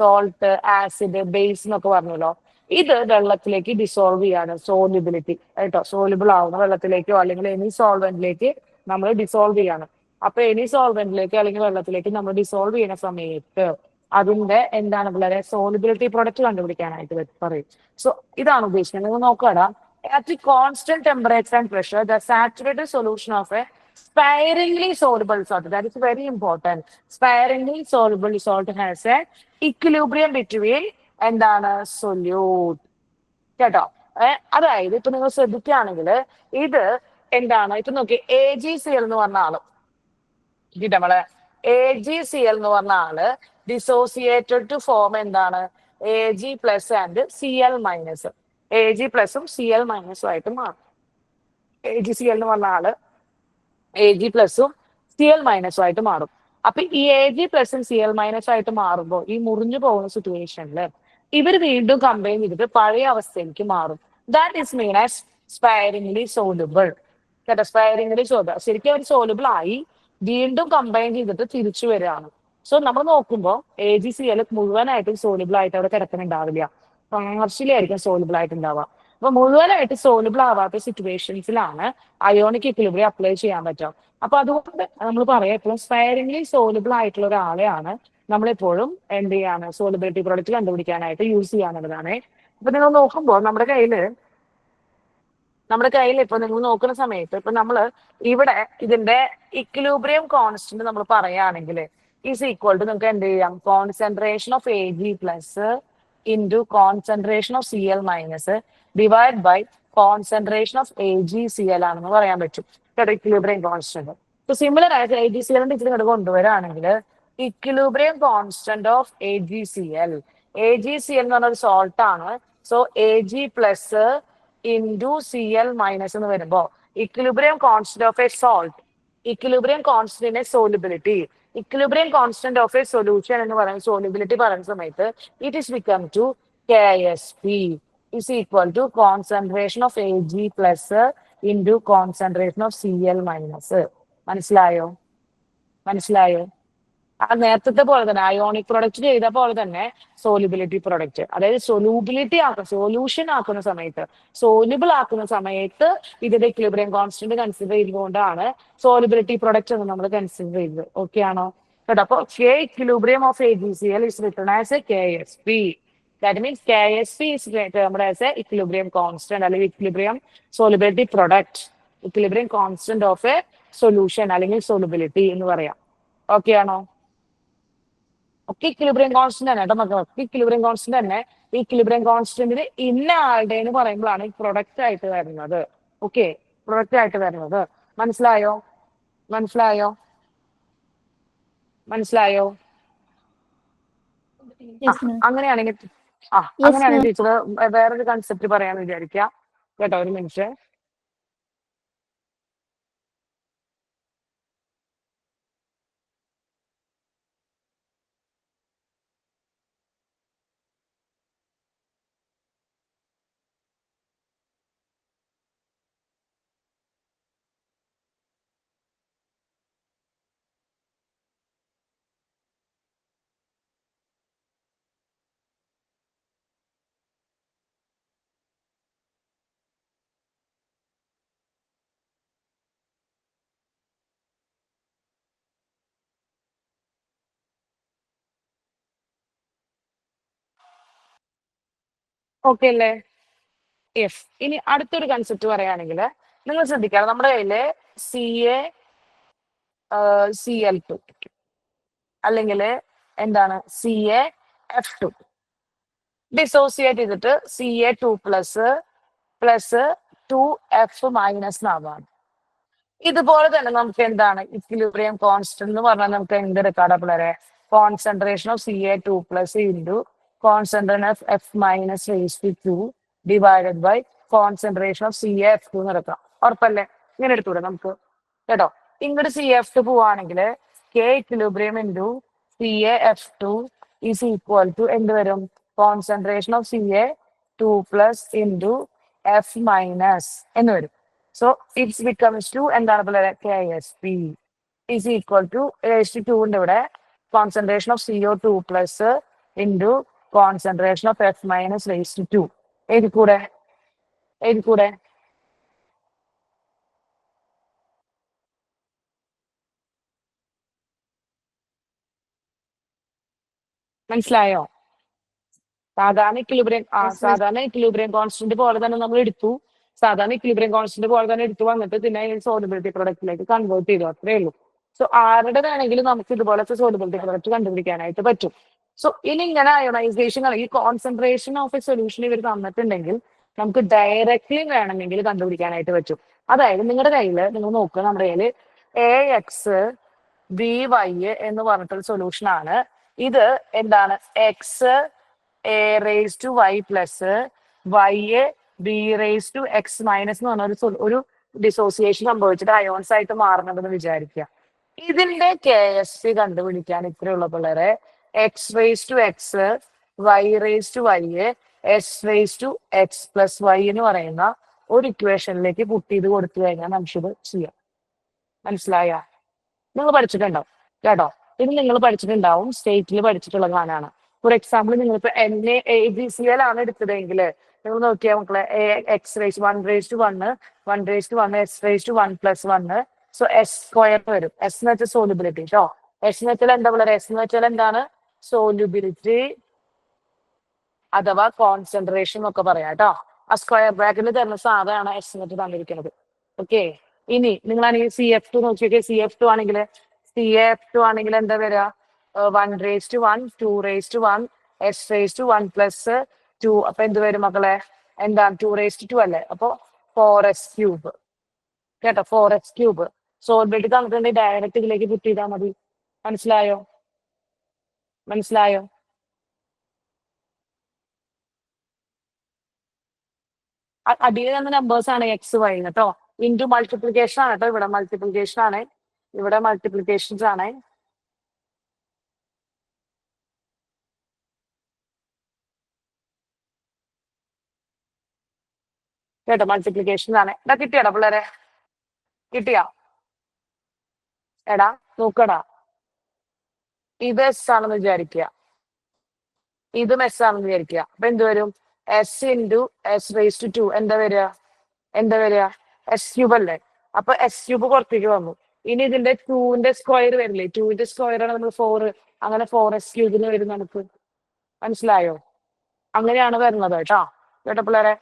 സോൾട്ട്, ആസിഡ്, ബേസ് എന്നൊക്കെ പറഞ്ഞല്ലോ. ഇത് വെള്ളത്തിലേക്ക് ഡിസോൾവ് ചെയ്യാണ് സോലിബിലിറ്റി കേട്ടോ. സോലിബിൾ ആവുന്ന വെള്ളത്തിലേക്കോ അല്ലെങ്കിൽ എനി സോൾവെന്റിലേക്ക് നമ്മൾ ഡിസോൾവ് ചെയ്യാണ്. അപ്പൊ എനി സോൾവെന്റിലേക്ക് അല്ലെങ്കിൽ വെള്ളത്തിലേക്ക് നമ്മൾ ഡിസോൾവ് ചെയ്യുന്ന സമയത്ത് അതിന്റെ എന്താണ് പിള്ളേരെ? സോലിബിലിറ്റി പ്രൊഡക്റ്റ് കണ്ടുപിടിക്കാനായിട്ട് പറയും. സോ ഇതാണ് ഉദ്ദേശിക്കുന്നത്. നിങ്ങൾ നോക്കുക, at a constant temperature and pressure, the saturated solution of a sparingly soluble salt, that is very important, sparingly soluble salt has a equilibrium between എന്താണ്? സൊല്യൂട്ട് കേട്ടോ. അതായത് ഇപ്പൊ നിങ്ങൾ ശ്രദ്ധിക്കുകയാണെങ്കിൽ ഇത് എന്താണ്? ഇപ്പൊ നോക്കി, AgCl എന്ന് പറഞ്ഞ ആള് നമ്മളെ AgCl എന്ന് പറഞ്ഞ ആള് ഡിസോസിയേറ്റഡ് ടു ഫോം എന്താണ്? Ag+ and Cl-. Ag+ഉം Cl- ആയിട്ട് മാറും. AgCl എന്ന് പറഞ്ഞ ആള് Ag+ഉം Cl- ആയിട്ട് മാറും. അപ്പൊ ഈ Ag+ഉം Cl- ആയിട്ട് മാറുമ്പോൾ ഈ മുറിഞ്ഞു പോകുന്ന സിറ്റുവേഷനിൽ ഇവർ വീണ്ടും കമ്പൈൻ ചെയ്തിട്ട് പഴയ അവസ്ഥയിലേക്ക് മാറും. That is mean as sparingly soluble കേട്ടോ. സ്പൈറിംഗ്ലി സോലുബിൾ, ശരിക്കും അവർ സോലുബിൾ ആയി വീണ്ടും കമ്പൈൻ ചെയ്തിട്ട് തിരിച്ചു വരികയാണ്. സോ നമ്മൾ നോക്കുമ്പോൾ AgCl മുഴുവനായിട്ടും സോലുബിൾ ആയിട്ട് അവിടെ കിടക്കുന്നുണ്ടാവില്ല, പാർഷ്യലി ആയിരിക്കും സോലുബിൾ ആയിട്ട് ഉണ്ടാവുക. അപ്പൊ മുഴുവനായിട്ട് സോലുബിൾ ആവാത്ത സിറ്റുവേഷൻസിലാണ് അയോണിക് ഇക്വിലിബ്രിയം അപ്ലൈ ചെയ്യാൻ പറ്റുക. അപ്പൊ അതുകൊണ്ട് നമ്മൾ പറയാം, എപ്പോഴും സ്പൈറിംഗ്ലി സോലുബിൾ ആയിട്ടുള്ള ഒരാളെയാണ് നമ്മളെപ്പോഴും എന്ത് ചെയ്യാണ്? സോലിബിലിറ്റി പ്രോഡക്റ്റ് കണ്ടുപിടിക്കാനായിട്ട് യൂസ് ചെയ്യാനുള്ളതാണ്. അപ്പൊ നിങ്ങൾ നോക്കുമ്പോൾ നമ്മുടെ കയ്യിൽ ഇപ്പൊ നിങ്ങൾ നോക്കുന്ന സമയത്ത് ഇപ്പൊ നമ്മൾ ഇവിടെ ഇതിന്റെ ഇക്വിലിബ്രിയം കോൺസ്റ്റന്റ് നമ്മൾ പറയുകയാണെങ്കിൽ ഈസ് ഈക്വൽ ടു നമുക്ക് എന്ത് ചെയ്യാം? Concentration of Ag+ into concentration of Cl- divide by concentration of AgCl ആണെന്ന് പറയാൻ പറ്റും കേട്ടോ, ഇക്വിലിബ്രിയം കോൺസ്റ്റന്റ്. ഇപ്പൊ സിമിലർ ആയിട്ട് AgCl ഇങ്ങോട്ട് കൊണ്ടുവരാണെങ്കിൽ ഇക്വിലിബ്രിയം കോൺസ്റ്റന്റ് ഓഫ് AgCl എന്ന് പറഞ്ഞ ഒരു സോൾട്ട് ആണ്. സോ Ag+ ഇൻറ്റു Cl- എന്ന് വരുമ്പോ equilibrium constant of a salt, equilibrium കോൺസ്റ്റന്റിന്റെ solubility, equilibrium constant of a solution എന്ന് പറയുന്ന സോലിബിലിറ്റി പറയുന്ന സമയത്ത് it is become to KSP is equal to concentration of Ag+ into concentration of Cl-. മനസ്സിലായോ? ആ നേരത്തെ പോലെ തന്നെ അയോണിക് പ്രൊഡക്റ്റ് ചെയ്ത പോലെ തന്നെ സോലിബിലിറ്റി പ്രൊഡക്റ്റ്, അതായത് സൊല്യൂഷൻ ആക്കുന്ന സമയത്ത്, സോലിബിൾ ആക്കുന്ന സമയത്ത് ഇതിന്റെ ഇക്വിലിബ്രിയം കോൺസ്റ്റന്റ് കൺസിഡർ ചെയ്തുകൊണ്ടാണ് സോലിബിലിറ്റി പ്രൊഡക്റ്റ് എന്ന് നമ്മൾ കൺസിഡർ ചെയ്തത്. ഓക്കെ ആണോ കേട്ടോ? അപ്പൊ equilibrium of AgCl is written as a KSP. That means KSP is termed as a equilibrium constant അല്ലെങ്കിൽ equilibrium solubility product, equilibrium constant of a solution അല്ലെങ്കിൽ solubility എന്ന് പറയാം. ഓക്കെ ആണോ? ഒക്കെ ഇക്വിലിബ്രിയം കോൺസ്റ്റന്റ് തന്നെ കേട്ടോ മക്കൾ, ഇക്വിലിബ്രിയം കോൺസ്റ്റന്റ് തന്നെ. ഇക്വിലിബ്രിയം കോൺസ്റ്റന്റിന് ഇന്ന ആളുടെ എന്ന് പറയുമ്പോഴാണ് പ്രൊഡക്റ്റ് ആയിട്ട് വരുന്നത്. ഓക്കെ, പ്രൊഡക്റ്റ് ആയിട്ട് വരുന്നത്. മനസ്സിലായോ? യെസ് മാം അങ്ങനെയാണെങ്കിൽ യെസ് അങ്ങനെയാണെങ്കിൽ മാം ടീച്ചർ വേറൊരു കൺസെപ്റ്റ് പറയാന്ന് വിചാരിക്കാം. കേട്ടോ, ഒരു മിനിറ്റ്. ഓക്കെ അല്ലേ? യെസ്. ഇനി അടുത്തൊരു കൺസെപ്റ്റ് പറയുകയാണെങ്കിൽ നിങ്ങൾ ശ്രദ്ധിക്കുക, നമ്മുടെ കയ്യില് CaCl2 അല്ലെങ്കിൽ എന്താണ് CaF2 ഡിസോസിയേറ്റ് ചെയ്തിട്ട് Ca2++2F- എന്നാവാണ്. ഇതുപോലെ തന്നെ നമുക്ക് എന്താണ് ഇക്വിലിബ്രിയം കോൺസ്റ്റന്റ് എന്ന് പറഞ്ഞാൽ നമുക്ക് എന്ത് എടുക്കാടാ പിള്ളേരെ? Concentration of Ca2+ into concentration of F-2 divided by concentration of CaF2 എന്ന് എടുക്കാം. ഉറപ്പല്ലേ? ഇങ്ങനെ എടുത്തൂടെ നമുക്ക്? കേട്ടോ, ഇങ്ങോട്ട് CF2 പോവാണെങ്കിൽ K equilibrium into CaF2 is equal to എന്ത് വരും? Concentration of Ca2+ into F- എന്ന് വരും. So it becomes to എന്താണ് പിള്ളേരെ? KsP is equal to H2 ഇവിടെ concentration of CO2+ into concentration of F-2. എഴുതിക്കൂടെ? എഴുതിക്കൂടെ? മനസ്സിലായോ? സാധാരണ ഇക്വിലിബ്രിയം കോൺസ്റ്റന്റ് പോലെ തന്നെ നമ്മൾ എടുത്തു. സാധാരണ ഇക്വിലിബ്രിയം കോൺസ്റ്റന്റ് പോലെ തന്നെ എടുത്തു വന്നിട്ട് പിന്നെ സോളിബിലിറ്റി പ്രൊഡക്റ്റിലേക്ക് കൺവേർട്ട് ചെയ്തു, അത്രേ ഉള്ളൂ. സോ ആരുടെ വേണമെങ്കിലും നമുക്ക് ഇതുപോലത്തെ സോളിബിലിറ്റി പ്രൊഡക്റ്റ് കണ്ടുപിടിക്കാനായിട്ട് പറ്റും. സോ ഇനി ഇങ്ങനെ അയോണൈസേഷൻ അല്ലെങ്കിൽ കോൺസെൻട്രേഷൻ ഓഫ് എ സൊല്യൂഷൻ ഇവർ തന്നിട്ടുണ്ടെങ്കിൽ നമുക്ക് ഡയറക്റ്റ്ലി വേണമെങ്കിൽ കണ്ടുപിടിക്കാനായിട്ട് പറ്റും. അതായത് നിങ്ങളുടെ കയ്യിൽ നിങ്ങൾ നോക്കുക, നമ്മുടെ കയ്യിൽ AX-BY എന്ന് പറഞ്ഞിട്ടൊരു സൊല്യൂഷൻ ആണ്. ഇത് എന്താണ്? X(a)⁻y പ്ലസ് Y(b)(x) എന്ന് പറഞ്ഞ ഒരു ഡിസോസിയേഷൻ സംഭവിച്ചിട്ട് അയോൺസ് ആയിട്ട് മാറുന്നുണ്ടെന്ന് വിചാരിക്കുക. ഇതിന്റെ KSP കണ്ടുപിടിക്കാൻ ഇത്രയുള്ള പിള്ളേരെ X(x), Y(y), S(x+y) എന്ന് പറയുന്ന ഒരു ഇക്വേഷനിലേക്ക് പുട്ട് ചെയ്ത് കൊടുത്തു കഴിഞ്ഞാൽ നമുക്കിത് ചെയ്യാം. മനസ്സിലായ? നിങ്ങൾ പഠിച്ചിട്ടുണ്ടാവും കേട്ടോ. ഇത് നിങ്ങൾ പഠിച്ചിട്ടുണ്ടാവും, സ്റ്റേറ്റിൽ പഠിച്ചിട്ടുള്ള സാധനമാണ്. ഫോർ എക്സാമ്പിൾ, നിങ്ങളിപ്പോ NaAgCl ആണ് എടുത്തതെങ്കിൽ നിങ്ങൾ നോക്കിയാൽ മക്കളെ X(1)1 S(1+1) സോ S² വരും. S എന്ന് വെച്ചാൽ സോലിബിലിറ്റി കേട്ടോ. S എന്ന് വെച്ചാൽ എന്താ പിള്ളേരെ? S എന്ന് വെച്ചാൽ എന്താണ്? സോലിബിലിറ്റി അഥവാ കോൺസെൻട്രേഷൻ എന്നൊക്കെ പറയാം കേട്ടോ. ആ സ്ക്വയർ ബ്രാക്കറ്റിൽ തരുന്ന സാധനമാണ് S എന്നിട്ട് തന്നിരിക്കുന്നത്. ഓക്കെ, ഇനി നിങ്ങളാണെങ്കിൽ CF2 നോക്കിയൊക്കെ. CF2 ആണെങ്കിൽ എന്താ വരിക? 1:1, 2:1, S(1+2). അപ്പൊ എന്ത് വരും മക്കളെ? എന്താണ്? 2:2 അല്ലേ? അപ്പൊ 4s³ കേട്ടോ. 4s³. സോൾബിലിറ്റി തന്നിട്ടുണ്ടെങ്കിൽ ഡയറക്റ്റ് ഇതിലേക്ക് പുട്ട് ചെയ്താൽ മതി. മനസ്സിലായോ? മനസ്സിലായോ? അടിയിൽ തന്ന നമ്പേഴ്സ് ആണ് X-Y കേട്ടോ. ഇൻറ്റു മൾട്ടിപ്ലിക്കേഷൻ ആണ് കേട്ടോ. ഇവിടെ മൾട്ടിപ്ലിക്കേഷൻ ആണ്. ഇവിടെ മൾട്ടിപ്ലിക്കേഷൻസ് ആണ് കേട്ടോ. മൾട്ടിപ്ലിക്കേഷൻ ആണ്. എടാ കിട്ടിയാടാ പിള്ളേരെ? കിട്ടിയാ? എടാ നോക്കടാ, ഇത് S ആണെന്ന് വിചാരിക്കുക, ഇതും S ആണെന്ന് വിചാരിക്കുക. അപ്പൊ എന്ത് വരും? S(S)2 എന്താ വരിക? S³ അല്ലേ? അപ്പൊ S³ പുറത്തേക്ക് വന്നു. ഇനി ഇതിന്റെ 2ന്റെ സ്ക്വയർ വരില്ലേ? 2ന്റെ സ്ക്വയർ ആണ് നമ്മൾ 4. അങ്ങനെ 4s³ വരും നമുക്ക്. മനസ്സിലായോ? അങ്ങനെയാണ് വരുന്നത് കേട്ടോ. കേട്ടോ പിള്ളേരെ?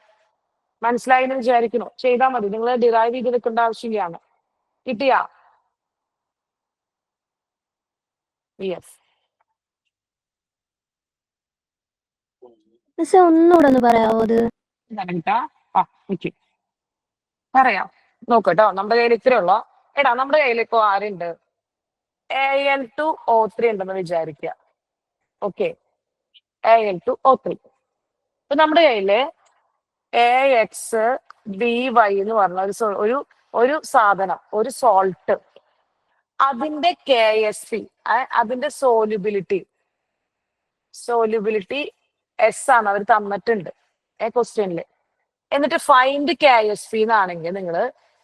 മനസ്സിലായി എന്ന് വിചാരിക്കുന്നു. ചെയ്താൽ മതി, നിങ്ങൾ ഡിറൈവ് ചെയ്ത് വെക്കേണ്ട ആവശ്യമില്ലാണ്. കിട്ടിയാ? യെസ്. മിസ് ഒന്നുകൂടെ ഒന്ന് പറയാവോ അത്? പറയാം, നോക്കട്ടോ. നമ്മുടെ കയ്യിൽ ഇത്രയുള്ള. എടാ നമ്മുടെ കയ്യിൽ ഇപ്പൊ ആരുണ്ട്? Al2O3 ഉണ്ടെന്ന് വിചാരിക്കുക. Okay, Al2O3. ഇപ്പൊ നമ്മുടെ കയ്യില് AXBY എന്ന് പറഞ്ഞ ഒരു സാധനം, ഒരു സോൾട്ട്, അതിന്റെ KSP, അതിന്റെ സോല്യൂബിലിറ്റി എസ് ആണ് അവർ തന്നിട്ടുണ്ട് ക്വസ്റ്റ്യനില്. എന്നിട്ട് ഫൈൻഡ് KSP എന്നാണെങ്കിൽ നിങ്ങൾ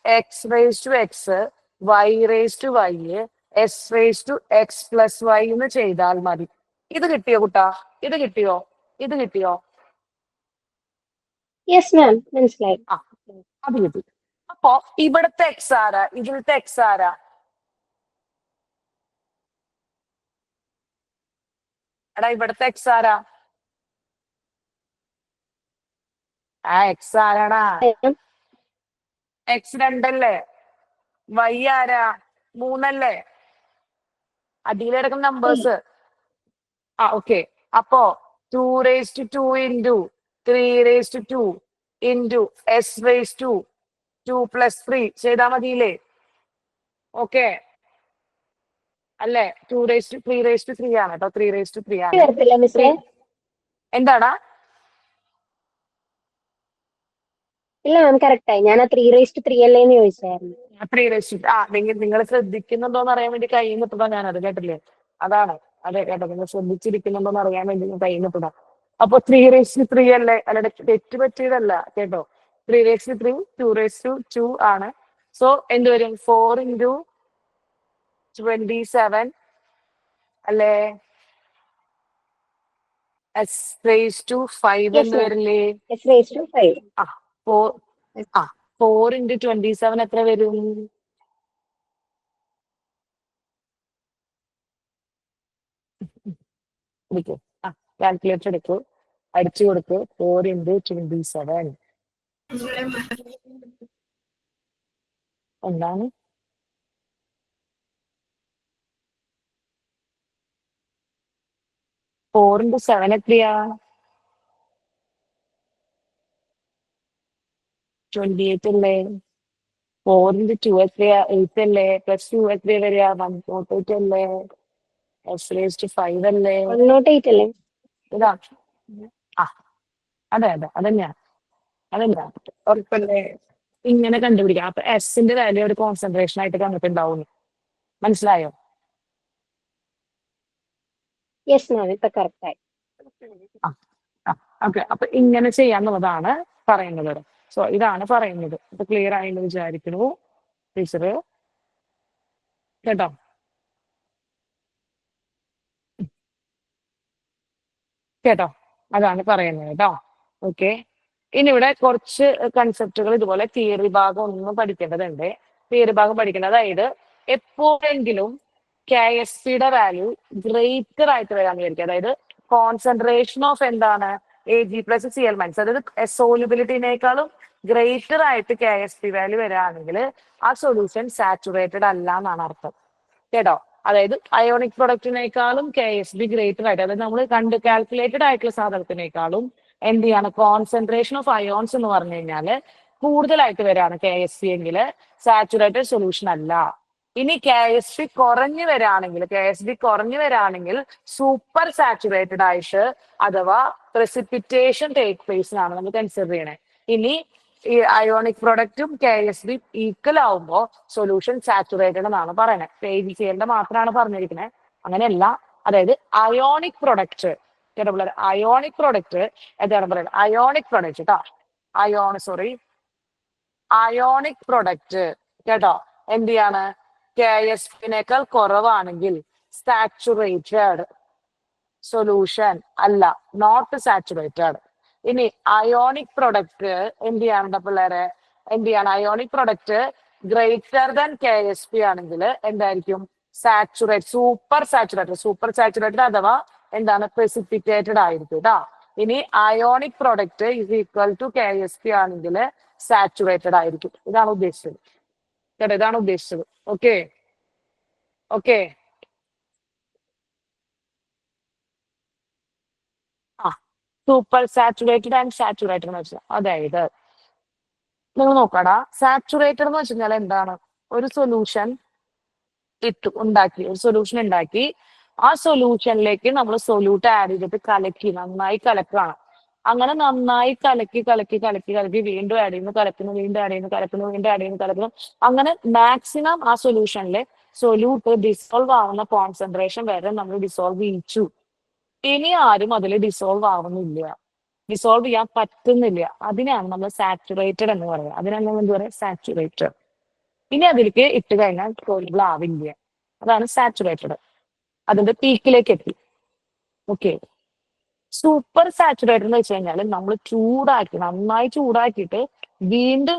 x⁻x y⁻y s⁻x+y എന്ന് ചെയ്താൽ മതി. ഇത് കിട്ടിയോ കുട്ടാ? ഇത് കിട്ടിയോ? യെസ് മാം, മനസ്സിലായി. അത് കിട്ടി. അപ്പൊ ഇവിടുത്തെ എക്സ് ആരാ, ഇതിലത്തെ എക്സ് ആരാ? എടാ ഇവിടുത്തെ എക്സ് ആരാ? എക്സ് ആരാടാ? എക്സ് 2 അല്ലേ? വൈ ആരാ? 3 അല്ലേ? അടിയിൽ കിടക്കുന്ന നമ്പേഴ്സ്. ഓക്കെ. അപ്പോ 2⁻2 ഇൻറ്റു 3⁻2 ഇൻറ്റു s⁻2 2+3 ചെയ്താൽ മതിയില്ലേ? ഓക്കെ അല്ലേ? 3⁻3 ആണ് കേട്ടോ. 3⁻3 ആണ്. വരത്തില്ല മിസ്സേ? എന്താടാ? ഇല്ല മാം, കറക്റ്റ് ആയി. ഞാൻ 3⁻3 അല്ലേന്ന് ചോദിച്ചായിരുന്നു. 3⁻. നിങ്ങൾ ശ്രദ്ധിക്കുന്നുണ്ടോന്ന് അറിയാൻ വേണ്ടി കൈ നിട്ടതാ ഞാനത്, കേട്ടില്ലേ? അതാണ്. അതെ കേട്ടോ, നിങ്ങൾ ശ്രദ്ധിച്ചിരിക്കുന്നുണ്ടോന്ന് അറിയാൻ വേണ്ടി കൈ നിട്ടതാ. അപ്പൊ 3⁻3 അല്ലേ? അല്ലാതെ തെറ്റ് പറ്റിയതല്ല കേട്ടോ. 3⁻3 2⁻2 ആണ്. സോ എന്ത് വരും? 4 ഇൻറ്റു 27 അല്ലേ? s⁻5 എന്ന് വരില്ലേ? s⁻5. 4 ഇൻറ്റു 27 എത്ര വരും? എടുക്കൂ, കാൽക്കുലേറ്റർ എടുക്കൂ, അടിച്ചു കൊടുക്കൂ. 4 ഇൻറ്റു 27 എന്താണ്? 4 ഇൻറ്റു 7 എത്രയാ? 28 അല്ലേ? 4 ഇൻറ്റു 2 എത്രയാ? 8 അല്ലേ? +2 എത്രയാ വരിക? 108 അല്ലേ? s⁻5 അല്ലേ? 108 അല്ലേ? ഇതാ. അതെ അതന്നെയാ. ഉറപ്പല്ലേ? ഇങ്ങനെ കണ്ടുപിടിക്കാം. അപ്പൊ എസിന്റെ വാല്യൂ ഒരു കോൺസെൻട്രേഷൻ ആയിട്ട് തന്നിട്ടുണ്ടാവും. മനസ്സിലായോ? യെസ് മാം, ഇപ്പൊ കറക്റ്റ് ആയി. ഓക്കെ. അപ്പൊ ഇങ്ങനെ ചെയ്യാന്നുള്ളതാണ് പറയുന്നത്. സോ ഇതാണ് പറയുന്നത്. അപ്പൊ ക്ലിയർ ആയെന്ന് വിചാരിക്കുന്നു ടീച്ചർ, കേട്ടോ? അതാണ് പറയുന്നത് കേട്ടോ. ഓക്കെ. ഇനി ഇവിടെ കുറച്ച് കൺസെപ്റ്റുകൾ ഇതുപോലെ തിയറി ഭാഗം ഒന്നും പഠിക്കേണ്ടതുണ്ട്. തിയറി ഭാഗം പഠിക്കേണ്ടത്, അതായത് എപ്പോഴെങ്കിലും KSPയുടെ വാല്യൂ ഗ്രേറ്റർ ആയിട്ട് വരാന്ന് വിചാരിക്കുക. അതായത് കോൺസെൻട്രേഷൻ ഓഫ് എന്താണ് Ag+Cl-, അതായത് സോല്യൂബിലിറ്റിനേക്കാളും ഗ്രേറ്റർ ആയിട്ട് KSP വാല്യൂ വരാണെങ്കിൽ ആ സൊല്യൂഷൻ സാച്ചുറേറ്റഡ് അല്ല എന്നാണ് അർത്ഥം, കേട്ടോ? അതായത് അയോണിക് പ്രൊഡക്റ്റിനേക്കാളും KSP ഗ്രേറ്റർ ആയിട്ട്, അതായത് നമ്മൾ കാൽക്കുലേറ്റഡ് ആയിട്ടുള്ള സാധനത്തിനേക്കാളും എന്ത് ചെയ്യാണ്, കോൺസെൻട്രേഷൻ ഓഫ് അയോൺസ് എന്ന് പറഞ്ഞു കഴിഞ്ഞാൽ കൂടുതലായിട്ട് വരാണ് KSP എങ്കിൽ സാച്ചുറേറ്റഡ് സൊല്യൂഷൻ അല്ല. ഇനി KSP കുറഞ്ഞു വരാണെങ്കിൽ സൂപ്പർ സാച്ചുറേറ്റഡ് ആയിട്ട് അഥവാ precipitation ടേക്ക് പ്ലേസിനാണ് നമ്മൾ കൺസിഡർ ചെയ്യണേ. ഇനി ഈ അയോണിക് പ്രൊഡക്റ്റും KSP ഈക്വൽ ആവുമ്പോൾ സൊല്യൂഷൻ സാച്ചുറേറ്റഡ് എന്നാണ് പറയുന്നത്. AgClന്റെ മാത്രമാണ് പറഞ്ഞിരിക്കുന്നത്, അങ്ങനെയല്ല. അതായത് അയോണിക് പ്രൊഡക്റ്റ്, അയോണിക് പ്രൊഡക്റ്റ് എന്താണ് പറയുന്നത്? അയോണിക് പ്രൊഡക്റ്റ് കേട്ടോ, അയോണിക് പ്രൊഡക്റ്റ് കേട്ടോ, എന്ത് ചെയ്യാണ്? KSPനേക്കാൾ കുറവാണെങ്കിൽ സാച്ചുറേറ്റഡ് സൊല്യൂഷൻ അല്ല, നോട്ട് സാച്ചുറേറ്റഡ്. ഇനി അയോണിക് പ്രൊഡക്റ്റ് എന്ത് ചെയ്യാനുണ്ട് പിള്ളേരെ? Ionic product greater than KSP ആണെങ്കിൽ എന്തായിരിക്കും? സൂപ്പർ സാച്ചുറേറ്റഡ് അഥവാ എന്താണ്? precipitate ആയിരിക്കും കേട്ടോ. ഇനി ionic product is equal to KSP ആണെങ്കിൽ സാച്ചുറേറ്റഡ് ആയിരിക്കും. ഇതാണ് ഉദ്ദേശിച്ചത് കേട്ടോ, ഓക്കെ. സൂപ്പർ സാച്ചുറേറ്റഡ് ആൻഡ് സാച്ചുറേറ്റഡ് എന്ന് വെച്ചാൽ, അതായത് നിങ്ങൾ നോക്കടാ, സാച്ചുറേറ്റഡ് എന്ന് വെച്ച് കഴിഞ്ഞാൽ എന്താണ്? ഒരു സൊല്യൂഷൻ ഉണ്ടാക്കി ആ സൊല്യൂഷനിലേക്ക് നമ്മൾ സൊല്യൂട്ട് ആഡ് ചെയ്തിട്ട് കലക്കി നന്നായി കലക്കുകയാണ്. അങ്ങനെ നന്നായി കലക്കി കലക്കി കലക്കി കലക്കി വീണ്ടും ആഡ് ചെയ്യുന്നു, കലക്കുന്നു, വീണ്ടും ആഡ് ചെയ്യുന്നു, കലക്കുന്നു, വീണ്ടും ആഡ് ചെയ്യുന്നു, കലക്കുന്നു. അങ്ങനെ മാക്സിമം ആ സൊല്യൂഷനിലെ സൊല്യൂട്ട് ഡിസോൾവ് ആവുന്ന കോൺസെൻട്രേഷൻ വരെ നമ്മൾ ഡിസോൾവ് ചെയ്യിച്ചു. ഇനി ആരും അതിൽ ഡിസോൾവ് ആവുന്നില്ല, ഡിസോൾവ് ചെയ്യാൻ പറ്റുന്നില്ല. അതിനെയാണ് നമ്മൾ സാച്ചുറേറ്റഡ് എന്ന് പറയുക. അതിനാണ് നമ്മൾ എന്ത് പറയുക? സാച്ചുറേറ്റഡ്. ഇനി അതിലേക്ക് ഇട്ട് കഴിഞ്ഞാൽ സോൾബിൾ ആവില്ല. അതാണ് സാച്ചുറേറ്റഡ്. അതിന്റെ പീക്കിലേക്ക് എത്തി. ഓക്കെ. സൂപ്പർ സാച്ചുറേറ്റഡ് എന്ന് വെച്ച് കഴിഞ്ഞാൽ നമ്മൾ ചൂടാക്കി നന്നായി ചൂടാക്കിയിട്ട് വീണ്ടും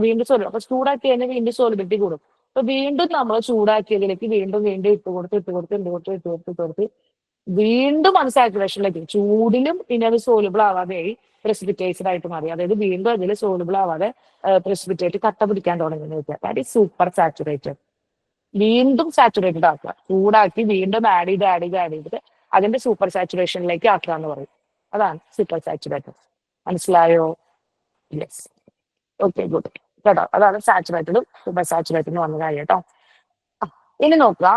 വീണ്ടും അപ്പൊ ചൂടാക്കി കഴിഞ്ഞാൽ വീണ്ടും സോലിബിലിറ്റി കൂടും. അപ്പൊ വീണ്ടും നമ്മൾ ചൂടാക്കിയതിലേക്ക് വീണ്ടും വീണ്ടും ഇട്ട് കൊടുത്ത് വീണ്ടും അത് സാച്ചുറേഷനിലേക്ക് ചൂടിലും പിന്നെ അത് സോലുബിൾ ആവാതെയായി പ്രസിപ്പിറ്റേറ്റഡ് ആയിട്ട് മാറി. അതായത് വീണ്ടും അതിൽ സോലുബിൾ ആവാതെ പ്രസിപ്പിറ്റേറ്റ് കട്ട പിടിക്കാൻ തുടങ്ങുന്ന വെച്ചാൽ ദാറ്റ് ഈസ് സൂപ്പർ സാച്ചുറേറ്റഡ്. വീണ്ടും സാച്ചുറേറ്റഡ് ആക്കുക, ചൂടാക്കി വീണ്ടും ആഡ് ചെയ്തിട്ട് അതിന്റെ സൂപ്പർ സാച്ചുറേഷനിലേക്ക് ആക്കുക എന്ന് പറയും. അതാണ് സൂപ്പർ സാച്ചുറേറ്റഡ്. മനസ്സിലായോ? യെസ്. Okay, good. കേട്ടോ, അതാണ് സാച്ചുറേറ്റഡും സൂപ്പർ സാച്ചുറേറ്റഡും വന്ന കാര്യം കേട്ടോ. ഇനി നോക്കുക.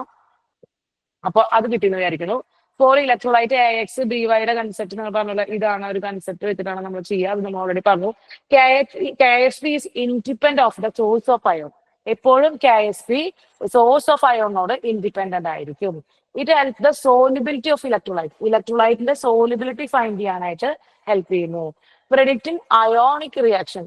അപ്പൊ അത് കിട്ടിയെന്ന് വിചാരിക്കുന്നു. ഫോർ ഇലക്ട്രോലൈറ്റ് AX BYയുടെ കൺസെപ്റ്റ് നമ്മൾ പറഞ്ഞല്ലോ, ഇതാണ് ഒരു കൺസെപ്റ്റ് വെച്ചിട്ടാണ് നമ്മൾ ചെയ്യുക. അത് നമ്മൾ ഓൾറെഡി പറഞ്ഞു. KSP is independent of the source of ion. എപ്പോഴും KSP സോഴ്സ് ഓഫ് അയോണിനോട് ഇൻഡിപെൻഡന്റ് ആയിരിക്കും. It help the solubility of ഇലക്ട്രോലൈറ്റിന്റെ സോലിബിലിറ്റി ഫൈൻഡ് ചെയ്യാനായിട്ട് ഹെൽപ്പ് ചെയ്യുന്നു. പ്രെഡിക്റ്റിംഗ് അയോണിക് റിയാക്ഷൻ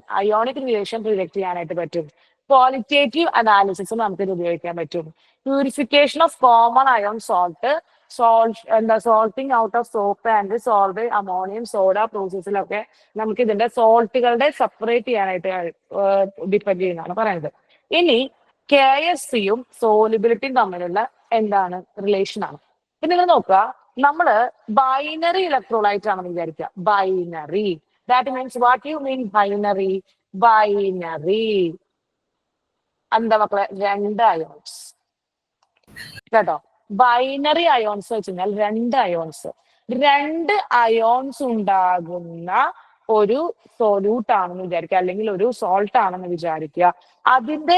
പ്രിഡിക്റ്റ് ചെയ്യാനായിട്ട് പറ്റും. ക്വാളിറ്റേറ്റീവ് അനാലിസിസ് നമുക്ക് ഇത് ഉപയോഗിക്കാൻ പറ്റും. Purification of common ion salting out of soap and solve ammonium soda പ്രോസസ്സിലൊക്കെ നമുക്ക് ഇതിന്റെ സോൾട്ടുകളുടെ സെപ്പറേറ്റ് ചെയ്യാനായിട്ട് ഡിപ്പെൻഡ് ചെയ്യുന്നതാണ് പറയുന്നത്. ഇനി KSCയും സോലിബിലിറ്റിയും തമ്മിലുള്ള എന്താണ് റിലേഷൻ ആണ്. ഇനി നിങ്ങൾ നോക്കുക, നമ്മള് ബൈനറി ഇലക്ട്രോലൈറ്റ് ആണെന്ന് വിചാരിക്കുക. Binary, that means what you mean binary? Binary എന്താ മക്കളെ? 2 അയോൺസ്. കേട്ടോ, ബൈനറി അയോൺസ് വെച്ച് കഴിഞ്ഞാൽ 2 അയോൺസ്. 2 അയോൺസ് ഉണ്ടാകുന്ന ഒരു സോല്യൂട്ട് ആണെന്ന് വിചാരിക്കുക, അല്ലെങ്കിൽ ഒരു സോൾട്ട് ആണെന്ന് വിചാരിക്കുക. അതിന്റെ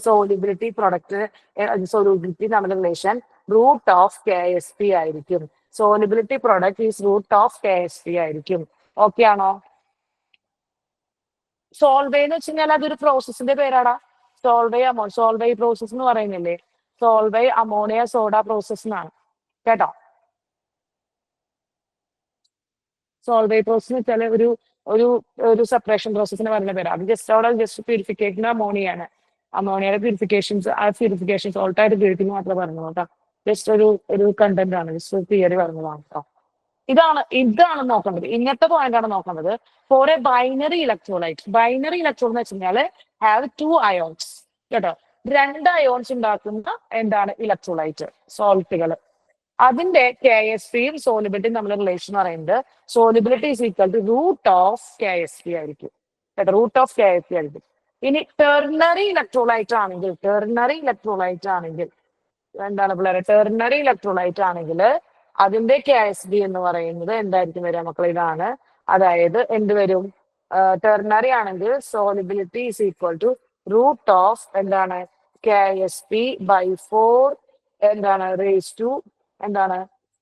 സോലിബിലിറ്റി സോലിബിലിറ്റി നമ്മുടെ റിലേഷൻ റൂട്ട് ഓഫ് KSP ആയിരിക്കും. Solubility product is root of KSP ആയിരിക്കും. ഓക്കെ ആണോ? സോൾവേ എന്ന് വെച്ച് കഴിഞ്ഞാൽ അതൊരു പ്രോസസ്സിന്റെ പേരാടാ. സോൾവേ പ്രോസസ് എന്ന് പറയുന്നില്ലേ? സോൾവേ അമോണിയ സോഡ പ്രോസസ് എന്നാണ്. കേട്ടോ, സോൾവേ പ്രോസസ് എന്ന് വെച്ചാൽ ഒരു സെപ്പറേഷൻ പ്രോസസ്സിന് പറയുന്ന പേര്. അത് ജസ്റ്റ് പ്യൂരിഫിക്കേഷൻ അമോണിയാണ്. അമോണിയയുടെ പ്യൂരിഫിക്കേഷൻ സോൾട്ടായിട്ട് ഉപയോഗിക്കുന്നു മാത്രമേ പറഞ്ഞു കേട്ടോ. ജസ്റ്റ് ഒരു കണ്ടന്റ് ആണ്, ജസ്റ്റ് തിയറി പറഞ്ഞതാണ് കേട്ടോ. ഇതാണ് നോക്കേണ്ടത്. ഇങ്ങനത്തെ പോയിന്റ് ആണ് നോക്കേണ്ടത് for a binary electrolyte. Binary electron എന്ന് വെച്ചാൽ ഹാവ് 2 അയോൺസ്. കേട്ടോ, 2 അയോൺസ് ഉണ്ടാക്കുന്ന എന്താണ് ഇലക്ട്രോലൈറ്റ് സോൾട്ടുകൾ. അതിന്റെ KSPയും സോലിബിലിറ്റിയും തമ്മിലുള്ള റിലേഷൻ എന്ന് പറയുന്നത് solubility is equal to root of KSP ആയിരിക്കും. കേട്ടോ, റൂട്ട് ഓഫ് KSP ആയിരിക്കും. ഇനി ടെർണറി ഇലക്ട്രോലൈറ്റ് ആണെങ്കിൽ എന്താണ് പിള്ളേരെ? ടെർണറി ഇലക്ട്രോലൈറ്റ് ആണെങ്കിൽ അതിന്റെ KSB എന്ന് പറയുന്നത് എന്തായിരിക്കും വരിക മക്കളെ? ഇതാണ്. അതായത് എന്ത് വരും? ടെർണറി ആണെങ്കിൽ solubility is equal to root of എന്താണ് KSP/4 എന്താണ് റേസ് ടു എന്താണ്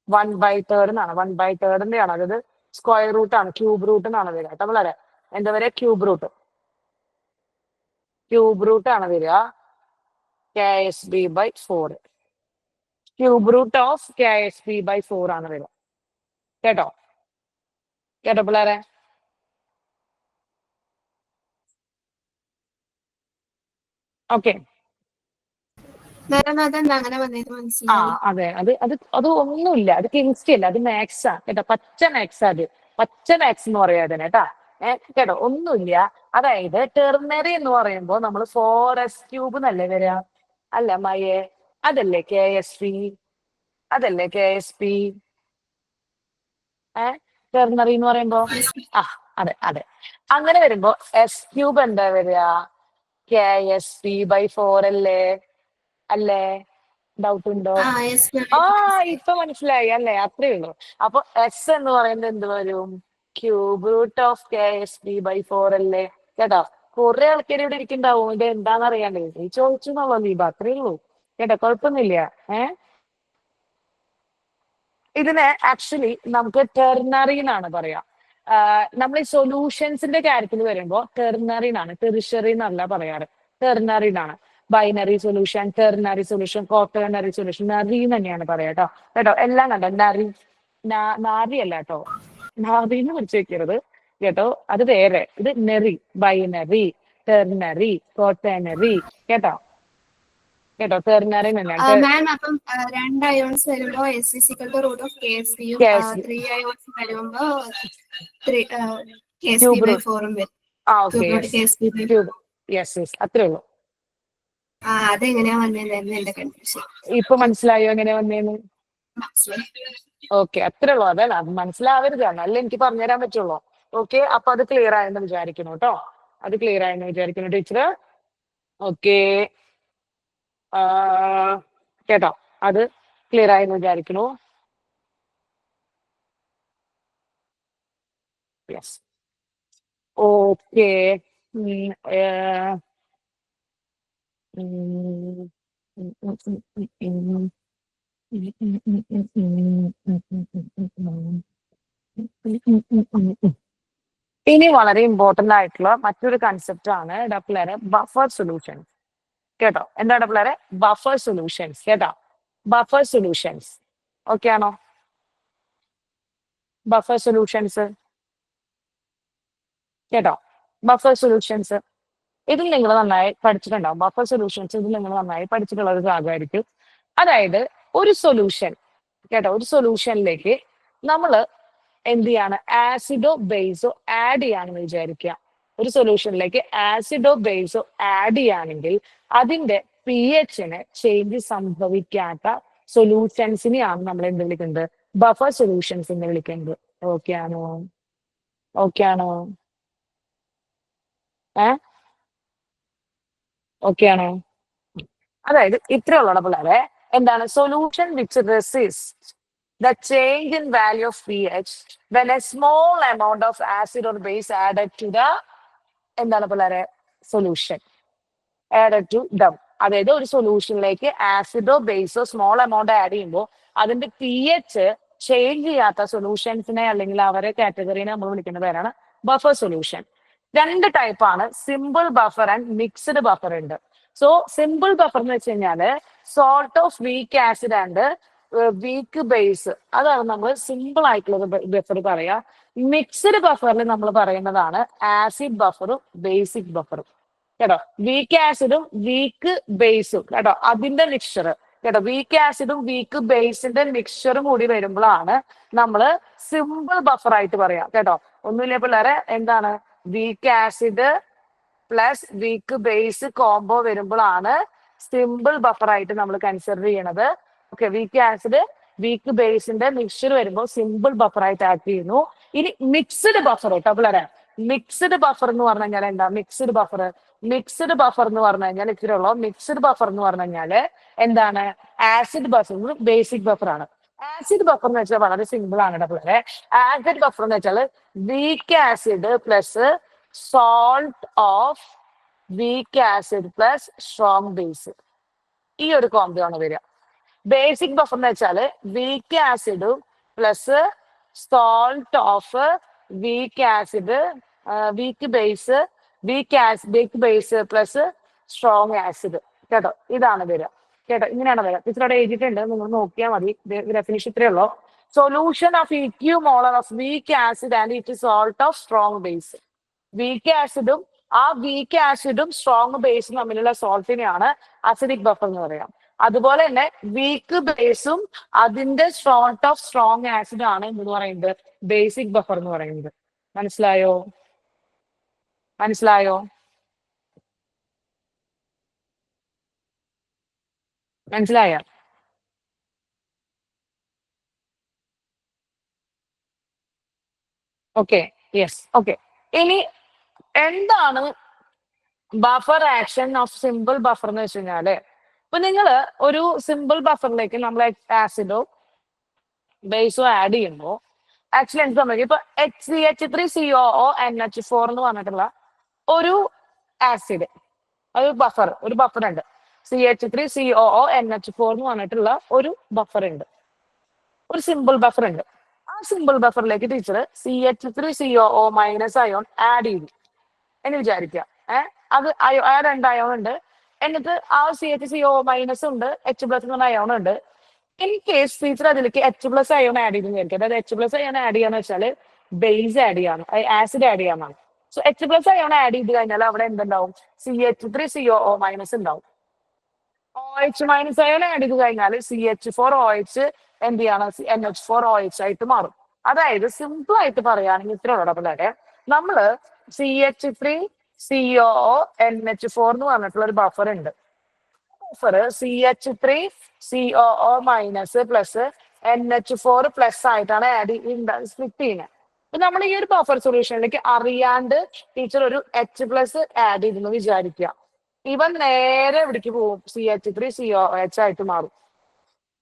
1/3 എന്നാണ്. 1/3 ആണ്. അതായത് സ്ക്വയർ റൂട്ട് ആണ്, ക്യൂബ് റൂട്ട് എന്നാണ് വരിക. കേട്ടോ പിള്ളേരെ, എന്താ വരിക? ക്യൂബ് റൂട്ട് ആണ് വരിക. KSB/4 cube root of KSP/4 ആണ് വരിക. കേട്ടോ പിള്ളേരെ? ഓക്കെ. അതെന്താ അങ്ങനെ വന്നത് മനസ്സിലായി. അതെ, അത് ഒന്നുമില്ല. അത് കെമിസ്ട്രി അല്ല, അത് മാത്സ് ആണ് കേട്ടോ. പച്ച മാത്സ് എന്ന് പറയാ അതിന് കേട്ടാ. കേട്ടോ, ഒന്നുമില്ല. അതായത് ടെർണറി എന്ന് പറയുമ്പോൾ നമ്മൾ 4s³ എന്നല്ലേ വരിക? അല്ല മയെ, അതല്ലേ KSP? ടെർണറി എന്ന് പറയുമ്പോ അതെ. അങ്ങനെ വരുമ്പോ S³ എന്താ വരിക? KSP/4 അല്ലേ? ഡൗട്ട് ഉണ്ടോ? ഇപ്പൊ മനസ്സിലായി അല്ലേ? അത്രേ ഉള്ളൂ. അപ്പൊ S എന്ന് പറയുന്നത് എന്ത് വരും? ക്യൂബ് റൂട്ട് ഓഫ് KSP/4 അല്ലേ? കേട്ടോ, കുറെ ആൾക്കാർ ഇവിടെ ഇരിക്കുന്നുണ്ടാവും. ഇത് എന്താണെന്ന് അറിയാണ്ടേ? നീ ചോദിച്ചു എന്നുള്ളൂ. നീ അത്രേ ഉള്ളൂ. കേട്ടോ, കുഴപ്പമൊന്നുമില്ല. ഇതിനെ ആക്ച്വലി നമുക്ക് ടെർണറി എന്നാണ് പറയാ. നമ്മൾ ഈ സൊല്യൂഷൻസിന്റെ കാര്യത്തിൽ വരുമ്പോൾ ടെർണറി എന്നാണ്, ടെറിഷറി എന്നല്ല പറയാറ്, ടെർണറി എന്നാണ്. Binary solution, ternary solution, quaternary solution, നറി തന്നെയാണ് പറയാ കേട്ടോ. കേട്ടോ എല്ലാം കണ്ടോ, നറി നാരി അല്ല കേട്ടോ, നാറിന്ന് വിളിച്ചു വെക്കരുത് കേട്ടോ, അത് വേറെ. ഇത് നെറി, ബൈനറി, ടെർണറി, ക്വാട്ടേണറി. കേട്ടോ കേട്ടോ, ടെർണറി തന്നെയാണ്. മാം അപ്പം 2 അയോൺസ് വരുമ്പോ S is equal to root of KSB-യും KSB. 3 ions വരുമ്പോ KSB/4 ഉം വരും. ക്യൂബ്. യെസ് അത്രേ ഉള്ളൂ. അതെങ്ങനെയാ വന്നതെന്നായിരുന്നു എന്റെ കൺഫ്യൂഷൻ. ഇപ്പൊ മനസ്സിലായോ എങ്ങനെ വന്നേന്ന്? ഓക്കെ, അത്രേ ഉള്ളൂ. അതല്ല, അത് മനസ്സിലാവരുത്, എന്നാലേ എനിക്ക് പറഞ്ഞുതരാൻ പറ്റുള്ളൂ. ഓക്കെ, അപ്പൊ അത് ക്ലിയർ ആയെന്ന് വിചാരിക്കുന്നു കേട്ടോ, അത് ക്ലിയർ ആയെന്ന് വിചാരിക്കുന്നു ടീച്ചർ. ഓക്കെ കേട്ടോ, അത് ക്ലിയർ ആയെന്ന് വിചാരിക്കുന്നു. Yes okay. ഇനി വളരെ ഇമ്പോർട്ടന്റ് ആയിട്ടുള്ള മറ്റൊരു കൺസെപ്റ്റ് ആണ് ഡപ്ലറെ ബഫർ സൊല്യൂഷൻ. കേട്ടോ, എന്താണ് പിള്ളേരെ? Buffer solutions. കേട്ടോ, ബഫർ സൊല്യൂഷൻസ്. ഓക്കെ ആണോ? ബഫർ സൊല്യൂഷൻസ് കേട്ടോ, ബഫർ സൊല്യൂഷൻസ് ഇതിൽ നിങ്ങൾ നന്നായി പഠിച്ചിട്ടുണ്ടാവും. ബഫർ സൊല്യൂഷൻസ് ഇതിൽ നിങ്ങൾ നന്നായി പഠിച്ചിട്ടുള്ള ഒരു ഭാഗമായിരിക്കും. അതായത് ഒരു സൊല്യൂഷൻ, കേട്ടോ, ഒരു സൊല്യൂഷനിലേക്ക് നമ്മൾ എന്ത് ചെയ്യാണ്, ആസിഡോ ബേസോ ആഡ് ചെയ്യാണെന്ന് വിചാരിക്കുക. ഒരു സൊല്യൂഷനിലേക്ക് ആസിഡോ ബേസോ ആഡ് ചെയ്യുകയാണെങ്കിൽ അതിന്റെ pH-ന് ചേഞ്ച് സംഭവിക്കാത്ത സൊല്യൂഷൻസിനെയാണ് നമ്മൾ എന്ത് വിളിക്കുന്നത്? ബഫർ സൊല്യൂഷൻസ് എന്ന് വിളിക്കുന്നത്. ഓക്കെ ആണോ? ഓക്കെ ആണോ? ഓക്കെ ആണോ? അതായത് ഇത്രയുള്ള പിള്ളേരെ എന്താണ് solution which resist the change in value of pH when a small amount of acid or base added to the എന്താണ് പിള്ളേരെ സൊല്യൂഷൻ added to them. അതായത് ഒരു സൊല്യൂഷനിലേക്ക് ആസിഡോ ബേസോ സ്മോൾ എമൗണ്ട് ആഡ് ചെയ്യുമ്പോൾ അതിന്റെ pH ചേഞ്ച് ചെയ്യാത്ത സൊല്യൂഷൻസിനെ അല്ലെങ്കിൽ അവരെ കാറ്റഗറിനെ നമ്മൾ വിളിക്കുന്ന പേരാണ് ബഫർ സൊല്യൂഷൻ. 2 ടൈപ്പാണ്, simple buffer and mixed buffer ഉണ്ട്. സോ സിമ്പിൾ ബഫർ എന്ന് വെച്ച് കഴിഞ്ഞാല് salt of weak acid and weak base, അതാണ് നമ്മൾ സിമ്പിൾ ആയിട്ടുള്ള ബഫർ പറയാ. മിക്സ്ഡ് ബഫറിൽ നമ്മൾ പറയുന്നതാണ് ആസിഡ് ബഫറും ബേസിക് ബഫറും. കേട്ടോ, വീക്ക് ആസിഡും വീക്ക് ബേസും കേട്ടോ അതിന്റെ മിക്സ്ചർ, കേട്ടോ വീക്ക് ആസിഡും വീക്ക് ബേസിന്റെ മിക്സ്ചറും കൂടി വരുമ്പോഴാണ് നമ്മൾ സിമ്പിൾ ബഫർ ആയിട്ട് പറയാം. കേട്ടോ, ഒന്നുമില്ല പിള്ളേരെ, എന്താണ് weak acid plus weak base combo വരുമ്പോഴാണ് സിമ്പിൾ ബഫർ ആയിട്ട് നമ്മൾ കൺസിഡർ ചെയ്യണത്. ഓക്കെ, വീക്ക് ആസിഡ് വീക്ക് ബേസിന്റെ മിക്സ്ചർ വരുമ്പോൾ സിമ്പിൾ ബഫർ ആയിട്ട് ആക്ട് ചെയ്യുന്നു. ഇനി മിക്സ്ഡ് ബഫർ കേട്ടോ പിള്ളേരെ, മിക്സ്ഡ് ബഫർ എന്ന് പറഞ്ഞു കഴിഞ്ഞാൽ എന്താ? മിക്സ്ഡ് ബഫർ എന്ന് പറഞ്ഞു കഴിഞ്ഞാൽ ഇത്രയുള്ളൂ. മിക്സ്ഡ് ബഫർ എന്ന് പറഞ്ഞു കഴിഞ്ഞാല് എന്താണ്? ആസിഡ് ബഫർ ബേസിക് ബഫർ ആണ്. ആസിഡ് ബഫർ എന്ന് വെച്ചാൽ വളരെ സിമ്പിൾ ആണ് കേട്ടോ പിള്ളേരെ. ആസിഡ് ബഫർ എന്ന് വെച്ചാൽ week acid plus salt of weak acid plus strong base, ഈ ഒരു കോംബോ ആണ് വരിക. ബേസിക് ബഫർ എന്ന് വെച്ചാൽ വീക്ക് ആസിഡും plus salt of weak acid weak base plus strong acid. കേട്ടോ, ഇതാണ് വരിക. കേട്ടോ, ഇങ്ങനെയാണ് വരിക. ടീച്ചറോടെ എഴുതിയിട്ടുണ്ട്, നിങ്ങൾ നോക്കിയാൽ മതി. ഡെഫിനിഷൻ ഇത്രയേ ഉള്ളൂ. Solution of equimolar of weak acid and it salt of strong base. Weak ആസിഡും സ്ട്രോങ് ബേസും തമ്മിലുള്ള സോൾട്ടിനെയാണ് അസിഡിക് ബഫർ എന്ന് പറയാം. അതുപോലെ തന്നെ വീക്ക് ബേസും അതിന്റെ സോൾട്ട് ഓഫ് സ്ട്രോങ് ആസിഡ് ആണ് എന്ന് പറയുന്നത് ബേസിക് ബഫർ എന്ന് പറയുന്നത്. മനസ്സിലായോ? മനസ്സിലായ? Okay, yes. ഓക്കെ, ഇനി എന്താണ് buffer action of simple buffer എന്ന് വെച്ച് കഴിഞ്ഞാല്, ഇപ്പൊ നിങ്ങൾ ഒരു സിമ്പിൾ ബഫറിലേക്ക് നമ്മൾ ആസിഡോ ബേസോ ആഡ് ചെയ്യുമ്പോൾ ആക്ച്വലി എന്ത് സംഭവിക്കും? ഇപ്പൊ CH3COO NH4 എന്ന് പറഞ്ഞിട്ടുള്ള ഒരു ആസിഡ്, ഒരു ബഫർ ഉണ്ട്. CH3COO NH4 എന്ന് പറഞ്ഞിട്ടുള്ള ഒരു ബഫർ ഉണ്ട്. ഒരു സിമ്പിൾ ബഫർ ഉണ്ട്. ആ സിമ്പിൾ ബഫറിലേക്ക് ടീച്ചർ CH3COO- അയോൺ ആഡ് ചെയ്തു എന്ന് വിചാരിക്കുക. അത് ആ 2 അയോൺ ഉണ്ട്. എന്നിട്ട് ആ CH3CO- ഉണ്ട്, H+ എന്ന് പറഞ്ഞ അയോൺ ഉണ്ട്. ഇൻ കേസ് ടീച്ചർ അതിലേക്ക് H+ അയോൺ ആഡ് ചെയ്തു വിചാരിക്കുക. അതായത് H+ അയോൺ ആഡ് ചെയ്യാന്ന് വെച്ചാൽ ബേസ് ആഡ് ചെയ്യാന്ന്, ആസിഡ് ആഡ് ചെയ്യാന്നാണ്. സോ H+ അയോൺ ആഡ് ചെയ്ത് കഴിഞ്ഞാൽ അവിടെ എന്തുണ്ടാവും? CH3COO- ഉണ്ടാവും. OH- അയോൺ ആഡ് ചെയ്ത് കഴിഞ്ഞാൽ CH4OH എന്ത് ചെയ്യാണ്? NH4OH ആയിട്ട് മാറും. അതായത് സിമ്പിൾ ആയിട്ട് പറയുകയാണെങ്കിൽ ഇത്രയുള്ള പിള്ളേരെ, നമ്മള് CH3COO- എന്ന് പറഞ്ഞിട്ടുള്ള ഒരു ബഫർ ഉണ്ട്. ബഫർ CH3COO- പ്ലസ് NH4+ ആയിട്ടാണ് സ്പ്ലിറ്റ് ചെയ്യുന്നത്. അപ്പൊ നമ്മൾ ഈ ഒരു ബഫർ സൊല്യൂഷനിലേക്ക് അറിയാണ്ട് ടീച്ചർ ഒരു H+ ആഡ് ചെയ്തെന്ന് വിചാരിക്കുക. ഇവൻ നേരെ എവിടേക്ക് പോകും? CH3COH ആയിട്ട് മാറും,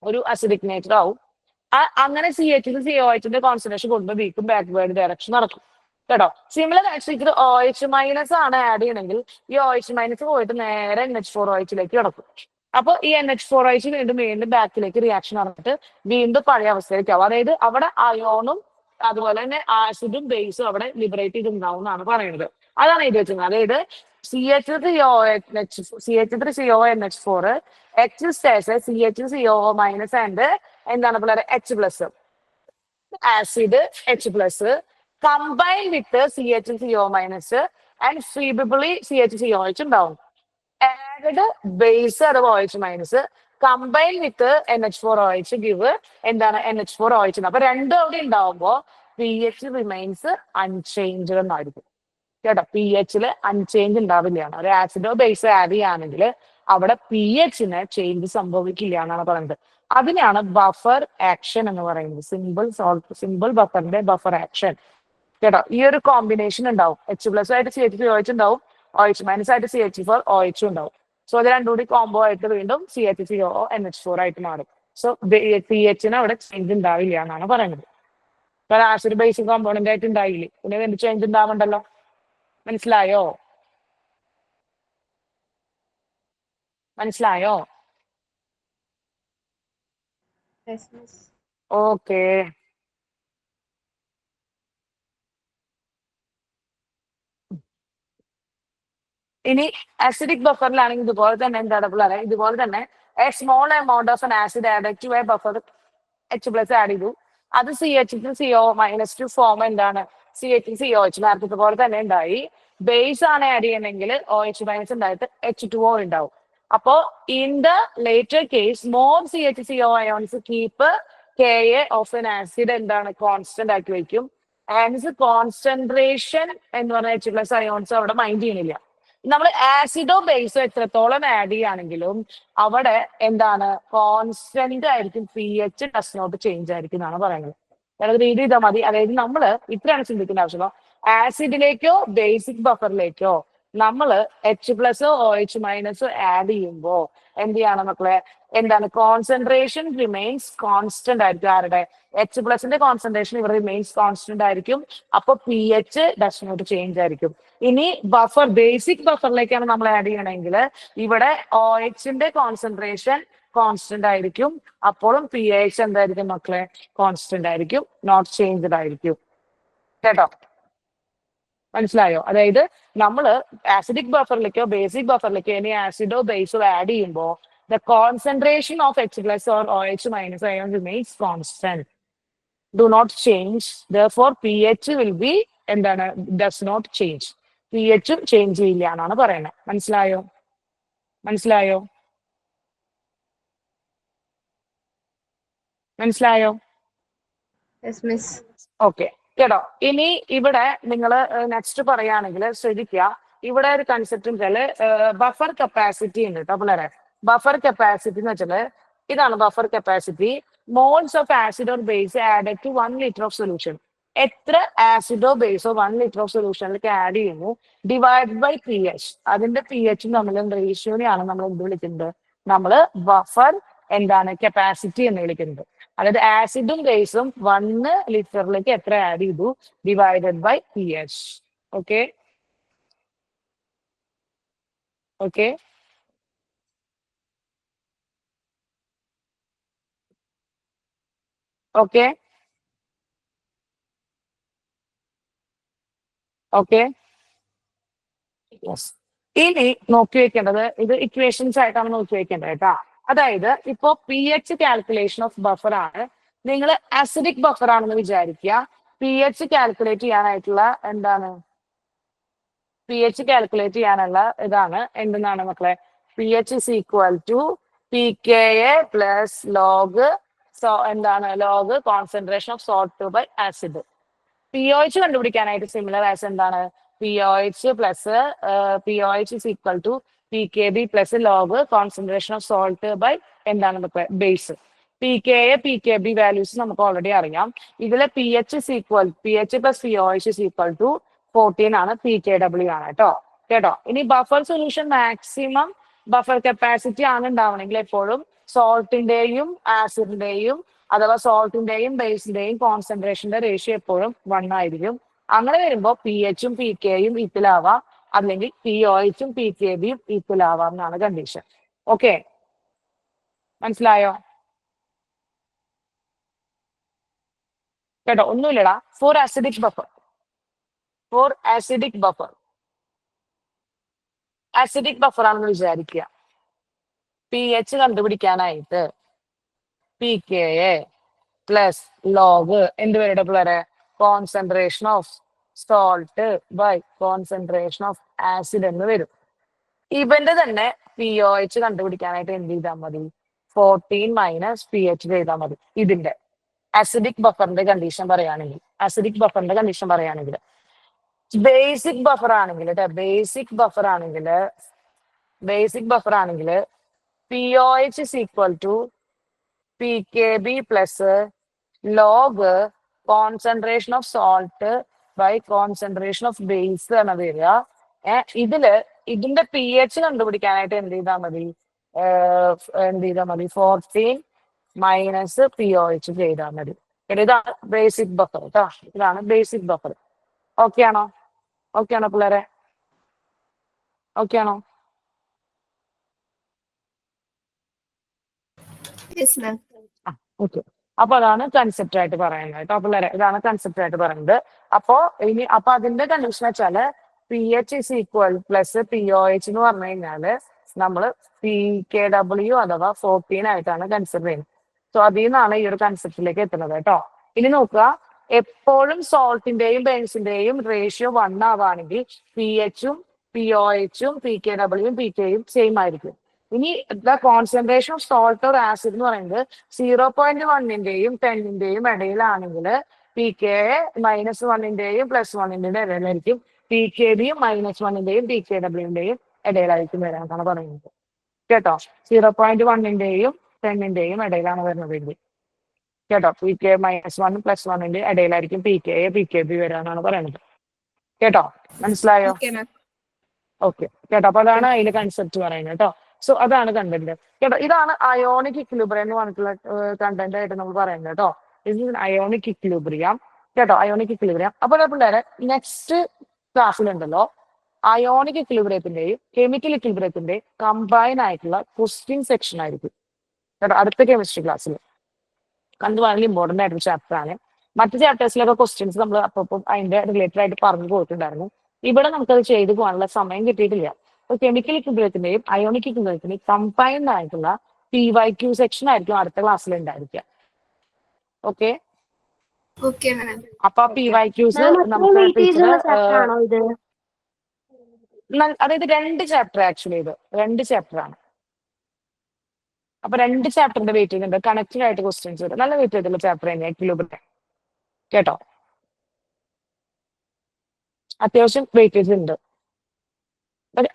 ഒരു അസിഡിക് നേച്ചർ ആവും. അങ്ങനെ CH3COH കോൺസെൻട്രേഷൻ കൊണ്ടുപോയി വീക്കും ബാക്ക്വേർഡ് ഡയറക്ഷൻ നടക്കും കേട്ടോ. സിമിലർ ആയിട്ട് ഇത് OH- ആണ് ആഡ് ചെയ്യണമെങ്കിൽ ഈ OH- പോയിട്ട് നേരെ NH4OH കിടക്കും. അപ്പൊ ഈ NH4OH വീണ്ടും വീണ്ടും ബാക്കിലേക്ക് റിയാക്ഷൻ നടന്നിട്ട് വീണ്ടും പഴയ അവസ്ഥയിലേക്ക് ആവും. അതായത് അവിടെ അയോണും അതുപോലെ തന്നെ ആസിഡും ബേസും അവിടെ ലിബറേറ്റ് ചെയ്തുണ്ടാവും എന്നാണ് പറയുന്നത്. അതാണ് എഴുതി വെച്ചത്. അതായത് CH3CONH4 H stays CH3COO- and എന്താണ് പിള്ളേരെ H+. Acid H+ combine with CH3CO- and ഫീബിബിളി CH3OH ഉണ്ടാവും. ആഡഡ് ബേസ് അഥവാ OH- combine with NH4OH give എന്താണ്? NH4OH. അപ്പൊ രണ്ടും അവിടെ ഉണ്ടാവുമ്പോ pH റിമൈൻസ് അൺചേഞ്ച്ഡ് എന്നായിരിക്കും കേട്ടോ. pH അൺചേഞ്ച് ഉണ്ടാവില്ലാണ്. ഒരു ആസിഡോ ബേസോ ആഡ് ചെയ്യുകയാണെങ്കിൽ അവിടെ pH ചേഞ്ച് സംഭവിക്കില്ല എന്നാണ് പറയുന്നത്. അതിനെയാണ് ബഫർ ആക്ഷൻ എന്ന് പറയുന്നത്. സിമ്പിൾ ബഫറിന്റെ ബഫർ ആക്ഷൻ കേട്ടോ. ഈ ഒരു കോമ്പിനേഷൻ ഉണ്ടാവും. H+ ആയിട്ട് CH3OH ഉണ്ടാവും, OH- ആയിട്ട് CH4OH ഉണ്ടാവും. സോ അത് രണ്ടും കൂടി കോംബോ ആയിട്ട് വീണ്ടും CH3COO- ആയിട്ട് മാറും. സോ pH അവിടെ ചേഞ്ച് ഉണ്ടാവില്ല എന്നാണ് പറയുന്നത്. ആസിഡ് ബേസിക് കോമ്പോണന്റ് ആയിട്ട് ഉണ്ടായില്ലേ, പിന്നെ എന്ത് ചേഞ്ച് ഉണ്ടാവണ്ടല്ലോ. മനസ്സിലായോ? മനസ്സിലായോ? ഓക്കെ. ഇനി അസിഡിക് ബഫറിലാണെങ്കിൽ ഇതുപോലെ തന്നെ എന്താണ് പിള്ളേരെ? ഇതുപോലെ തന്നെ a small amount of an acid add to a buffer H+ add ചെയ്തു. അത് CH3CO- ടു ഫോം എന്താണ്? CH3COH. നേരത്തെ പോലെ തന്നെ ഉണ്ടായി. ബേസ് ആണ് ആഡ് ചെയ്യണമെങ്കിൽ OH- ഉണ്ടായിട്ട് H2O ഉണ്ടാവും. അപ്പോ in the later case more CH3CO ions keep Ka of N acid എന്താണ്? കോൺസ്റ്റന്റ് ആക്കി വെക്കും. ആൻഡ് കോൺസെൻട്രേഷൻ എന്ന് പറഞ്ഞ H+ അയോൺസ് അവിടെ മൈൻഡ് ചെയ്യണില്ല. നമ്മൾ ആസിഡോ ബേസോ എത്രത്തോളം ആഡ് ചെയ്യുകയാണെങ്കിലും അവിടെ എന്താണ്? കോൺസ്റ്റന്റ് ആയിരിക്കും. pH ഡസ് നോട്ട് ചേഞ്ച് ആയിരിക്കും എന്നാണ് പറയുന്നത്. അതായത് റീഡ് ചെയ്താൽ മതി. അതായത് നമ്മൾ ഇത്രയാണ് ചിന്തിക്കേണ്ട ആവശ്യമുള്ളൂ. ആസിഡിലേക്കോ ബേസിക് ബഫറിലേക്കോ നമ്മൾ H+ OH- ആഡ് ചെയ്യുമ്പോൾ എന്ത് ചെയ്യണം മക്കളെ? എന്താണ്? കോൺസെൻട്രേഷൻ റിമെയിൻസ് കോൺസ്റ്റന്റ് ആയിരിക്കും. ആരുടെ? H+ന്റെ കോൺസെൻട്രേഷൻ ഇവിടെ റിമെയിൻസ് കോൺസ്റ്റന്റ് ആയിരിക്കും. അപ്പൊ pH ഡസ് നോട്ട് ചേഞ്ച് ആയിരിക്കും. ഇനി ബഫർ ബേസിക് ബഫറിലേക്കാണ് നമ്മൾ ആഡ് ചെയ്യണമെങ്കിൽ ഇവിടെ OH-ന്റെ കോൺസെൻട്രേഷൻ കോൺസ്റ്റന്റ് ആയിരിക്കും. അപ്പോഴും pH എന്തായിരിക്കും മക്കളെ? കോൺസ്റ്റന്റ് ആയിരിക്കും, നോട്ട് ചേഞ്ച്ഡ് ആയിരിക്കും കേട്ടോ. മനസ്സിലായോ? അതായത് നമ്മൾ ആസിഡിക് ബഫറിലേക്കോ ബേസിക് ബഫറിലേക്കോ ഇനി ആസിഡോ ബേസോ ആഡ് ചെയ്യുമ്പോൾ the concentration of H+ or OH- ion remains constant, do not change. Therefore pH will be എന്താണ്? does not change. pH change ചെയ്യില്ല എന്നാണ് പറയുന്നത്. മനസ്സിലായോ? മനസ്സിലായോ? മനസ്സിലായോ? ഓക്കെ കേട്ടോ. ഇനി ഇവിടെ നിങ്ങൾ നെക്സ്റ്റ് പറയുകയാണെങ്കിൽ ശ്രദ്ധിക്കുക. ഇവിടെ ഒരു കൺസെപ്റ്റ് വെച്ചാല് ബഫർ കപ്പാസിറ്റി ഉണ്ട് കേട്ടോ പിള്ളേരെ. ബഫർ കപ്പാസിറ്റി എന്ന് വെച്ചാല് ഇതാണ് buffer capacity. Moles of acid or base added to 1 liter of solution. എത്ര ആസിഡോ ബേസോ 1 liter ഓഫ് സൊല്യൂഷനിലേക്ക് ആഡ് ചെയ്യുന്നു ഡിവൈഡ് ബൈ pH. അതിന്റെ pH നമ്മൾ റേഷ്യോനെയാണ് നമ്മൾ എന്ത് വിളിക്കുന്നത്? നമ്മൾ ബഫർ എന്താണ്? കപ്പാസിറ്റി എന്ന് വിളിക്കുന്നത്. അതായത് ആസിഡും ബേസും 1 ലിറ്ററിലേക്ക് എത്ര ആഡ് ചെയ്തു divided by pH. Okay okay. Okay okay yes. ഇനി നോക്കി വെക്കേണ്ടത് ഇത് ഇക്വേഷൻസ് ആയിട്ടാണ് നോക്കി വെക്കേണ്ടത് കേട്ടാ. അതായത് ഇപ്പോ P H calculation of buffer ആണ്. നിങ്ങൾ അസിഡിക് ബഫർ ആണെന്ന് വിചാരിക്കുക. പി എച്ച് കാൽക്കുലേറ്റ് ചെയ്യാനായിട്ടുള്ള എന്താണ് പി എച്ച് കാൽക്കുലേറ്റ് ചെയ്യാനുള്ള ഇതാണ് എന്തെന്നാണ് മക്കളെ, P H is equal to P K A plus log എന്താണ് log concentration of salt by acid. P O H കണ്ടുപിടിക്കാനായിട്ട് സിമിലർ ആസ് എന്താണ് P O H plus P O H is equal to P K B plus log concentration of salt by എന്താണ് നമുക്ക് base. P K A P K B values നമുക്ക് already അറിയാം. ഇതിലെ P H is equal P H plus P O H is equal to 14 ആണ്, p K W ആണ് കേട്ടോ. ഇനി buffer solution maximum buffer capacity ആണ് ഉണ്ടാവണമെങ്കിൽ എപ്പോഴും സോൾട്ടിന്റെയും ആസിഡിന്റെയും അഥവാ സോൾട്ടിന്റെയും ബേസിന്റെയും കോൺസെൻട്രേഷന്റെ റേഷ്യോ എപ്പോഴും 1 ആയിരിക്കും. അങ്ങനെ വരുമ്പോൾ പി എച്ചും പി കെയും ഈക്വൽ ആവാം, അല്ലെങ്കിൽ പി ഒ എച്ചും പി കെ ബിയും ഈക്വൽ ആവാം എന്നാണ് കണ്ടീഷൻ. ഓക്കെ, മനസ്സിലായോ കേട്ടോ? ഒന്നുമില്ലടാ. ഫോർ ആസിഡിക് ബഫർ ആണെന്ന് വിചാരിക്കുക. പി എച്ച് കണ്ടുപിടിക്കാനായിട്ട് P K A plus log എന്തുവരുടെ പിള്ളേരെ concentration of salt by concentration of acid എന്ന് വരും. ഇവന്റെ തന്നെ പി ഒ എച്ച് കണ്ടുപിടിക്കാനായിട്ട് എന്ത് ചെയ്താൽ മതി, 14 മൈനസ് പി എച്ച് ചെയ്താൽ മതി. ഇതിന്റെ അസിഡിക് ബഫറിന്റെ കണ്ടീഷൻ പറയുകയാണെങ്കിൽ ബേസിക് ബഫർ ആണെങ്കിൽ P O H is equal to P K B plus log concentration of salt by concentration of base എന്ന് വരിക. ഇതിന്റെ പി എച്ച് കണ്ടുപിടിക്കാനായിട്ട് എന്ത് ചെയ്താൽ മതി 14 മൈനസ് പി ഒ എച്ച് ചെയ്താൽ മതി. ഇതാണ് ബേസിക് ബഫർ കേട്ടോ. ഇതാണ് ബേസിക് ബഫർ. ഓക്കെ ആണോ പിള്ളേരെ? ഓക്കെ ആണോ? Yes ma'am. ഓക്കെ, അപ്പൊ അതാണ് കൺസെപ്റ്റ് ആയിട്ട് പറയുന്നത് കേട്ടോ പിള്ളേരെ. ഇതാണ് കൺസെപ്റ്റ് ആയിട്ട് പറയുന്നത്. അപ്പൊ അതിന്റെ കണ്ടീഷൻ വെച്ചാല് P H is equal plus P O H എന്ന് പറഞ്ഞു കഴിഞ്ഞാല് നമ്മള് പി കെ ഡബ്ല്യു അഥവാ 14 ആയിട്ടാണ് കൺസിഡർ ചെയ്യുന്നത്. സോ അതിൽ നിന്നാണ് ഈ ഒരു കൺസെപ്റ്റിലേക്ക് എത്തുന്നത് കേട്ടോ. ഇനി നോക്കുക, എപ്പോഴും സോൾട്ടിന്റെയും ബേസിന്റെയും റേഷ്യോ 1 ആവുകയാണെങ്കിൽ പി എച്ചും പി ഒ എച്ചും പി കെ ഡബ്ല്യൂയും പി കെയും സെയിം ആയിരിക്കും. ഇനി the concentration of salt or acid എന്ന് പറയുന്നത് 0.1ന്റെയും 10ന്റെയും ഇടയിലാണെങ്കിൽ പി കെ -1ന്റെയും +1ന്റെയും ഇടയിലായിരിക്കും. പി കെ ബിയും -1ന്റെയും പി കെ ഡബ്ല്യൂന്റെയും ഇടയിലായിരിക്കും വരാനാണ് പറയുന്നത് കേട്ടോ. 0.1ന്റെയും 10ന്റെയും ഇടയിലാണ് വരുന്നത് കേട്ടോ. പി കെ -1 +1ന്റെ ഇടയിലായിരിക്കും P K P K B വരാനാണ് പറയുന്നത് കേട്ടോ. മനസ്സിലായോ? Okay ma'am. ഓക്കെ കേട്ടോ. അപ്പൊ അതാണ് അതിന്റെ കൺസെപ്റ്റ് പറയുന്നത് കേട്ടോ. സോ അതാണ് കണ്ടന്റ് കേട്ടോ. ഇതാണ് അയോണിക് ഇക്വിലിബ്രിയം എന്ന് പറഞ്ഞിട്ടുള്ള കണ്ടന്റ് ആയിട്ട് നമ്മൾ പറയുന്നത് കേട്ടോ. ഇത് അയോണിക് ഇക്വിലിബ്രിയം കേട്ടോ, അയോണിക് ഇക്വിലിബ്രിയം. അപ്പൊ പിള്ളേരെ നെക്സ്റ്റ് ക്ലാസ്സിലുണ്ടല്ലോ അയോണിക് ഇക്വിലിബ്രിയത്തിന്റെയും കെമിക്കൽ ഇക്വിലിബ്രിയത്തിന്റെയും കമ്പൈൻ ആയിട്ടുള്ള ക്വസ്റ്റ്യൻ സെക്ഷൻ ആയിരിക്കും കേട്ടോ അടുത്ത കെമിസ്ട്രി ക്ലാസ്സിൽ. അത് വളരെ ഇമ്പോർട്ടന്റ് ആയിട്ടൊരു ചാപ്റ്റർ ആണ്. മറ്റു ചാപ്റ്റേഴ്സിലൊക്കെ ക്വസ്റ്റ്യൻസ് നമ്മൾ അപ്പം അതിന്റെ റിലേറ്റഡ് ആയിട്ട് പറഞ്ഞു പോയിട്ടുണ്ടായിരുന്നു. ഇവിടെ നമുക്കത് ചെയ്തു പോകാനുള്ള സമയം കിട്ടിയിട്ടില്ല. അപ്പൊ കെമിക്കൽ ഇക്വിലിബ്രിയത്തിന്റെയും അയോണിക് ഇക്വിലിബ്രിയത്തിന്റെയും കമ്പൈൻഡ് ആയിട്ടുള്ള PYQ സെക്ഷൻ ആയിരിക്കും അടുത്ത ക്ലാസ്സിൽ ഉണ്ടായിരിക്കുക. Okay okay ma'am. അപ്പൊ PYQs നമുക്ക് അതായത് 2 ചാപ്റ്റർ ആക്ച്വലി ഇത് 2 ചാപ്റ്റർ ആണ്. അപ്പൊ 2 ചാപ്റ്ററിന്റെ വെയിറ്റേജ് ഉണ്ട്. കണക്റ്റഡ് ആയിട്ട് ക്വസ്റ്റ്യൻസ് വരും. നല്ല വെയിറ്റേജ് ഉള്ള ചാപ്റ്റർ തന്നെയാണ് ഇക്വിലിബ്രിയം കേട്ടോ. അത്യാവശ്യം വെയിറ്റേജ് ഉണ്ട്.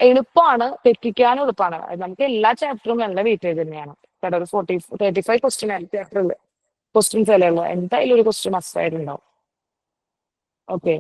എളുപ്പമാണ്, തെറ്റിക്കാനും എളുപ്പമാണ്. നമുക്ക് എല്ലാ ചാപ്റ്ററും നല്ല വെയിറ്റേജ് തന്നെയാണ് കേട്ടോ. ഒരു 35 ക്വസ്റ്റ്യൻ ആണ് ചാപ്റ്ററിൽ ക്വസ്റ്റ്യൻസ് അല്ലേ ഉള്ളൂ. എന്തായാലും ഒരു ക്വസ്റ്റ്യൻ മസ്റ്റ് ആയിട്ടുണ്ടാവും. ഓക്കെ